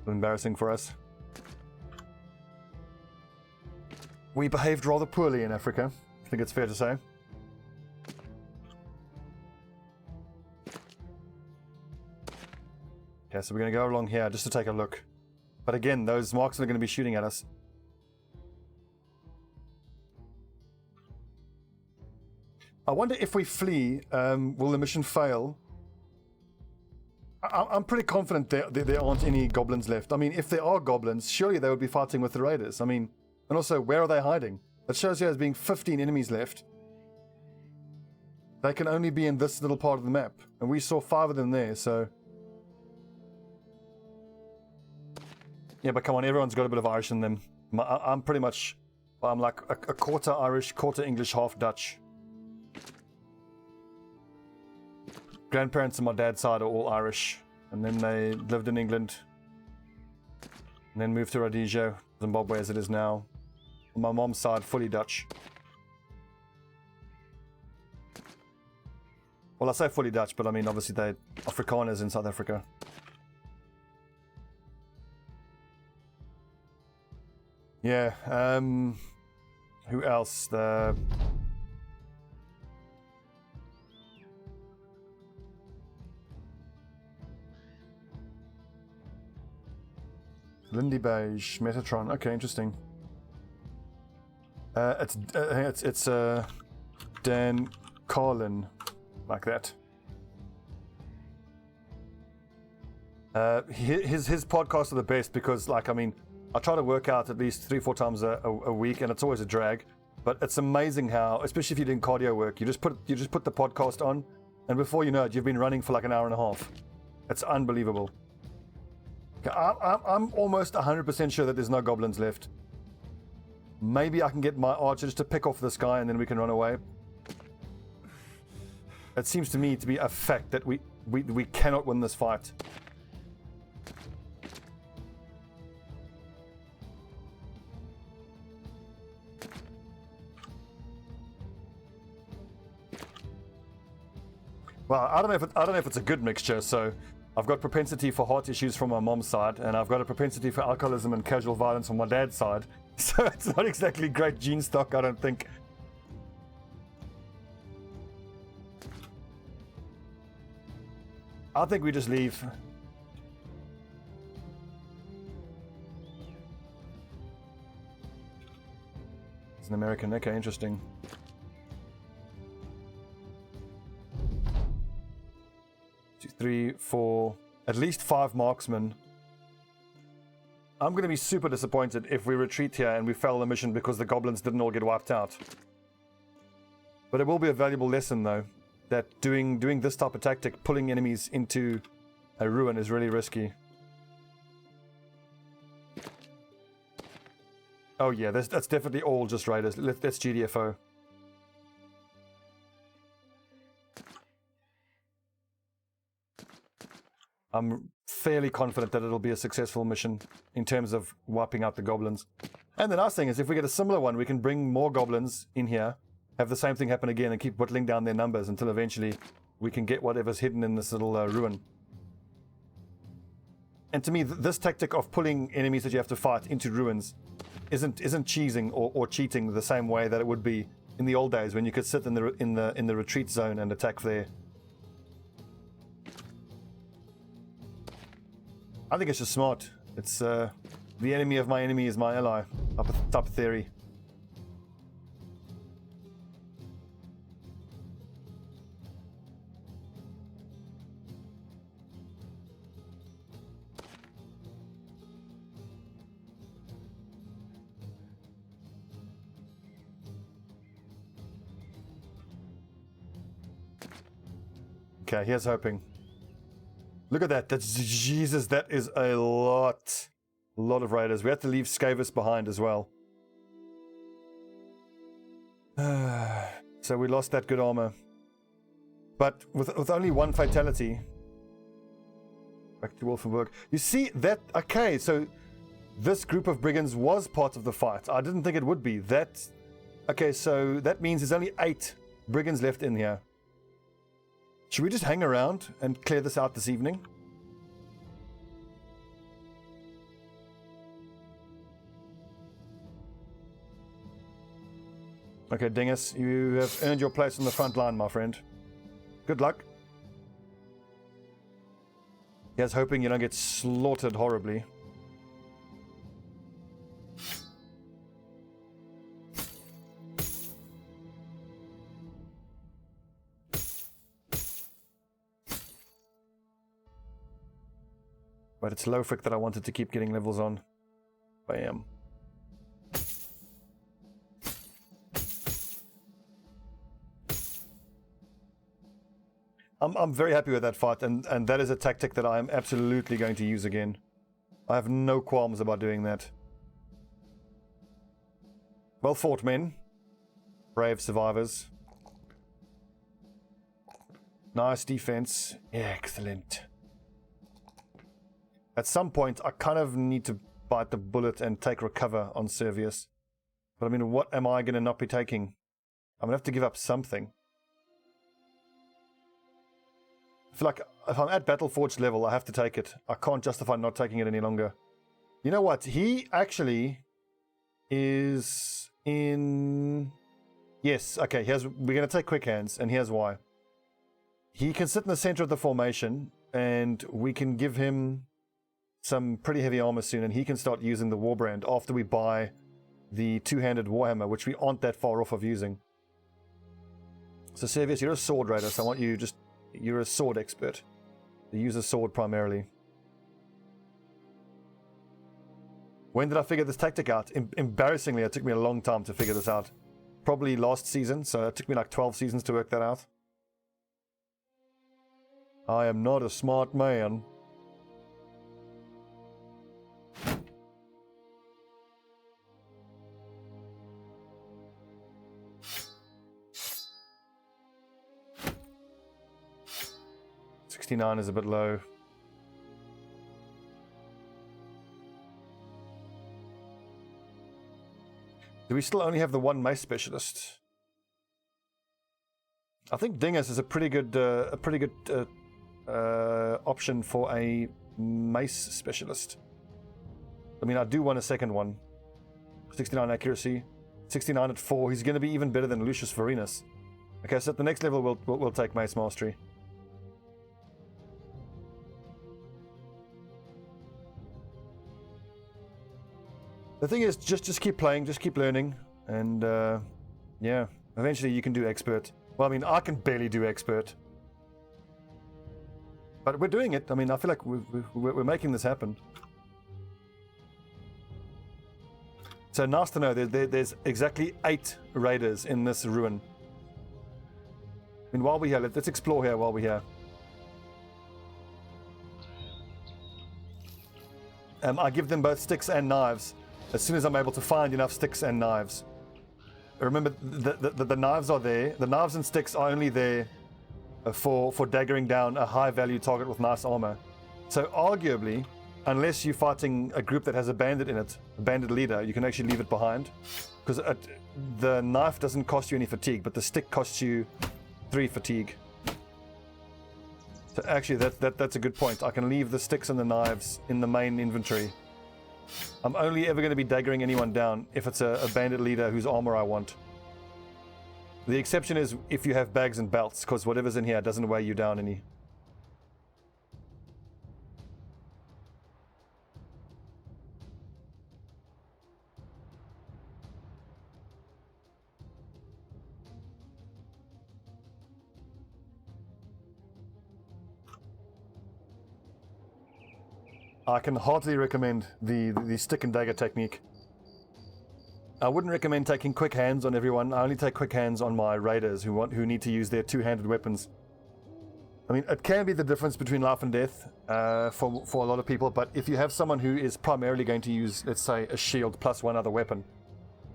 embarrassing for us. We behaved rather poorly in Africa, I think it's fair to say. Okay, so we're going to go along here just to take a look. But again, those marksmen are going to be shooting at us. I wonder if we flee, will the mission fail? I'm pretty confident there aren't any goblins left. I mean, if there are goblins, surely they would be fighting with the raiders. I mean, and also, where are they hiding? It shows here as being 15 enemies left. They can only be in this little part of the map. And we saw 5 of them there, so... Yeah, but come on, everyone's got a bit of Irish in them. I'm pretty much, I'm like a quarter Irish, quarter English, half Dutch. Grandparents on my dad's side are all Irish, and then they lived in England, and then moved to Rhodesia, Zimbabwe as it is now. On my mom's side, fully Dutch. Well, I say fully Dutch, but I mean obviously they're Afrikaners in South Africa. Yeah, who else? Lindy Beige, Metatron. Okay, interesting. It's Dan Carlin, like that. His podcasts are the best because, like, I mean, I try to work out at least 3-4 times a week, and it's always a drag. But it's amazing how, especially if you're doing cardio work, you just put the podcast on, and before you know it, you've been running for like an hour and a half. It's unbelievable. I'm almost 100% sure that there's no goblins left. Maybe I can get my archers to pick off this guy and then we can run away. It seems to me to be a fact that we cannot win this fight. Well, I don't know if it's a good mixture. So I've got propensity for heart issues from my mom's side, and I've got a propensity for alcoholism and casual violence from my dad's side. So it's not exactly great gene stock, I don't think. I think we just leave. It's an American. Okay, interesting. 2, 3, 4, at least 5 marksmen. I'm going to be super disappointed if we retreat here and we fail the mission because the goblins didn't all get wiped out. But it will be a valuable lesson, though, that doing this type of tactic, pulling enemies into a ruin, is really risky. Oh yeah, that's definitely all just raiders. That's GDFO. I'm fairly confident that it'll be a successful mission in terms of wiping out the goblins. And the nice thing is, if we get a similar one, we can bring more goblins in here, have the same thing happen again, and keep whittling down their numbers until eventually we can get whatever's hidden in this little ruin. And to me, this tactic of pulling enemies that you have to fight into ruins isn't cheesing or cheating the same way that it would be in the old days when you could sit in the retreat zone and attack there. I think it's just smart. It's the enemy of my enemy is my ally type of theory. Okay, here's hoping. Look at that. That's Jesus. That is a lot of raiders. We have to leave Skavis behind as well. So we lost that good armor. But with only 1 fatality. Back to Wolfenburg. You see that? Okay, so this group of brigands was part of the fight. I didn't think it would be. Okay, so that means there's only 8 brigands left in here. Should we just hang around and clear this out this evening? Okay, Dingus, you have earned your place on the front line, my friend. Good luck. Here's hoping you don't get slaughtered horribly. But it's Lofric that I wanted to keep getting levels on. Bam. I'm very happy with that fight, and that is a tactic that I am absolutely going to use again. I have no qualms about doing that. Well fought, men. Brave survivors. Nice defense. Excellent. At some point, I kind of need to bite the bullet and take recover on Servius. But I mean, what am I going to not be taking? I'm going to have to give up something. I feel like if I'm at Battleforged level, I have to take it. I can't justify not taking it any longer. You know what? He actually is in... Yes, okay. We're going to take Quick Hands, and here's why. He can sit in the center of the formation, and we can give him some pretty heavy armor soon, and he can start using the Warbrand after we buy the two-handed Warhammer, which we aren't that far off of using. So Servius, you're a sword raider, so I want you just... You're a sword expert. You use a sword primarily. When did I figure this tactic out? Embarrassingly, it took me a long time to figure this out. Probably last season, so it took me like 12 seasons to work that out. I am not a smart man. $69 is a bit low. Do we still only have the one mace specialist? I think Dingus is a pretty good option for a mace specialist. I mean, I do want a second one. 69 accuracy, 69 at 4. He's going to be even better than Lucius Varinus. Okay, so at the next level, we'll take mace mastery. The thing is, just keep playing, just keep learning, and yeah, eventually you can do expert. Well, I mean, I can barely do expert, but we're doing it. I mean, I feel like we're making this happen. So nice to know there's exactly 8 raiders in this ruin. I mean, while we're here, let's explore here while we're here. I give them both sticks and knives as soon as I'm able to find enough sticks and knives. Remember, the knives are there. The knives and sticks are only there for daggering down a high-value target with nice armor. So arguably, unless you're fighting a group that has a bandit in it, a bandit leader, you can actually leave it behind. Because the knife doesn't cost you any fatigue, but the stick costs you 3 fatigue. So actually, that's a good point. I can leave the sticks and the knives in the main inventory. I'm only ever going to be daggering anyone down if it's a bandit leader whose armor I want. The exception is if you have bags and belts, because whatever's in here doesn't weigh you down any. I can heartily recommend the stick and dagger technique. I wouldn't recommend taking quick hands on everyone. I only take quick hands on my raiders who need to use their two-handed weapons. I mean, it can be the difference between life and death for a lot of people, but if you have someone who is primarily going to use, let's say, a shield plus one other weapon,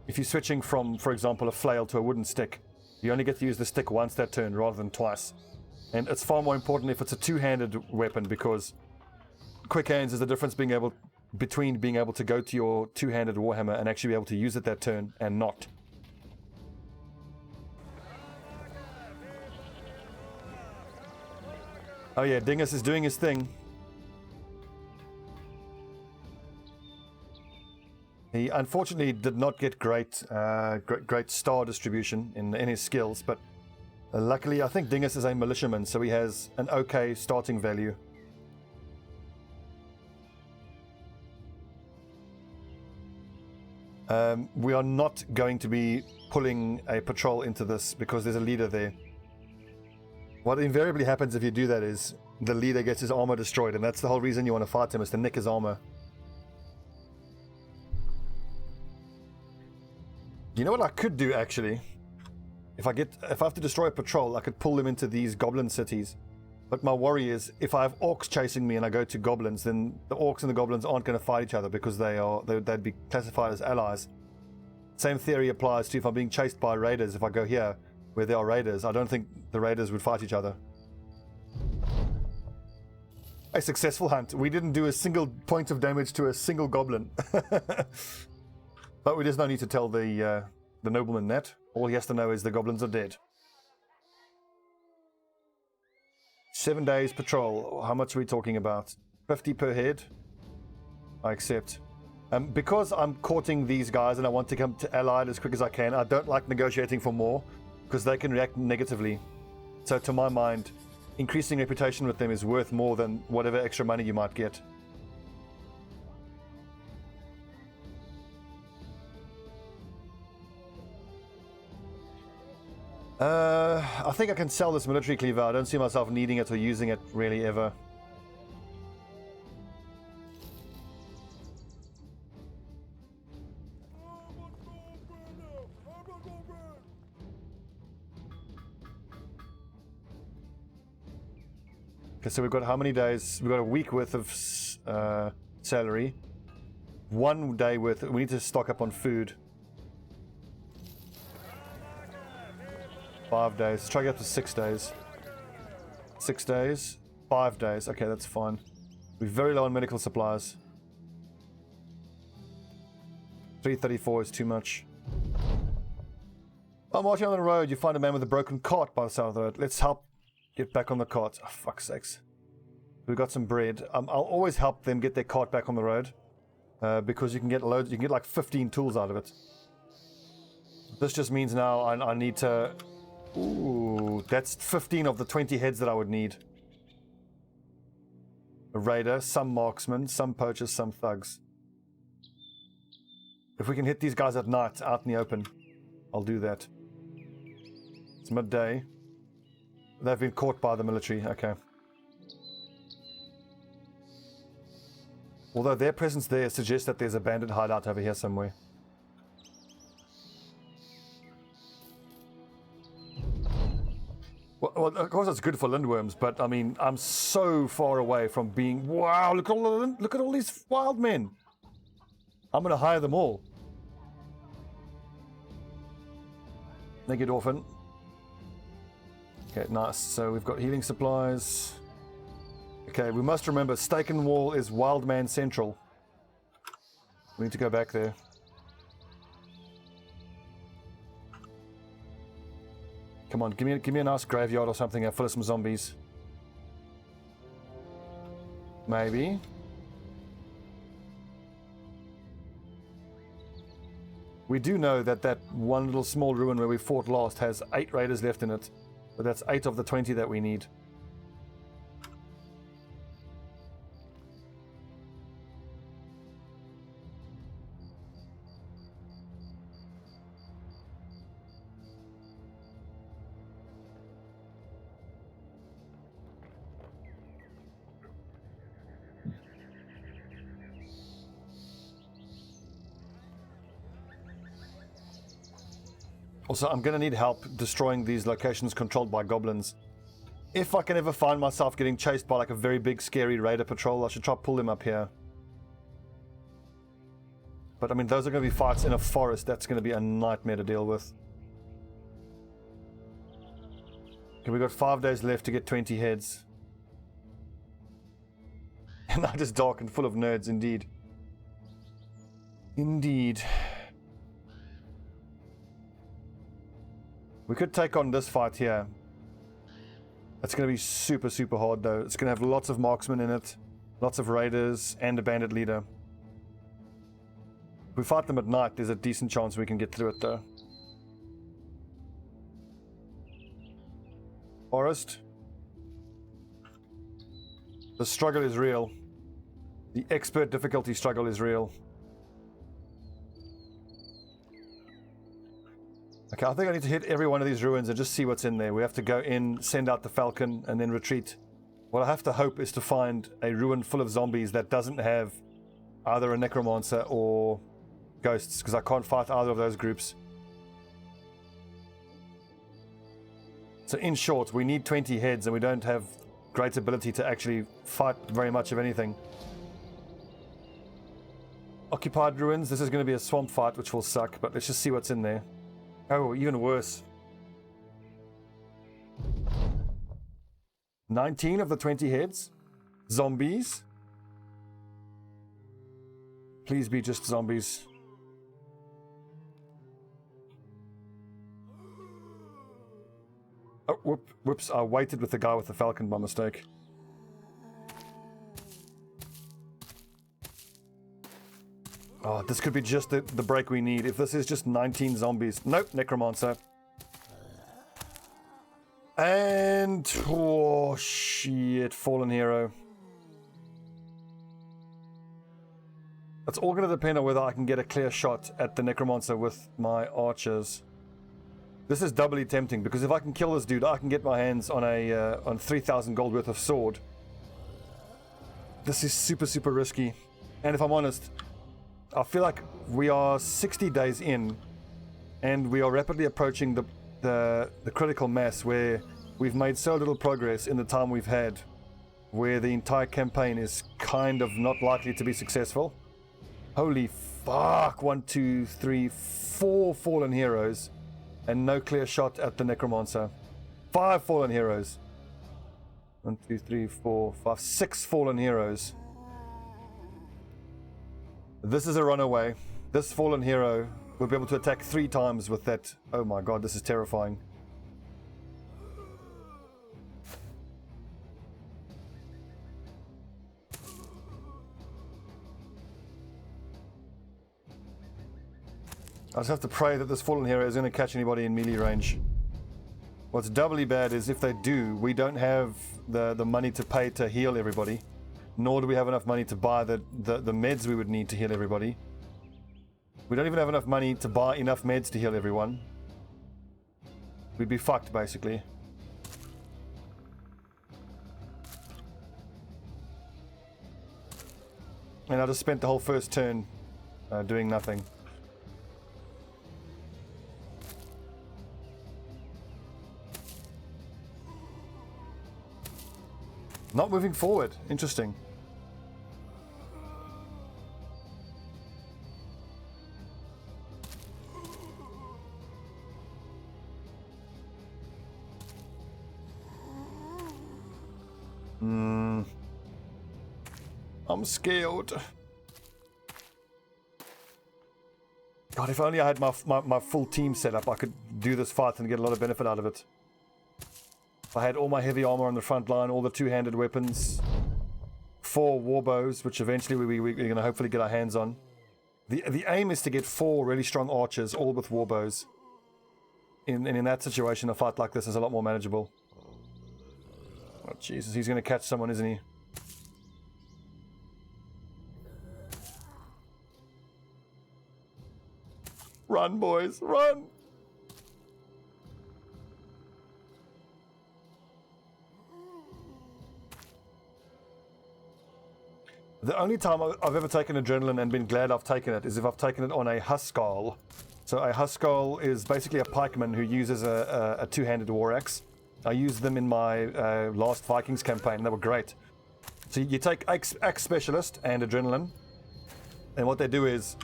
if you're switching from, for example, a flail to a wooden stick, you only get to use the stick once that turn rather than twice. And it's far more important if it's a two-handed weapon, because quick hands is the difference between being able to go to your two-handed warhammer and actually be able to use it that turn and not. Oh yeah, Dingus is doing his thing. He unfortunately did not get great star distribution in his skills, but luckily I think Dingus is a militiaman, so he has an okay starting value. We are not going to be pulling a patrol into this because there's a leader there. What invariably happens if you do that is the leader gets his armor destroyed, and that's the whole reason you want to fight him, is to nick his armor. You know what I could do actually? If I have to destroy a patrol, I could pull them into these goblin cities. But my worry is, if I have orcs chasing me and I go to goblins, then the orcs and the goblins aren't going to fight each other because they'd be classified as allies. same theory applies to if I'm being chased by raiders. If I go here, where there are raiders, I don't think the raiders would fight each other. A successful hunt. We didn't do a single point of damage to a single goblin. But we just no need to tell the nobleman that. All he has to know is the goblins are dead. 7 days patrol. How much are we talking about? 50 per head? I accept. Because I'm courting these guys and I want to come to Allied as quick as I can, I don't like negotiating for more because they can react negatively. So to my mind, increasing reputation with them is worth more than whatever extra money you might get. I think I can sell this military cleaver. I don't see myself needing it or using it really ever. Okay, so we've got how many days? We've got a week worth of salary. 1 day worth. We need to stock up on food. 5 days. Let's try to get up to 6 days. 6 days. 5 days. Okay, that's fine. We're very low on medical supplies. 334 is too much. I'm marching on the road. You find a man with a broken cart by the side of the road. Let's help get back on the cart. Oh, fuck's sakes. We've got some bread. I'll always help them get their cart back on the road. Because you can get loads. You can get like 15 tools out of it. This just means now I need to... Ooh, that's 15 of the 20 heads that I would need. A raider, some marksmen, some poachers, some thugs. If we can hit these guys at night, out in the open, I'll do that. It's midday. They've been caught by the military, okay. Although their presence there suggests that there's a bandit hideout over here somewhere. Well, of course it's good for lindworms, but I mean, I'm so far away from being... Wow, look at all these wild men. I'm going to hire them all. Naked orphan. Okay, nice. So we've got healing supplies. Okay, we must remember Staken Wall is Wildman Central. We need to go back there. Come on, give me a nice graveyard or something and full of some zombies. Maybe. We do know that that one little small ruin where we fought last has 8 raiders left in it. But that's 8 of the 20 that we need. Also, I'm going to need help destroying these locations controlled by goblins. If I can ever find myself getting chased by like a very big scary raider patrol, I should try to pull them up here. But I mean, those are going to be fights in a forest. That's going to be a nightmare to deal with. Okay, we've got 5 days left to get 20 heads. And night is dark and full of nerds, indeed. Indeed. We could take on this fight here. It's going to be super, super hard though. It's going to have lots of marksmen in it, lots of raiders, and a bandit leader. If we fight them at night, there's a decent chance we can get through it though. Forest. The struggle is real. The expert difficulty struggle is real. Okay, I think I need to hit every one of these ruins and just see what's in there. We have to go in, send out the falcon, and then retreat. What I have to hope is to find a ruin full of zombies that doesn't have either a necromancer or ghosts, because I can't fight either of those groups. So in short, we need 20 heads and we don't have great ability to actually fight very much of anything. Occupied ruins. This is going to be a swamp fight, which will suck, but let's just see what's in there. Oh, even worse. 19 of the 20 heads. Zombies. Please be just zombies. Oh, whoops, I waited with the guy with the falcon by mistake. Oh, this could be just the break we need. If this is just 19 zombies. Nope, necromancer. And... oh, shit, fallen hero. It's all going to depend on whether I can get a clear shot at the necromancer with my archers. This is doubly tempting, because if I can kill this dude, I can get my hands on a on 3,000 gold worth of sword. This is super, super risky. And if I'm honest, I feel like we are 60 days in, and we are rapidly approaching the critical mass where we've made so little progress in the time we've had, where the entire campaign is kind of not likely to be successful. Holy fuck, 1, 2, 3, 4 fallen heroes, and no clear shot at the necromancer. 5 fallen heroes. 1, 2, 3, 4, 5, 6 fallen heroes. This is a runaway. This fallen hero will be able to attack 3 times with that. Oh my god, this is terrifying. I just have to pray that this fallen hero is going to catch anybody in melee range. What's doubly bad is if they do, we don't have the money to pay to heal everybody, nor do we have enough money to buy the meds we would need to heal everybody. We don't even have enough money to buy enough meds to heal everyone. We'd be fucked, basically. And I just spent the whole first turn doing nothing. Not moving forward. Interesting. I'm scared. God, if only I had my full team set up, I could do this fight and get a lot of benefit out of it. If I had all my heavy armor on the front line, all the two-handed weapons, 4 warbows, which eventually we're going to hopefully get our hands on. The aim is to get 4 really strong archers, all with warbows. And in that situation, a fight like this is a lot more manageable. Oh, Jesus, he's going to catch someone, isn't he? Run, boys, run! The only time I've ever taken adrenaline and been glad I've taken it is if I've taken it on a Huskal. So a Huskal is basically a pikeman who uses a two-handed war axe. I used them in my last Vikings campaign. They were great. So you take axe specialist and adrenaline, and what they do is,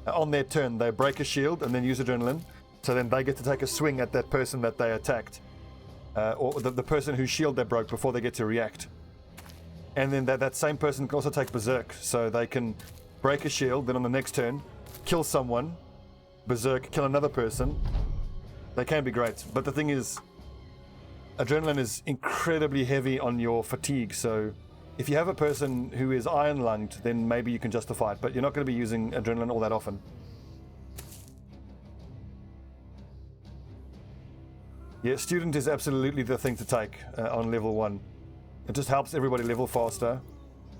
on their turn, they break a shield and then use adrenaline. So then they get to take a swing at that person that they attacked, or the person whose shield they broke before they get to react. And then that same person can also take berserk, so they can break a shield, then on the next turn, kill someone, berserk, kill another person. They can be great, but the thing is, adrenaline is incredibly heavy on your fatigue, so if you have a person who is iron-lunged, then maybe you can justify it, but you're not going to be using adrenaline all that often. Yeah, student is absolutely the thing to take on level 1. It just helps everybody level faster,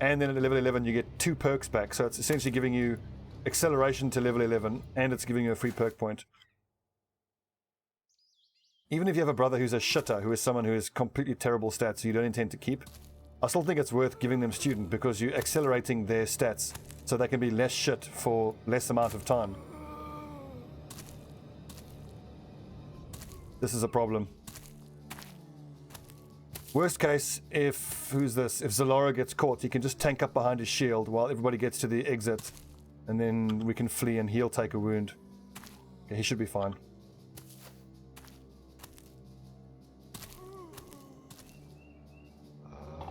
and then at level 11 you get 2 perks back, so it's essentially giving you acceleration to level 11, and it's giving you a free perk point. Even if you have a brother who's a shitter, who is someone who has completely terrible stats you don't intend to keep, I still think it's worth giving them student, because you're accelerating their stats so they can be less shit for less amount of time. This is a problem. Worst case, if Zalora gets caught, he can just tank up behind his shield while everybody gets to the exit, And then we can flee and he'll take a wound. Okay, he should be fine.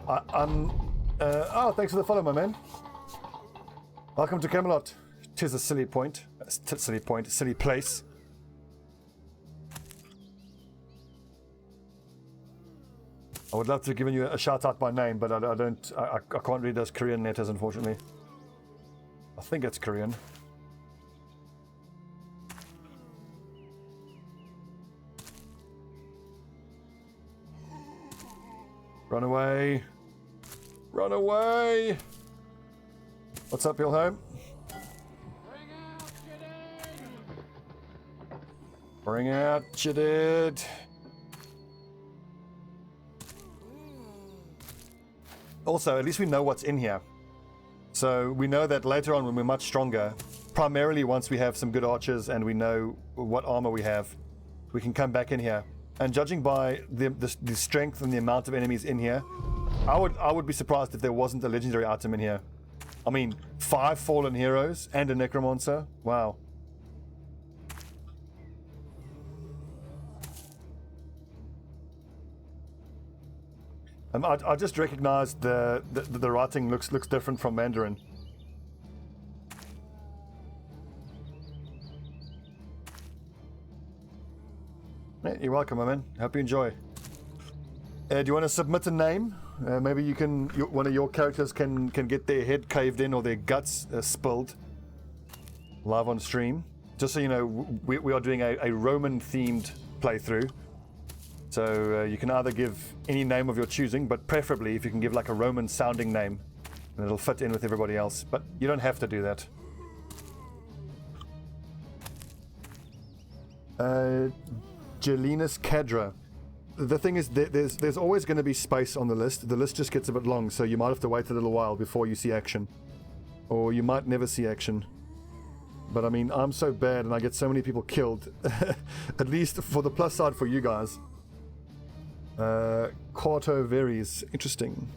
Oh, thanks for the follow, my man. Welcome to Camelot. 'Tis a silly point. Silly place. I would love to have given you a shout out by name, but I can't read those Korean letters, unfortunately. I think it's Korean. Run away. Run away. What's up, Ilham? Bring out Jadid. Also, at least we know what's in here. So we know that later on when we're much stronger, primarily once we have some good archers and we know what armor we have, we can come back in here. And judging by the strength and the amount of enemies in here, I would be surprised if there wasn't a legendary item in here. I mean, 5 fallen heroes and a necromancer. Wow. I just recognized the writing looks different from Mandarin. Yeah, you're welcome, my man. Hope you enjoy. Do you want to submit a name? Maybe you can. One of your characters can get their head caved in or their guts spilled live on stream. Just so you know, we are doing a Roman-themed playthrough. So you can either give any name of your choosing, but preferably if you can give like a Roman-sounding name, and it'll fit in with everybody else. But you don't have to do that. Gelinus Cadra. The thing is, there's always going to be space on the list. The list just gets a bit long, so you might have to wait a little while before you see action. Or you might never see action. But I mean, I'm so bad and I get so many people killed. At least for the plus side for you guys. Quarto varies. Interesting.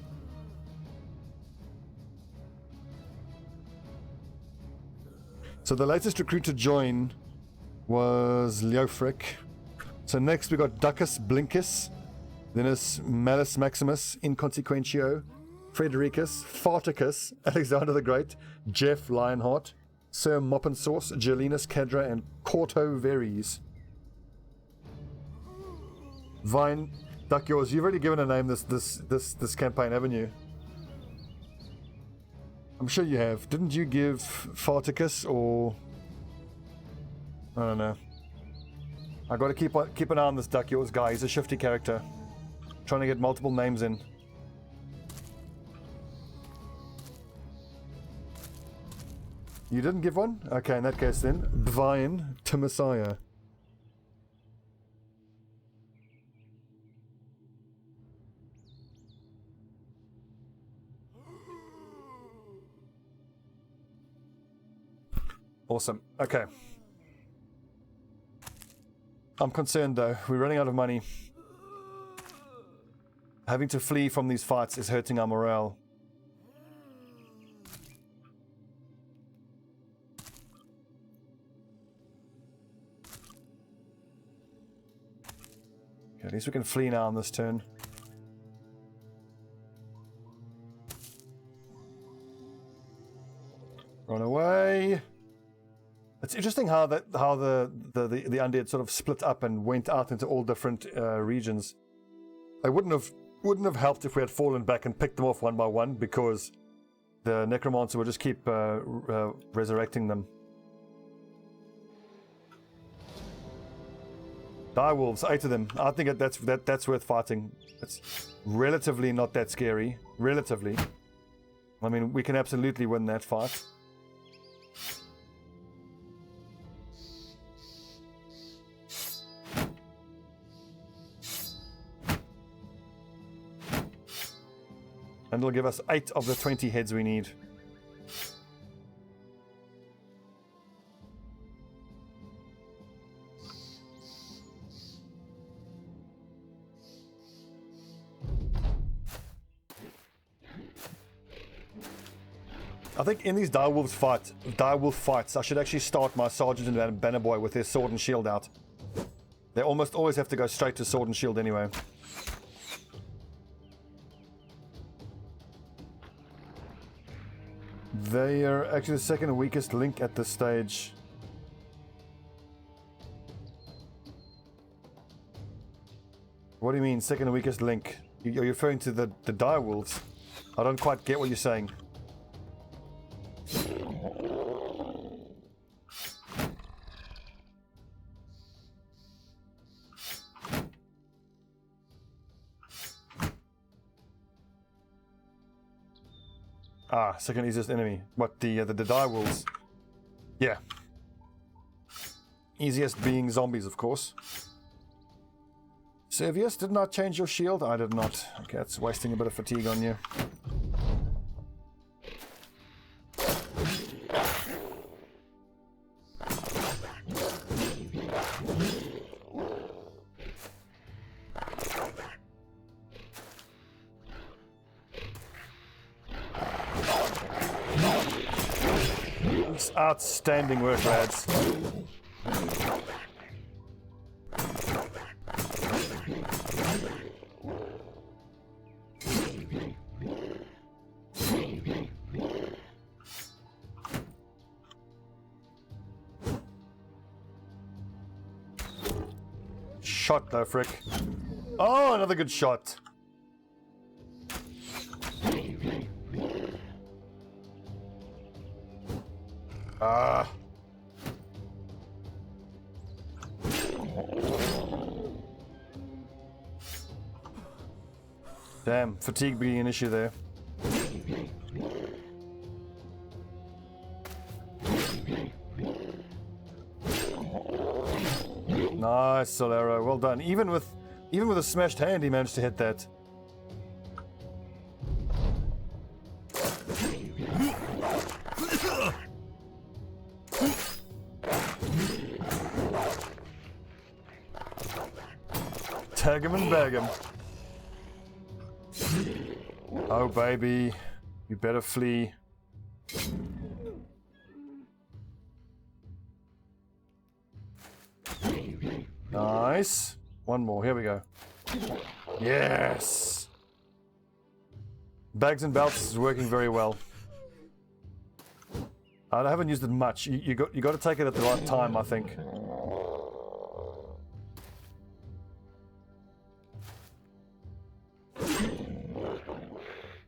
So the latest recruit to join was Leofric. So next we got Ducus Blinkus, then is Malus Maximus, Inconsequentio, Fredericus, Farticus, Alexander the Great, Jeff Lionheart, Sir Moppensauce, Gelinus Cadra, and Quarto Veries. Vine, duck yours. You've already given a name this campaign, haven't you? I'm sure you have. Didn't you give Farticus or I don't know. I got to keep an eye on this duck yours guy. He's a shifty character, trying to get multiple names in. You didn't give one? Okay, in that case then, Bvian to Messiah. Awesome. Okay. I'm concerned though. We're running out of money. Having to flee from these fights is hurting our morale. Okay, at least we can flee now on this turn. Run away. It's interesting how the undead sort of split up and went out into all different regions. It wouldn't have helped if we had fallen back and picked them off one by one, because the necromancer would just keep resurrecting them. Die wolves, 8 of them. I think that's worth fighting. It's relatively not that scary. Relatively. I mean, we can absolutely win that fight. And it'll give us 8 of the 20 heads we need. I think in these direwolf fights, I should actually start my sergeant and banner boy with their sword and shield out. They almost always have to go straight to sword and shield anyway. They are actually the second weakest link at this stage. What do you mean, second weakest link? You're referring to the direwolves? I don't quite get what you're saying. Ah, second easiest enemy. What, the direwolves? Yeah. Easiest being zombies, of course. Servius, did not change your shield? I did not. Okay, that's wasting a bit of fatigue on you. Outstanding work, lads. Shot though, frick. Oh, another good shot. Ah. Damn, fatigue being an issue there. Nice, Solero. Well done. Even with a smashed hand, he managed to hit that. Tag him and bag him. Oh, baby. You better flee. Nice. One more. Here we go. Yes. Bags and belts is working very well. I haven't used it much. You got to take it at the right time, I think.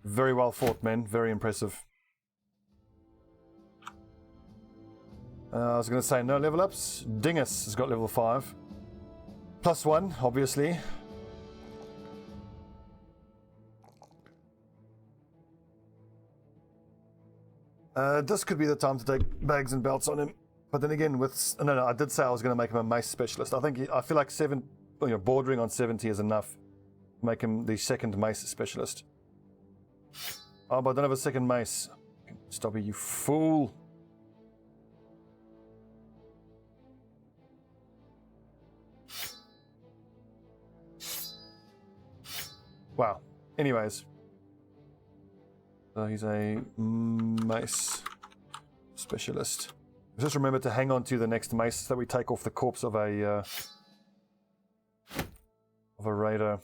Very well fought, men. Very impressive. I was going to say no level ups. Dingus has got level 5. +1, obviously. This could be the time to take bags and belts on him. But then again, no, I did say I was going to make him a mace specialist. I feel like bordering on 70 is enough. Make him the second mace specialist. Oh, but I don't have a second mace. Stop it, you fool. Wow. Anyways. So he's a mace specialist. Just remember to hang on to the next mace so that we take off the corpse of a raider.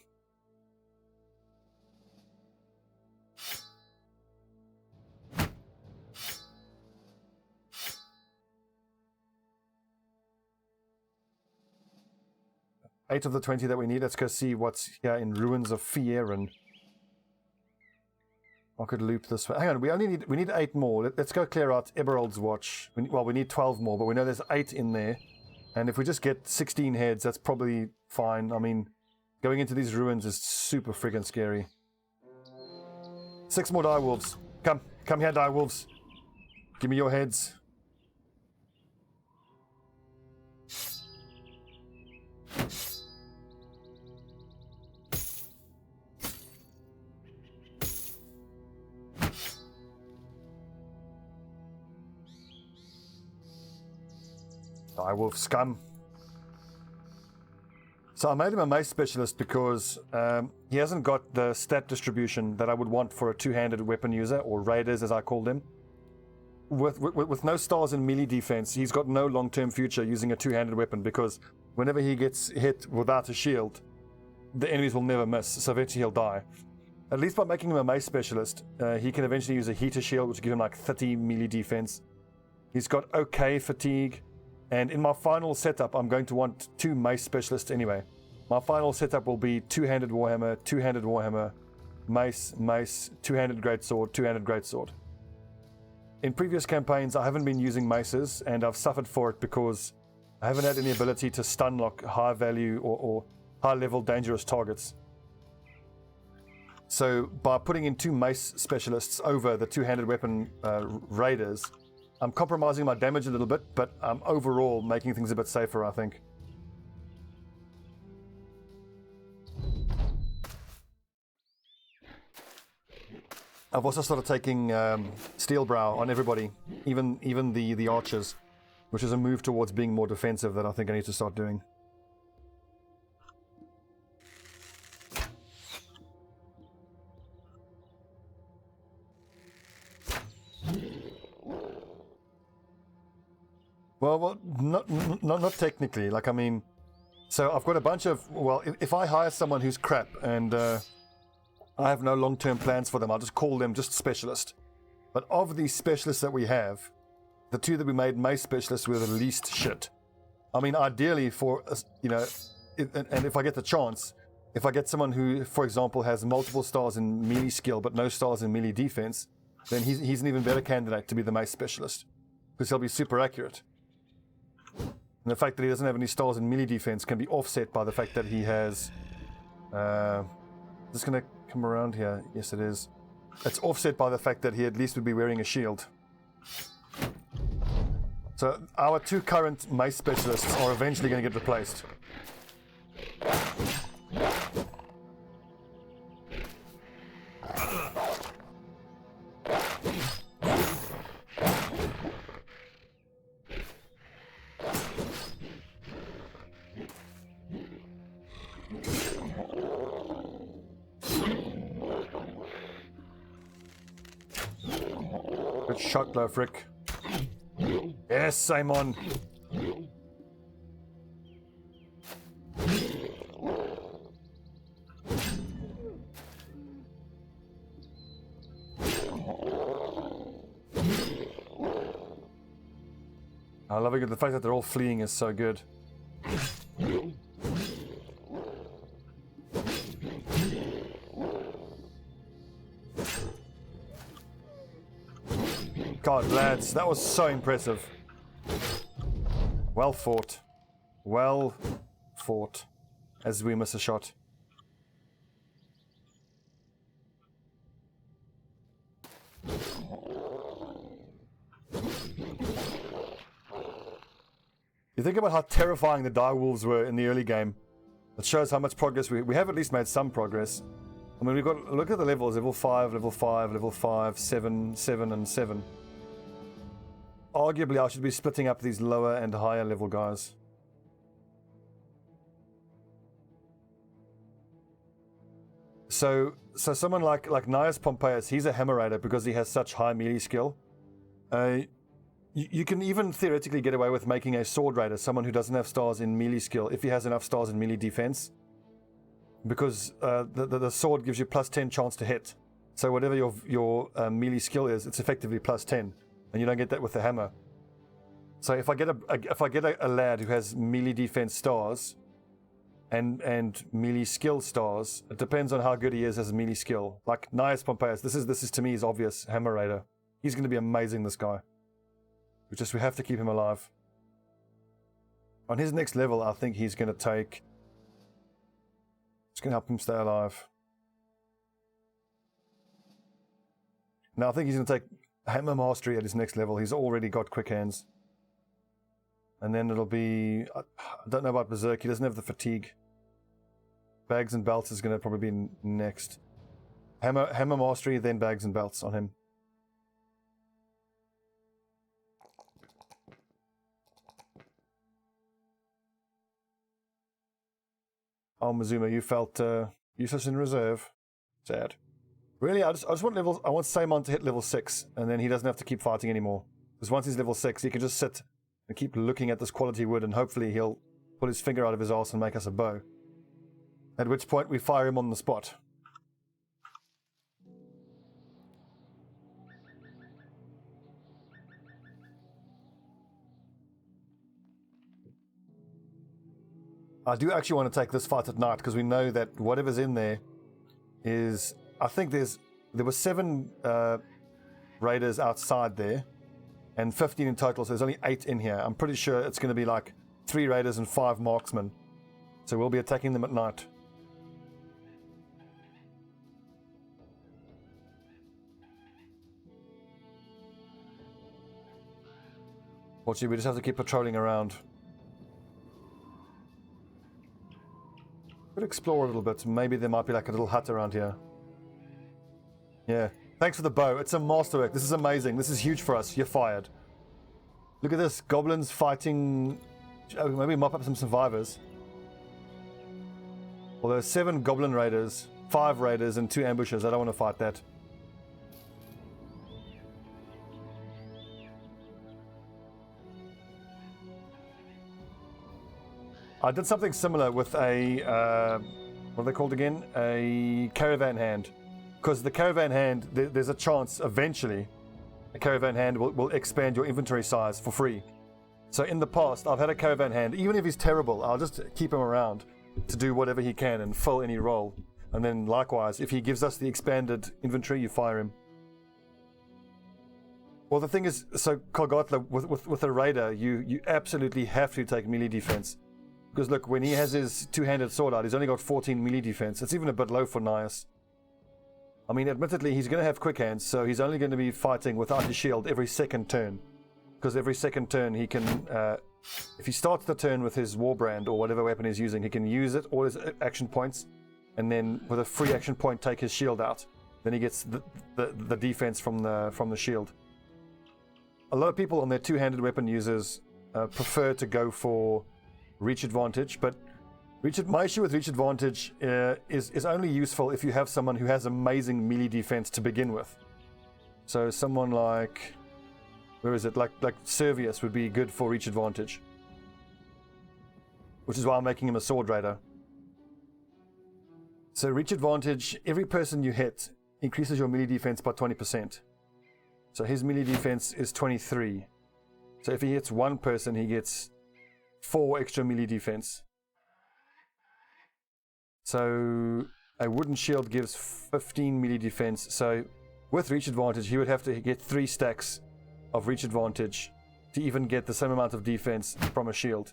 Eight of the 20 that we need. Let's go see what's here in Ruins of Fierin. I could loop this way. Hang on, we need 8 more. Let's go clear out Eberald's watch. We need 12 more, but we know there's 8 in there. And if we just get 16 heads, that's probably fine. I mean, going into these ruins is super friggin' scary. 6 more direwolves. Come here, direwolves. Give me your heads. Direwolf scum. So I made him a mace specialist because he hasn't got the stat distribution that I would want for a two-handed weapon user, or raiders as I call them. with no stars in melee defense, he's got no long-term future using a two-handed weapon, because whenever he gets hit without a shield, the enemies will never miss, so eventually he'll die. At least by making him a mace specialist, he can eventually use a heater shield, which will give him like 30 melee defense. He's got okay fatigue, and in my final setup, I'm going to want 2 mace specialists anyway. My final setup will be two-handed warhammer, mace, two-handed greatsword, two-handed greatsword. In previous campaigns, I haven't been using maces, and I've suffered for it because I haven't had any ability to stun lock high value or high level dangerous targets. So by putting in 2 mace specialists over the two-handed weapon raiders, I'm compromising my damage a little bit, but I'm overall making things a bit safer, I think. I've also started taking Steel Brow on everybody, even the archers, which is a move towards being more defensive that I think I need to start doing. Well, not technically. Like, I mean, so I've got a bunch of, well, if I hire someone who's crap and I have no long-term plans for them, I'll just call them just specialist. But of these specialists that we have, the 2 that we made mace specialists were the least shit. I mean, ideally for, you know, and if I get the chance, if I get someone who, for example, has multiple stars in melee skill but no stars in melee defense, then he's an even better candidate to be the mace specialist, because he'll be super accurate. And the fact that he doesn't have any stars in melee defense can be offset by the fact that he has... is this going to come around here? Yes, it is. It's offset by the fact that he at least would be wearing a shield. So our 2 current mace specialists are eventually going to get replaced. Good shot, though, Frick. Yes, Simon. I love it. The fact that they're all fleeing is so good. God, lads, that was so impressive. Well fought. Well fought. As we miss a shot. You think about how terrifying the direwolves were in the early game. It shows how much progress we have at least made some progress. I mean, we've got, look at the levels, level 5, level 5, level 5, 7, 7, and 7. Arguably, I should be splitting up these lower and higher level guys. So someone like Gnaeus Pompeius, he's a hammer raider because he has such high melee skill. You can even theoretically get away with making a sword raider, someone who doesn't have stars in melee skill, if he has enough stars in melee defense. Because the sword gives you plus 10 chance to hit. So whatever your melee skill is, it's effectively plus 10. And you don't get that with the hammer. So if I get a lad who has melee defense stars and melee skill stars, it depends on how good he is as a melee skill. Like Gnaeus Pompeius, this is to me his obvious hammer raider. He's going to be amazing, this guy. We have to keep him alive. On his next level, I think he's going to take... It's going to help him stay alive. Now I think he's going to take Hammer Mastery at his next level. He's already got quick hands. And then it'll be... I don't know about Berserk. He doesn't have the fatigue. Bags and Belts is going to probably be next. Hammer Mastery, then Bags and Belts on him. Oh, Mazuma, you felt useless in reserve. Sad. Really, I just want levels. I want Simon to hit level 6, and then he doesn't have to keep fighting anymore. Because once he's level 6, he can just sit and keep looking at this quality wood, and hopefully he'll pull his finger out of his arse and make us a bow. At which point we fire him on the spot. I do actually want to take this fight at night, because we know that whatever's in there is... I think there were 7 raiders outside there, and 15 in total, so there's only 8 in here. I'm pretty sure it's going to be like 3 raiders and 5 marksmen. So we'll be attacking them at night. Fortunately, we just have to keep patrolling around. Could explore a little bit. Maybe there might be like a little hut around here. Yeah. Thanks for the bow. It's a masterwork. This is amazing. This is huge for us. You're fired. Look at this. Goblins fighting... Oh, maybe mop up some survivors. Well, there's 7 goblin raiders, 5 raiders, and 2 ambushers. I don't want to fight that. I did something similar with a... what are they called again? A caravan hand. Because the caravan hand, there's a chance eventually a caravan hand will expand your inventory size for free. So in the past, I've had a caravan hand. Even if he's terrible, I'll just keep him around to do whatever he can and fill any role. And then likewise, if he gives us the expanded inventory, you fire him. Well, the thing is, so Kolgatla, with a raider, you absolutely have to take melee defense. Because look, when he has his two-handed sword out, he's only got 14 melee defense. It's even a bit low for Nias. I mean, admittedly, he's going to have quick hands, so he's only going to be fighting without his shield every second turn. Because every second turn he can, if he starts the turn with his warbrand or whatever weapon he's using, he can use it, all his action points, and then with a free action point take his shield out. Then he gets the defense from the shield. A lot of people on their two-handed weapon users prefer to go for reach advantage, but my issue with reach advantage is only useful if you have someone who has amazing melee defense to begin with. So someone like, where is it? Like Servius would be good for reach advantage, which is why I'm making him a sword raider. So reach advantage, every person you hit increases your melee defense by 20%. So his melee defense is 23. So if he hits one person, he gets 4 extra melee defense. So a wooden shield gives 15 melee defense. So with reach advantage, he would have to get 3 stacks of reach advantage to even get the same amount of defense from a shield,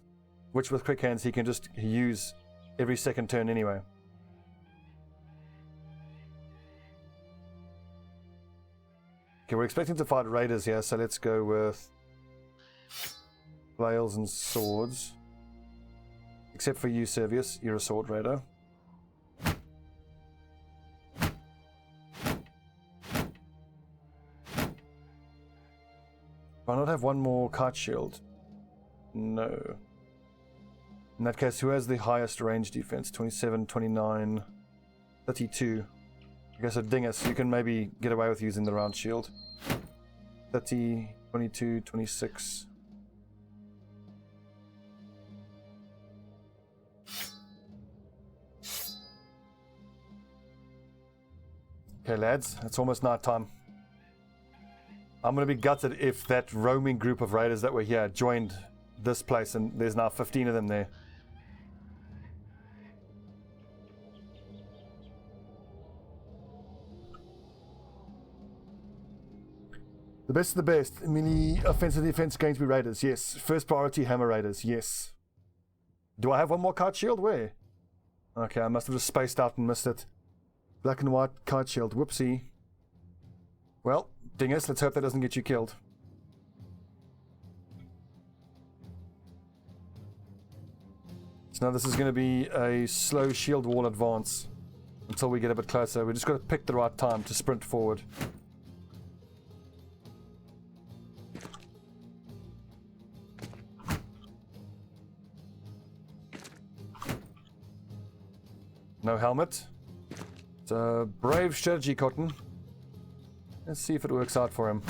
which with quick hands he can just use every second turn anyway. Okay, we're expecting to fight raiders here, so let's go with flails and swords. Except for you, Servius, you're a sword raider. Do I not have one more kite shield? No. In that case, who has the highest range defense? 27, 29, 32. I guess a dingus, you can maybe get away with using the round shield. 30, 22, 26. Okay, lads, it's almost night time. I'm going to be gutted if that roaming group of raiders that were here joined this place and there's now 15 of them there. The best of the best. Melee offensive defense going to be raiders, yes. First priority hammer raiders, yes. Do I have one more kite shield? Where? Okay, I must have just spaced out and missed it. Black and white kite shield, whoopsie. Well, dingus, let's hope that doesn't get you killed. So now this is going to be a slow shield wall advance until we get a bit closer. We just got to pick the right time to sprint forward. No helmet. It's a brave strategy, Cotton. Let's see if it works out for him.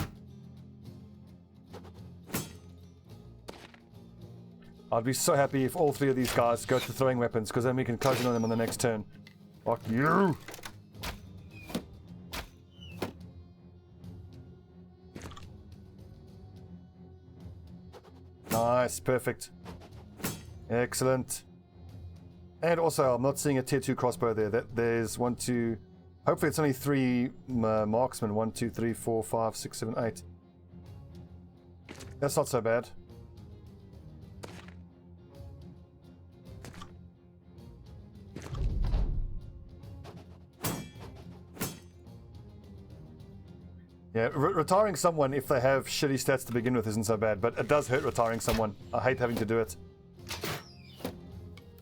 I'd be so happy if all 3 of these guys go to throwing weapons, because then we can close in on them on the next turn. Fuck you! Nice, perfect. Excellent. And also, I'm not seeing a tier 2 crossbow there. There's 1, 2... Hopefully it's only 3 marksmen. 1, 2, 3, 4, 5, 6, 7, 8. That's not so bad. Yeah, retiring someone if they have shitty stats to begin with isn't so bad, but it does hurt retiring someone. I hate having to do it.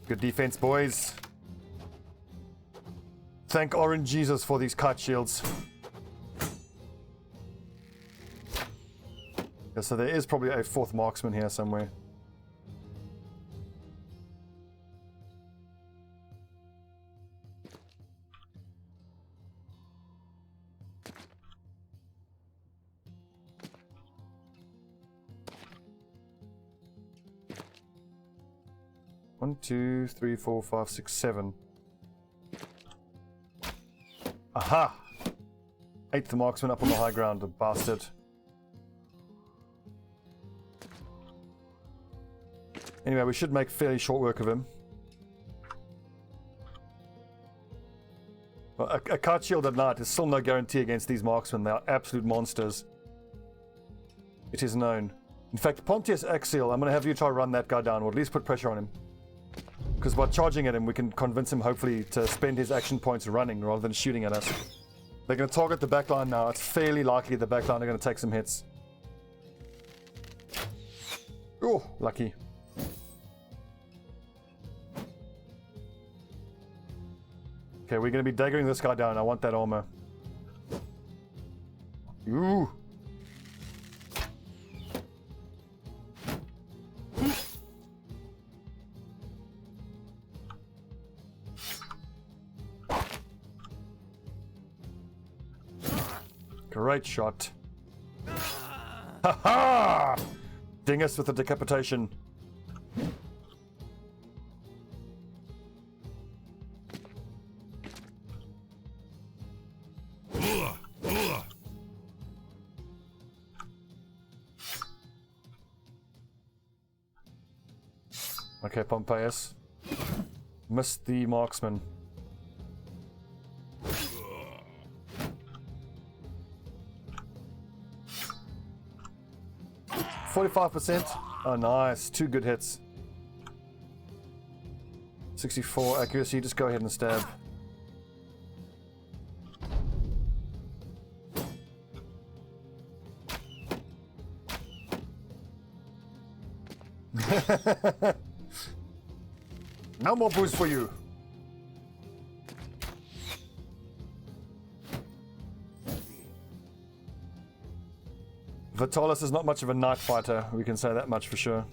Good defense, boys. Thank Orange Jesus for these kite shields. Yeah, so there is probably a 4th marksman here somewhere. One, 2, 3, 4, 5, 6, 7. Aha! 8th marksman up on the high ground, the bastard. Anyway, we should make fairly short work of him. Well, a kite shield at night is still no guarantee against these marksmen. They are absolute monsters. It is known. In fact, Pontius Axial, I'm going to have you try to run that guy down, or at least put pressure on him. Because by charging at him, we can convince him, hopefully, to spend his action points running rather than shooting at us. They're going to target the backline now. It's fairly likely the backline are going to take some hits. Oh, lucky. Okay, we're going to be daggering this guy down. I want that armor. Ooh. Great shot. Ha ha! Ding us with the decapitation. Okay, Pompeius. Missed the marksman. 45%. Oh, nice. 2 good hits. 64 accuracy. Just go ahead and stab. No more booze for you. Vitalis is not much of a night fighter, we can say that much for sure.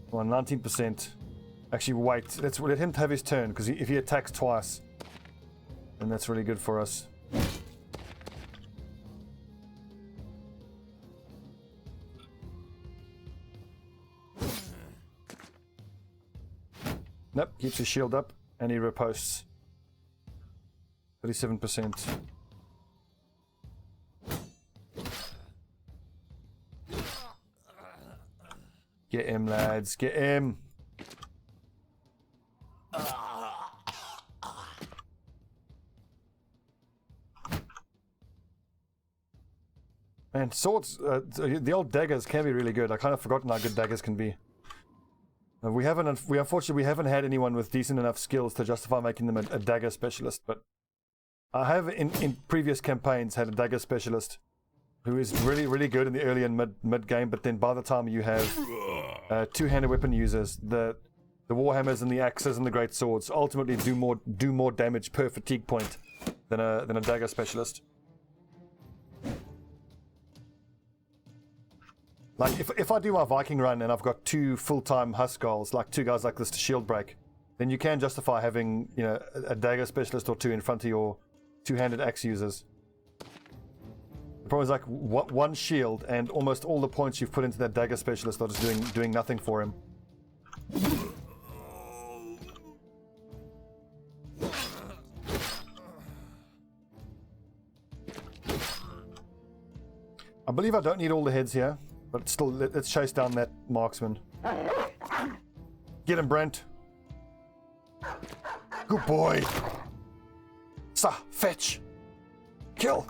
Well, 19%. Actually, wait. Let's let him have his turn, because if he attacks twice, then that's really good for us. Nope, keeps his shield up, and he riposts. 37%. Get him, lads. Get him. Man, swords, the old daggers can be really good. I kind of forgotten how good daggers can be. Unfortunately, we haven't had anyone with decent enough skills to justify making them a dagger specialist, but I have in previous campaigns had a dagger specialist who is really, really good in the early and mid game, but then by the time you have two-handed weapon users, the warhammers and the axes and the great swords ultimately do more damage per fatigue point than a dagger specialist. Like if I do my Viking run and I've got 2 full-time Huskarls, like 2 guys like this to shield break, then you can justify having, you know, a dagger specialist or 2 in front of your two-handed axe users. problem is like one shield and almost all the points you've put into that dagger specialist are just doing nothing for him. I believe I don't need all the heads here, but still, let's chase down that marksman. Get him, Brent. Good boy. Sa, fetch. Kill.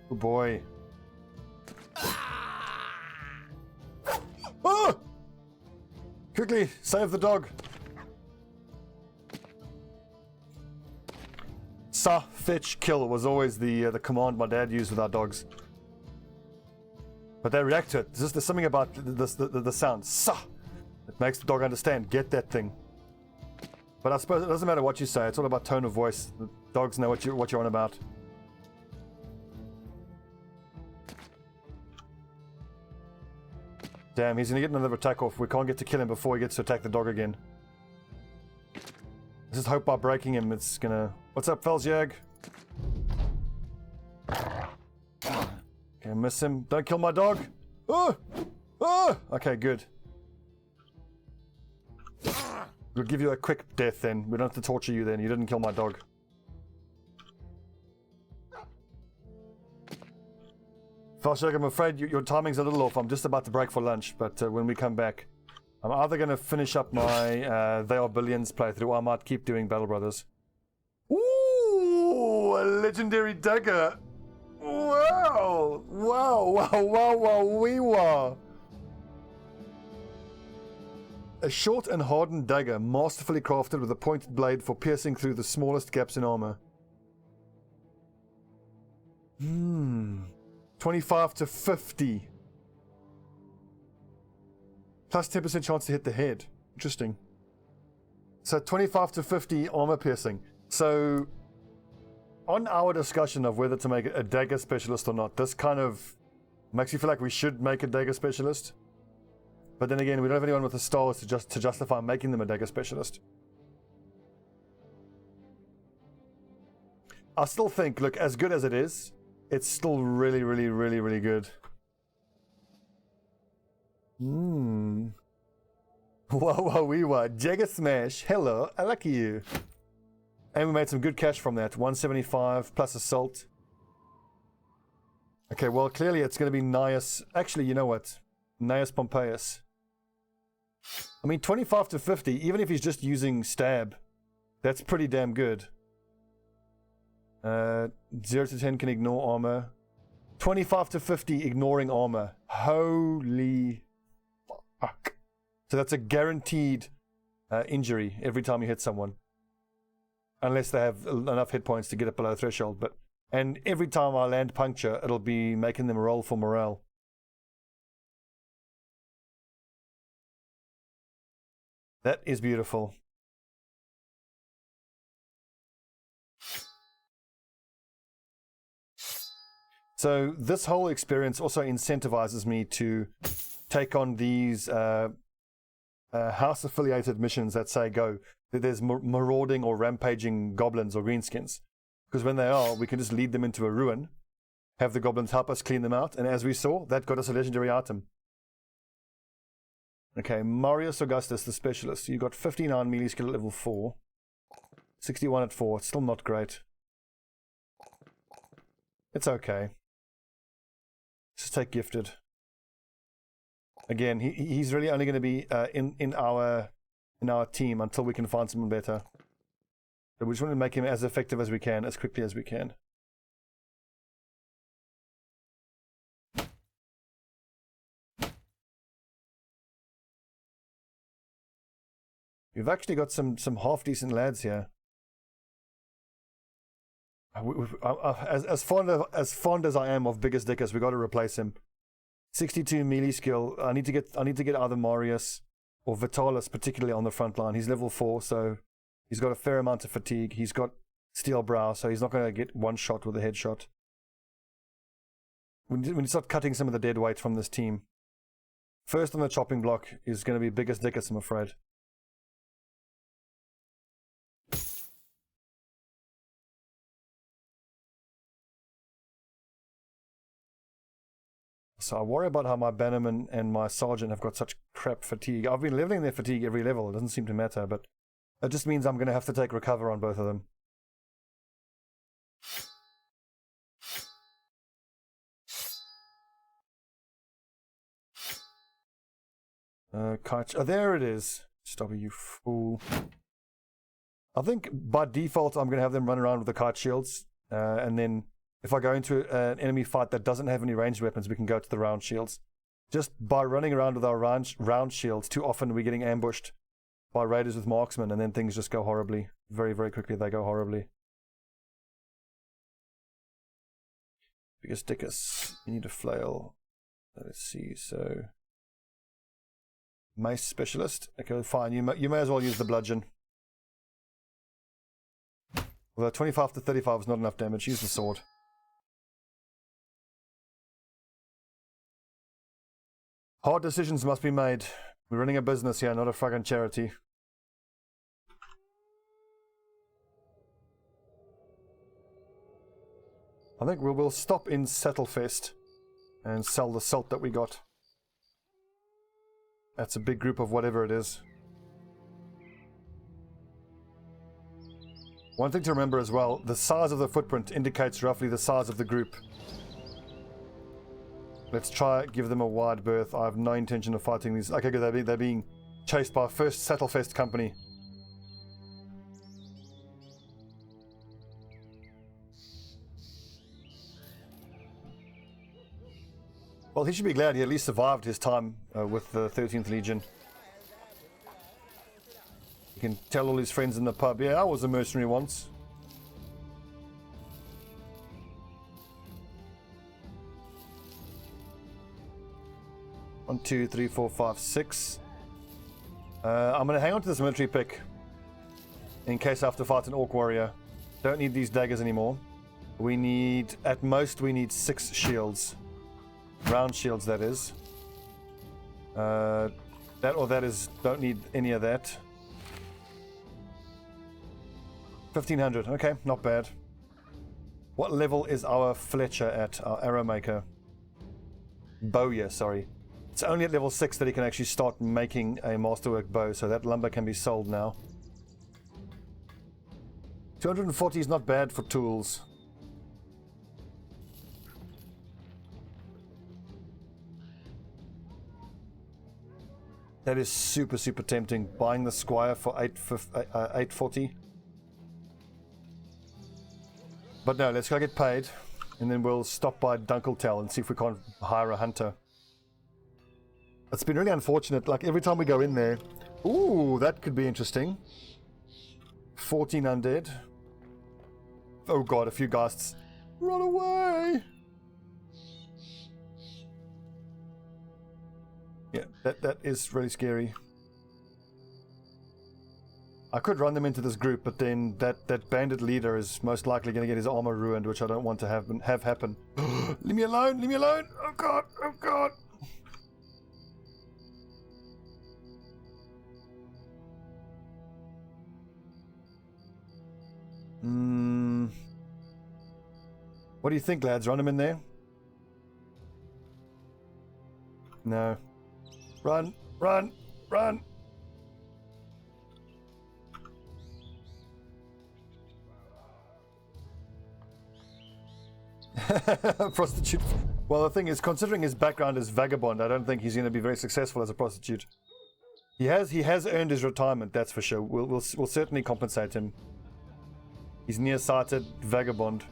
Good boy. Oh! Quickly, save the dog. Sa, fetch, kill was always the command my dad used with our dogs. But they react to it. There's something about the sound. Sa! It makes the dog understand. Get that thing. But I suppose it doesn't matter what you say. It's all about tone of voice. The dogs know what you're on about. Damn, he's going to get another attack off. We can't get to kill him before he gets to attack the dog again. I just hope by breaking him it's going to... What's up, Felsyag? Okay, miss him. Don't kill my dog. Oh! Oh! Okay, good. We'll give you a quick death then. We don't have to torture you then. You didn't kill my dog. Felsyag, I'm afraid your timing's a little off. I'm just about to break for lunch, but when we come back, I'm either going to finish up my They Are Billions playthrough, or I might keep doing Battle Brothers. Ooh, a legendary dagger. Wow. Wow, wow, wow, wow, wee wow. A short and hardened dagger, masterfully crafted with a pointed blade for piercing through the smallest gaps in armor. 25 to 50. Plus 10% chance to hit the head. Interesting. So 25 to 50 armor piercing. So on our discussion of whether to make a dagger specialist or not, this kind of makes you feel like we should make a dagger specialist. But then again, we don't have anyone with the stars to justify making them a dagger specialist. I still think, look, as good as it is, it's still really, really, really, really good. Wow, wow, we were. Jagger Smash. Hello, I like you. And we made some good cash from that. 175 plus assault. Okay, well, clearly it's going to be Gnaeus. Actually, you know what? Gnaeus Pompeius. I mean, 25 to 50, even if he's just using stab, that's pretty damn good. 0 to 10 can ignore armor. 25 to 50 ignoring armor. Holy fuck. So that's a guaranteed injury every time you hit someone. Unless they have enough hit points to get it below threshold. And every time I land puncture, it'll be making them roll for morale. That is beautiful. So this whole experience also incentivizes me to take on these house-affiliated missions that say go. That there's marauding or rampaging goblins or greenskins. Because when they are, we can just lead them into a ruin, have the goblins help us clean them out, and as we saw, that got us a legendary item. Okay, Marius Augustus, the specialist. You got 59 melee skill at level 4. 61 at 4. It's still not great. It's okay. Just take gifted. Again, he's really only going to be in our team until we can find someone better. But we just want to make him as effective as we can, as quickly as we can. We've actually got some half decent lads here. As fond as I am of Biggest Dickus, we got to replace him. 62 melee skill. I need to get either Marius or Vitalis, particularly on the front line. He's level 4, so he's got a fair amount of fatigue. He's got steel brow, so he's not going to get one shot with a headshot. we need to start cutting some of the dead weight from this team. First on the chopping block is going to be Biggest Dickus, I'm afraid. So I worry about how my Bannerman and my Sergeant have got such crap fatigue. I've been leveling their fatigue every level. It doesn't seem to matter, but it just means I'm going to have to take Recover on both of them. Kite. Oh, there it is. Stop it, you fool. I think by default I'm going to have them run around with the kite shields, and then if I go into an enemy fight that doesn't have any ranged weapons, we can go to the round shields. Just by running around with our round shields, too often we're getting ambushed by raiders with marksmen, and then things just go horribly. Very, very quickly they go horribly. Biggest Dickus. You need a flail. Let's see, so... Mace Specialist. Okay, fine. You may as well use the bludgeon. Although 25 to 35 is not enough damage. Use the sword. Hard decisions must be made. We're running a business here, not a fucking charity. I think we'll stop in Settlefest and sell the salt that we got. That's a big group of whatever it is. One thing to remember as well, the size of the footprint indicates roughly the size of the group. Let's try give them a wide berth. I have no intention of fighting these. Okay, good. They're being chased by first Settlefest company. Well, he should be glad he at least survived his time with the 13th Legion. He can tell all his friends in the pub, yeah, I was a mercenary once. One, two, three, four, five, six. I'm going to hang on to this military pick in case I have to fight an Orc Warrior. Don't need these daggers anymore. We need, at most, we need 6 shields. Round shields, that is. That is, don't need any of that. 1500, okay, not bad. What level is our Fletcher at, our arrow maker? Bowyer, sorry. It's only at level 6 that he can actually start making a masterwork bow, so that lumber can be sold now. 240 is not bad for tools. That is super, super tempting. Buying the Squire for 840. But no, let's go get paid. And then we'll stop by Dunkeltel and see if we can't hire a hunter. It's been really unfortunate. Like every time we go in there... Ooh, that could be interesting. 14 undead. Oh god, a few ghasts. Run away! Yeah, that is really scary. I could run them into this group, but then that bandit leader is most likely going to get his armor ruined, which I don't want to have happen. Leave me alone! Leave me alone! Oh god! Oh god! What do you think, lads? Run him in there? No. Run! Run! Run! Prostitute. Well, the thing is, considering his background as vagabond, I don't think he's going to be very successful as a prostitute. He has earned his retirement, that's for sure. We'll certainly compensate him. He's nearsighted vagabond.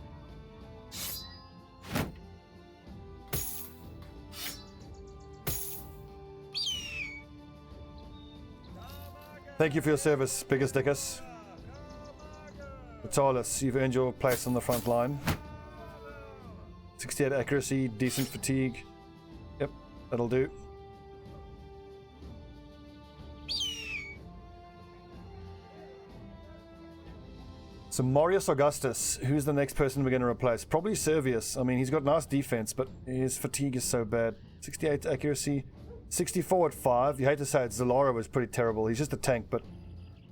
Thank you for your service, Biggest Dickus. Vitalis, you've earned your place on the front line. 68 accuracy, decent fatigue. Yep, that'll do. So Marius Augustus, who's the next person we're going to replace? Probably Servius. I mean, he's got nice defense, but his fatigue is so bad. 68 accuracy, 64 at 5. You hate to say it, Zalora was pretty terrible. He's just a tank, but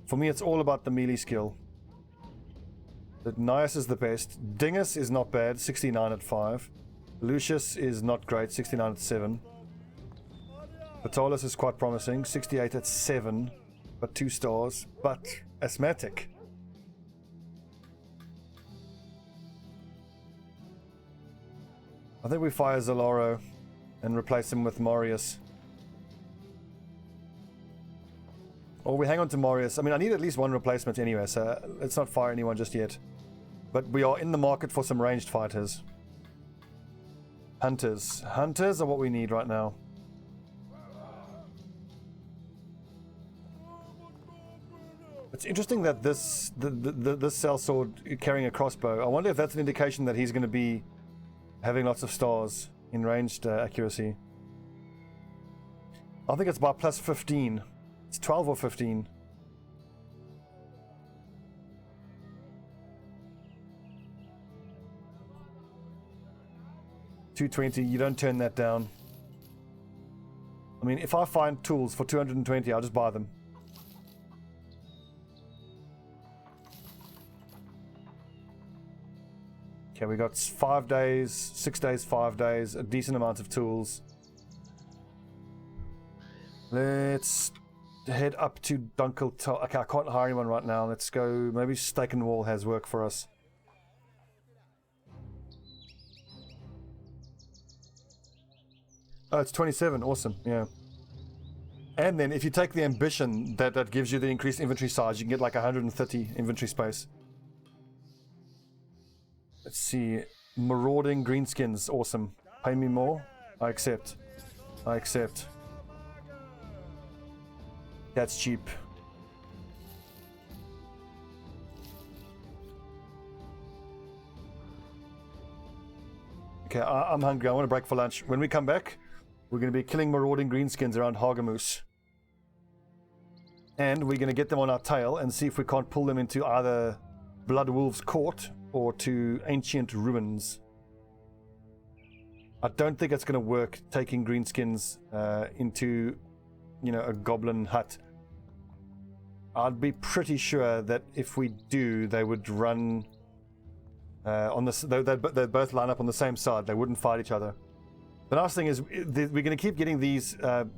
for me, it's all about the melee skill. But Nias is the best. Dingus is not bad, 69 at 5. Lucius is not great, 69 at 7. Vitalis is quite promising, 68 at 7, but 2 stars, but asthmatic. I think we fire Zaloro and replace him with Marius. Or we hang on to Marius. I mean, I need at least one replacement anyway, so let's not fire anyone just yet. But we are in the market for some ranged fighters. Hunters. Hunters are what we need right now. It's interesting that this sellsword carrying a crossbow. I wonder if that's an indication that he's going to be having lots of stars in ranged accuracy. I think it's by plus 15. It's 12 or 15. $220, you don't turn that down. I mean, if I find tools for 220, I'll just buy them. Okay, we got 5 days, 6 days, 5 days, a decent amount of tools. Let's head up to Dunkeltal. Okay, I can't hire anyone right now. Let's go. Maybe Stake and Wall has work for us. Oh, it's 27. Awesome. Yeah. And then if you take the ambition, that gives you the increased inventory size. You can get like 130 inventory space. Let's see. Marauding greenskins. Awesome. Pay me more. I accept. I accept. That's cheap. Okay, I'm hungry. I want to break for lunch. When we come back, we're going to be killing marauding greenskins around Hagemoose. And we're going to get them on our tail and see if we can't pull them into either Bloodwolf's Court or to ancient ruins. I don't think it's going to work taking greenskins into, you know, a goblin hut. I'd be pretty sure that if we do, they would run on this. They'd both line up on the same side. They wouldn't fight each other. The nice thing is we're going to keep getting these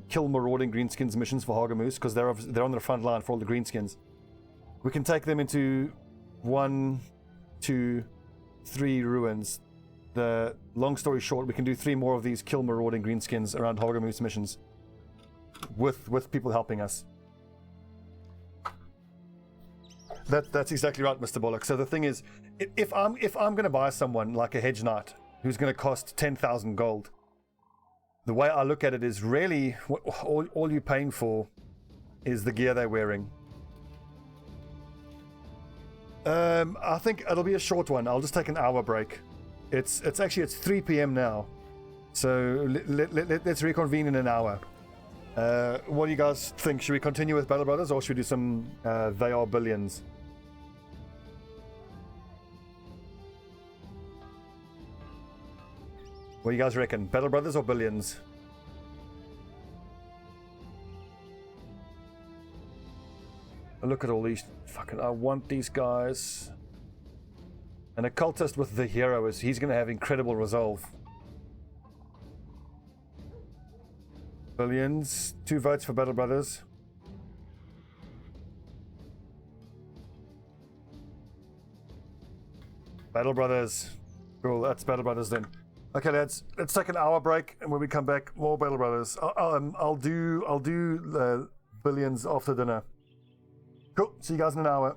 kill marauding greenskins missions for Hagemoose because they're on the front line for all the greenskins. We can take them into 1, 2, 3 ruins. The long story short, we can do 3 more of these kill marauding greenskins around Hagemoose missions with people helping us. That's exactly right, Mr. Bullock. So the thing is, if I'm going to buy someone like a hedge knight who's going to cost 10,000 gold, the way I look at it is really all you're paying for is the gear they're wearing. I think it'll be a short one. I'll just take an hour break. It's 3 p.m. now, so let's reconvene in an hour. What do you guys think? Should we continue with Battle Brothers or should we do some They Are Billions? What do you guys reckon? Battle Brothers or Billions? Look at all these fucking... I want these guys. An occultist with the hero he's going to have incredible resolve. Billions. 2 votes for Battle Brothers. Battle Brothers. Cool, that's Battle Brothers then. Okay, lads, let's take an hour break, and when we come back, more Battle Brothers. I'll do Billions after dinner. Cool. See you guys in an hour.